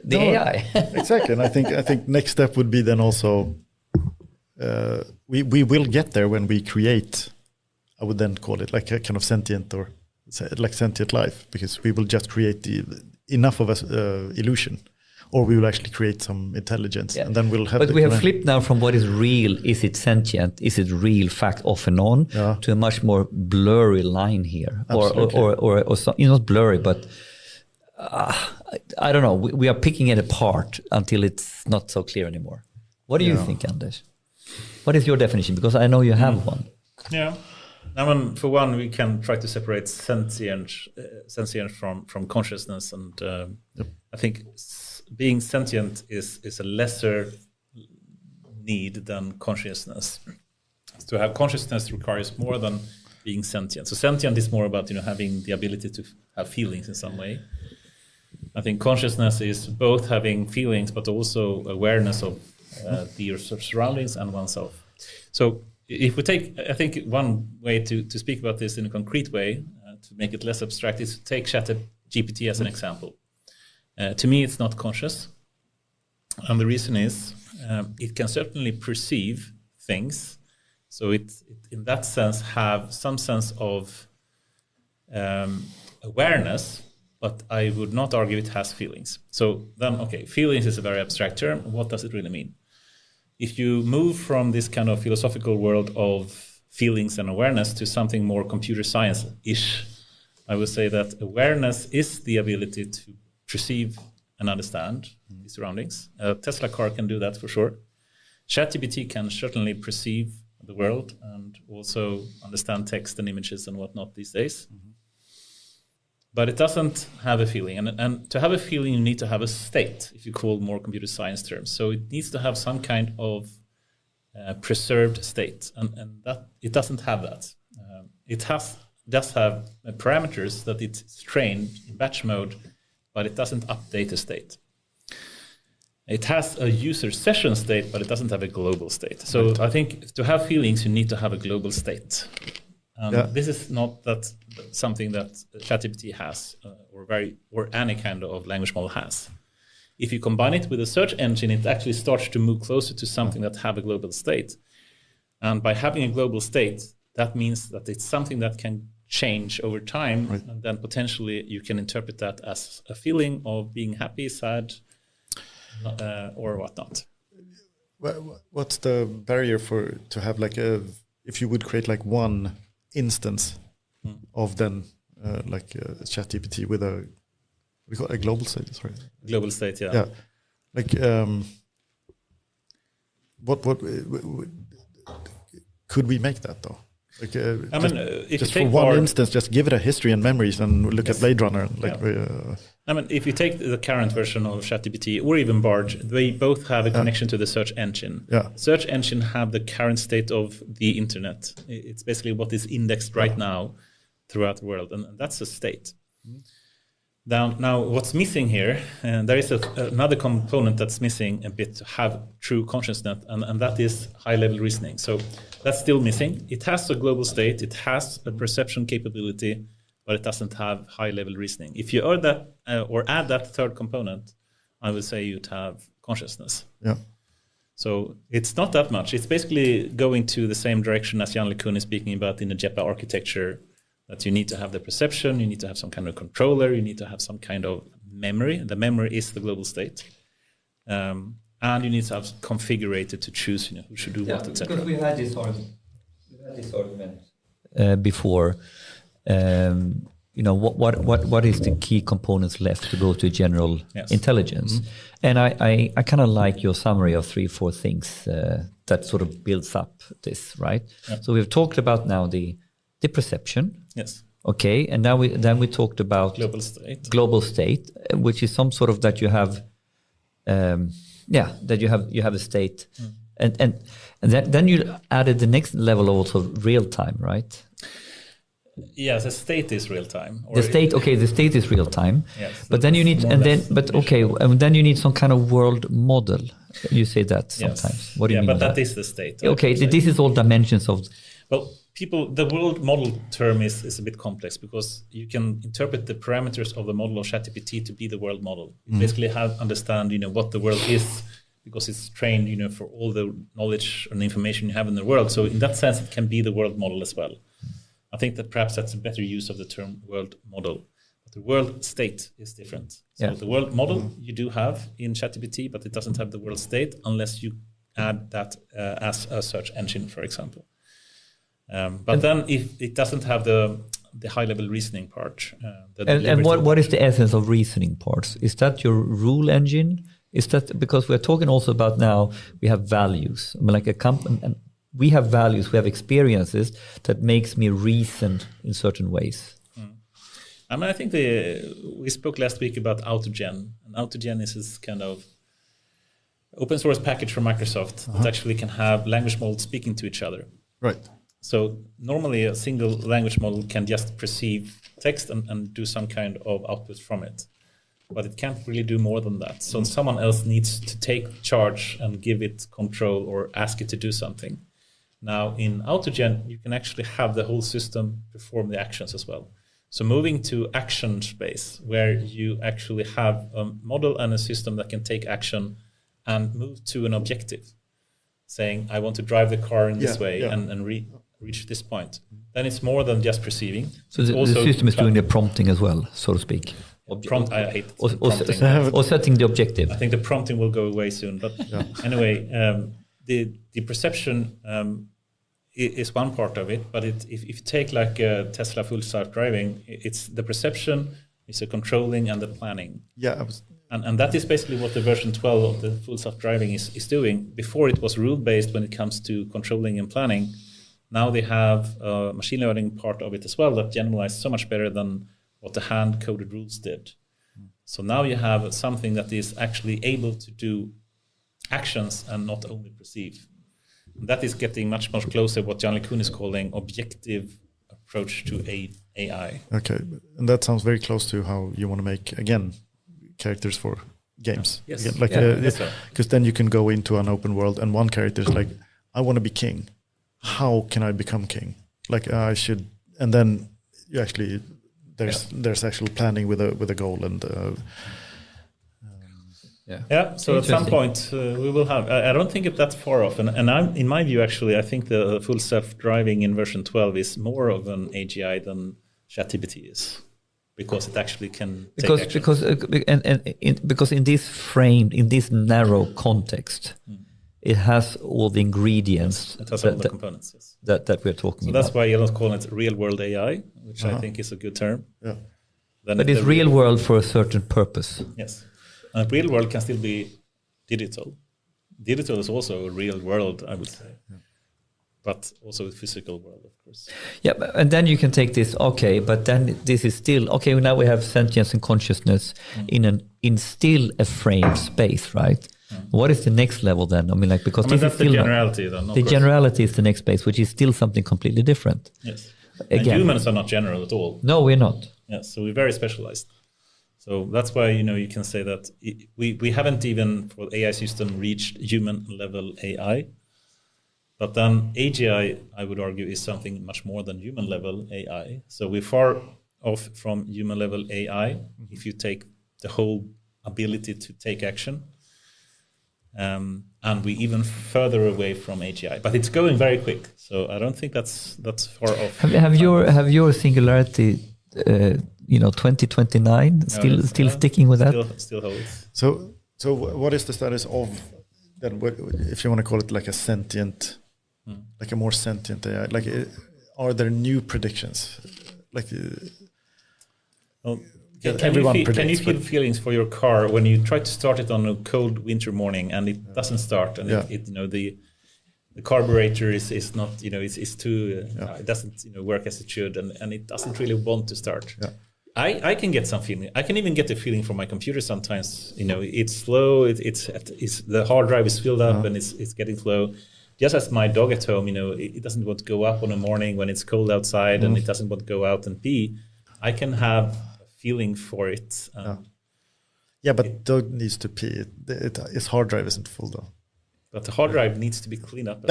the AI. Exactly. And I think next step would be then also we will get there when we create. I would then call it like a kind of sentient or like sentient life, because we will just create enough of an illusion, or we will actually create some intelligence, and then we'll have. But we have flipped now from what is real, is it sentient, is it real, fact, off and on, to a much more blurry line here, or not blurry, but I don't know. We are picking it apart until it's not so clear anymore. What do you think, Anders? What is your definition? Because I know you have one. Yeah. For one, we can try to separate sentience from consciousness, and I think being sentient is a lesser need than consciousness. To have consciousness requires more than being sentient. So sentient is more about having the ability to have feelings in some way. I think consciousness is both having feelings but also awareness of the surroundings and oneself. So if we take, I think one way to speak about this in a concrete way, to make it less abstract, is to take ChatGPT as an example. To me, it's not conscious. And the reason is it can certainly perceive things. So it in that sense, have some sense of awareness, but I would not argue it has feelings. So then, feelings is a very abstract term. What does it really mean? If you move from this kind of philosophical world of feelings and awareness to something more computer science-ish, I would say that awareness is the ability to perceive and understand the surroundings. A Tesla car can do that for sure. ChatGPT can certainly perceive the world and also understand text and images and whatnot these days. Mm-hmm. But it doesn't have a feeling. And to have a feeling, you need to have a state, if you call more computer science terms. So it needs to have some kind of preserved state. And that it doesn't have that. It does have parameters that it's trained in batch mode, but it doesn't update the state. It has a user session state, but it doesn't have a global state. So I think to have feelings, you need to have a global state. This is not something that ChatGPT has, or any kind of language model has. If you combine it with a search engine, it actually starts to move closer to something that have a global state. And by having a global state, that means that it's something that can change over time, and then potentially you can interpret that as a feeling of being happy, sad, or whatnot. What's the barrier to have like if you would create like one instance of then like ChatGPT with a global state? Sorry, global state, yeah. Yeah, like what could we make that though? Like, if just you take for one instance, just give it a history and memories and look at Blade Runner. Like, if you take the current version of ChatGPT or even Bard, they both have a connection to the search engine. Yeah. Search engine have the current state of the internet. It's basically what is indexed right now throughout the world, and that's a state. Now, what's missing here, and there is another component that's missing a bit to have true consciousness, and that is high-level reasoning. So that's still missing. It has a global state, it has a perception capability, but it doesn't have high-level reasoning. If you add that or add that third component, I would say you'd have consciousness. Yeah. So it's not that much. It's basically going to the same direction as Jan LeCun is speaking about in the JEPA architecture. That you need to have the perception, you need to have some kind of controller, you need to have some kind of memory. The memory is the global state. And you need to have configurated to choose who should do what, etc. Because we had this argument before. What is the key components left to go to general intelligence? And I kind of like your summary of 3-4 things that sort of builds up this, right? Yeah. So we've talked about now the perception. Yes. Okay, and now we talked about global state, which is some sort of that you have, that you have a state, and then you added the next level also real time, right? Yes, the state is real time. The state is real time. Yes, but then you need, and then you need some kind of world model. You say that sometimes. Yes. What do you mean? But that is the state. Okay, this is all dimensions of. Well, the world model term is a bit complex because you can interpret the parameters of the model of ChatGPT to be the world model. You basically understand, what the world is because it's trained, for all the knowledge and information you have in the world. So in that sense, it can be the world model as well. I think that perhaps that's a better use of the term world model. But the world state is different. So the world model you do have in ChatGPT, but it doesn't have the world state unless you add that as a search engine, for example. But then if it doesn't have the high-level reasoning part. And what is the essence of reasoning parts? Is that your rule engine? Is that because we're talking also about now we have values. I mean, like a company, and we have values, we have experiences that makes me reason in certain ways. I think we spoke last week about AutoGen, and AutoGen is this kind of open source package from Microsoft that actually can have language models speaking to each other. Right. So normally a single language model can just perceive text and do some kind of output from it. But it can't really do more than that. So someone else needs to take charge and give it control or ask it to do something. Now in AutoGen, you can actually have the whole system perform the actions as well. So moving to action space, where you actually have a model and a system that can take action and move to an objective, saying, I want to drive the car in this way and reach this point. Then it's more than just perceiving. So the system is doing the prompting as well, so to speak. I hate prompting. Or setting the objective. I think the prompting will go away soon. But anyway, the perception is one part of it. But if you take like Tesla full self-driving, it's the perception, it's the controlling and the planning. Yeah, and that is basically what the version 12 of the full self-driving is doing. Before it was rule-based when it comes to controlling and planning. Now they have a machine learning part of it as well that generalized so much better than what the hand-coded rules did. So now you have something that is actually able to do actions and not only perceive. And that is getting much closer what Jan LeCun is calling objective approach to AI. Okay, and that sounds very close to how you want to make, again, characters for games. Yes. Again, like, So. because then you can go into an open world and one character is like, I want to be king. How can I become king? Like I should, and then you actually there's actual planning with a goal and. So at some point we will have. I don't think it's that far off, and in my view, actually, I think the full self-driving in version 12 is more of an AGI than ChatGPT is, because it actually can take action. Because in this frame, in this narrow context, it has all the ingredients. It has all the components. Yes. That we're talking so about. That's why Elon's calling it real-world AI, which I think is a good term. Yeah. Then but it's real world for a certain purpose. Yes. And real world can still be digital. Digital is also a real world, I would say. Yeah. But also a physical world, of course. Yeah, and then you can take this, okay, but then this is still, okay, now we have sentience and consciousness in still a frame space, right? What is the next level then? I mean, like, because this that's is still the generality then. The generality is the next space, which is still something completely different. Yes. Again, and humans are not general at all. No, we're not. Yes, so we're very specialized. So that's why, you can say that we haven't even for the AI system reached human level AI. But then AGI, I would argue, is something much more than human level AI. So we're far off from human level AI if you take the whole ability to take action. And we even further away from AGI. But it's going very quick. So I don't think that's far off. Have your singularity 2029 still sticking with that? Still holds. So what is the status of then? If you want to call it like a sentient, like a more sentient AI? Like, are there new predictions? Like, can you feel feelings for your car when you try to start it on a cold winter morning and it doesn't start, and the carburetor is not, it's too it doesn't work as it should, and it doesn't really want to start. Yeah. I can get some feeling. I can even get the feeling from my computer sometimes. It's slow. It's the hard drive is filled up and it's getting slow. Just as my dog at home, it doesn't want to go up on a morning when it's cold outside and it doesn't want to go out and pee. I can have a feeling for it. But dog needs to pee. Its hard drive isn't full though. But the hard drive needs to be cleaned up.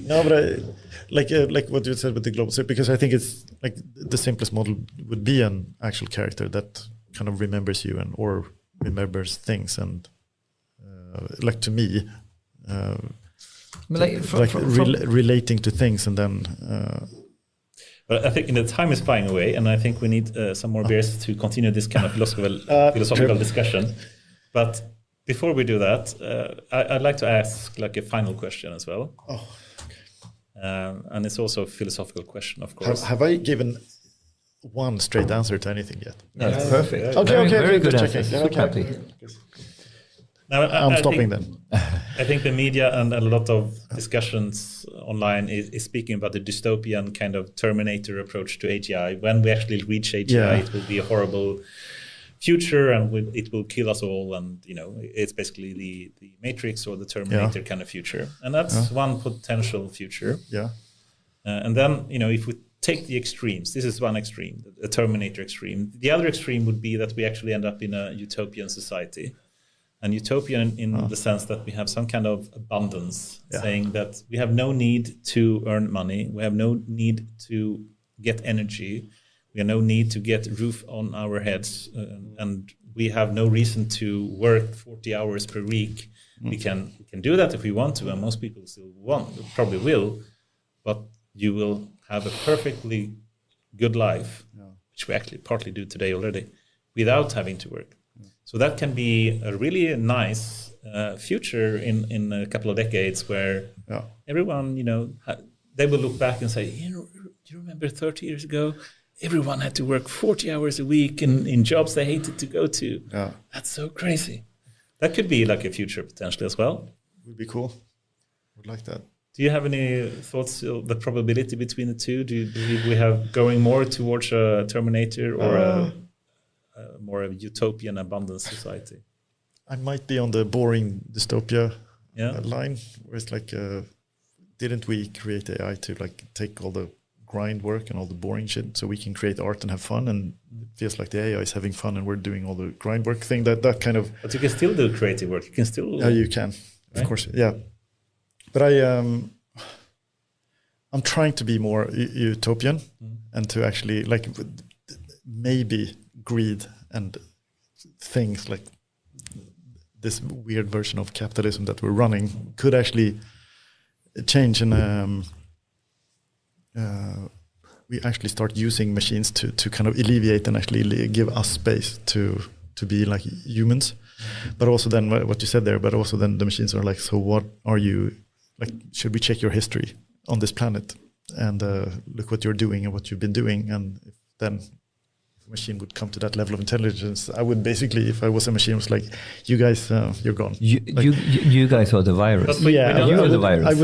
No, but like what you said with the global set, because I think it's like the simplest model would be an actual character that kind of remembers you or remembers things, and like to me, relating to things, and then. But I think the time is flying away, and I think we need some more beers to continue this kind of philosophical discussion. But before we do that, I'd like to ask like a final question as well. Oh. And it's also a philosophical question, of course. Have I given one straight answer to anything yet? No, it's perfect. Okay, very good answer. answer. Super happy. Now, I'm stopping then. I think the media and a lot of discussions online is speaking about the dystopian kind of Terminator approach to AGI. When we actually reach AGI, it will be a horrible future and it will kill us all. And, it's basically the Matrix or the Terminator kind of future. And that's one potential future. Yeah. And then, if we take the extremes, this is one extreme, the Terminator extreme. The other extreme would be that we actually end up in a utopian society. And utopian in the sense that we have some kind of abundance, saying that we have no need to earn money, we have no need to get energy, we have no need to get roof on our heads, and we have no reason to work 40 hours per week. We can do that if we want to, and most people still probably will, but you will have a perfectly good life, which we actually partly do today already, without having to work. So that can be a really nice future in a couple of decades where everyone, they will look back and say, do you remember 30 years ago? Everyone had to work 40 hours a week in jobs they hated to go to. Yeah. That's so crazy. That could be like a future potentially as well. Would be cool. Would like that. Do you have any thoughts of the probability between the two? Do you believe we have going more towards a Terminator or more of a utopian abundance society? I might be on the boring dystopia line, where it's like didn't we create AI to like take all the grind work and all the boring shit so we can create art and have fun? And it feels like the AI is having fun and we're doing all the grind work thing. That kind of. But you can still do creative work. You can still. Yeah, you can, right? Of course. Yeah, but I'm trying to be more utopian and to actually like maybe greed and things like this weird version of capitalism that we're running could actually change, and we actually start using machines to kind of alleviate and actually give us space to be like humans. But also then what you said there, but also then the machines are like, so what are you, like, should we check your history on this planet and look what you're doing and what you've been doing? And if then a machine would come to that level of intelligence, I would basically, if I was a machine, was like, you guys, you're gone. You guys are the virus. Yeah, you are the virus. I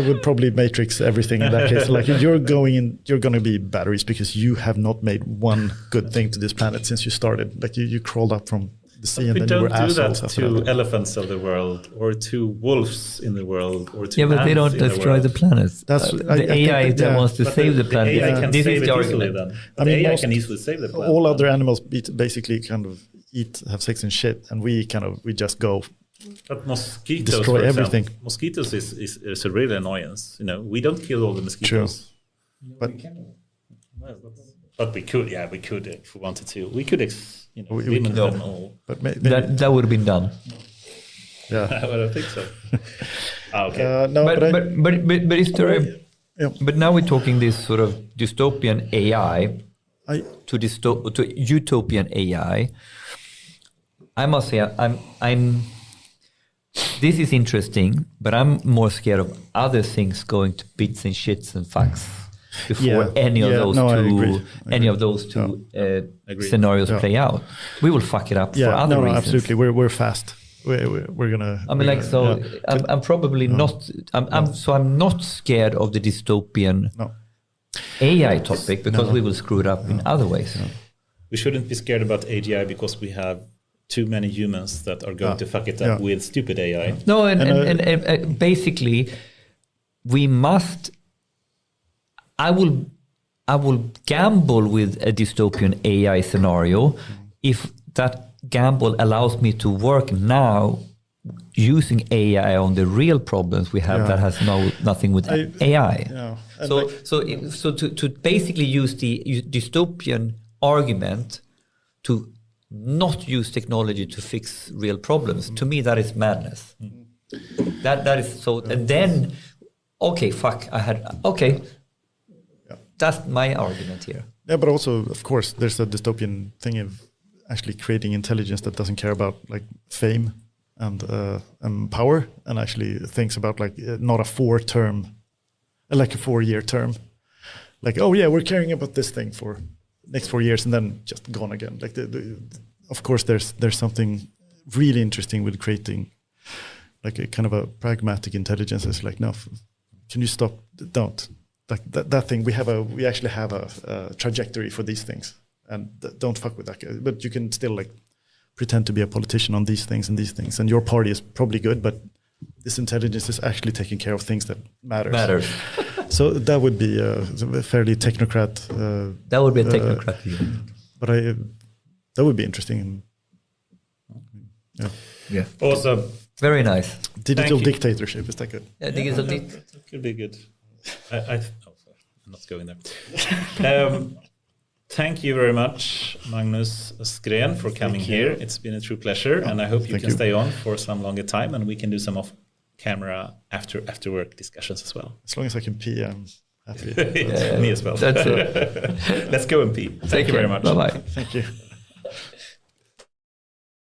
would probably matrix everything in that case. Like you're going to be batteries because you have not made one good thing to this planet since you started. Like you crawled up from the sea and then you were assholes. We don't do that to elephants of the world or to wolves in the world or to but they don't destroy the planet. That's the AI that wants to save the planet. The AI can this save is it the easily argument. then. The AI can easily save the planet. All other animals basically kind of have sex and shit, and we just go. But mosquitoes destroy everything. Mosquitoes is a real annoyance. You know, we don't kill all the mosquitoes. True. But we could if we wanted to. We could eliminate them all. But that would have been done. Yeah, I don't think so. Okay. No, but is there a? Yeah. But now we're talking this sort of dystopian AI to utopian AI. I must say, I'm. This is interesting, but I'm more scared of other things going to bits and shits and fucks before any of those two scenarios play out. We will fuck it up for other reasons. Absolutely. We're fast. We're gonna. I mean, I'm probably not. I'm not scared of the dystopian AI topic because we will screw it up in other ways. We shouldn't be scared about AGI because we have too many humans that are going to fuck it up with stupid AI. No, and basically, we must. I will gamble with a dystopian AI scenario if that gamble allows me to work now using AI on the real problems we have that has nothing with AI. Yeah. So to basically use the dystopian argument to not use technology to fix real problems, to me that is madness. That is so. And then, that's my argument here. Yeah, but also, of course, there's a dystopian thing of actually creating intelligence that doesn't care about like fame and power, and actually thinks about like not a 4-year term. Like, oh yeah, we're caring about this thing for next 4 years and then just gone again. Like of course, there's something really interesting with creating like a kind of a pragmatic intelligence. It's like, no, can you stop? Don't. Like that thing, we actually have a trajectory for these things, and don't fuck with that. But you can still like pretend to be a politician on these things, and your party is probably good, but this intelligence is actually taking care of things that matters. So that would be a fairly technocrat. That would be a technocrat. But that would be interesting. Yeah. Also, very nice. Digital dictatorship, is that good? Yeah, digital that could be good. I'm not going there. Thank you very much, Magnus Östergren, for coming here. It's been a true pleasure, and I hope you can stay on for some longer time, and we can do some off-camera after work discussions as well. As long as I can pee, I'm happy. Me as well. Let's go and pee. Thank you very much. Bye-bye. Thank you.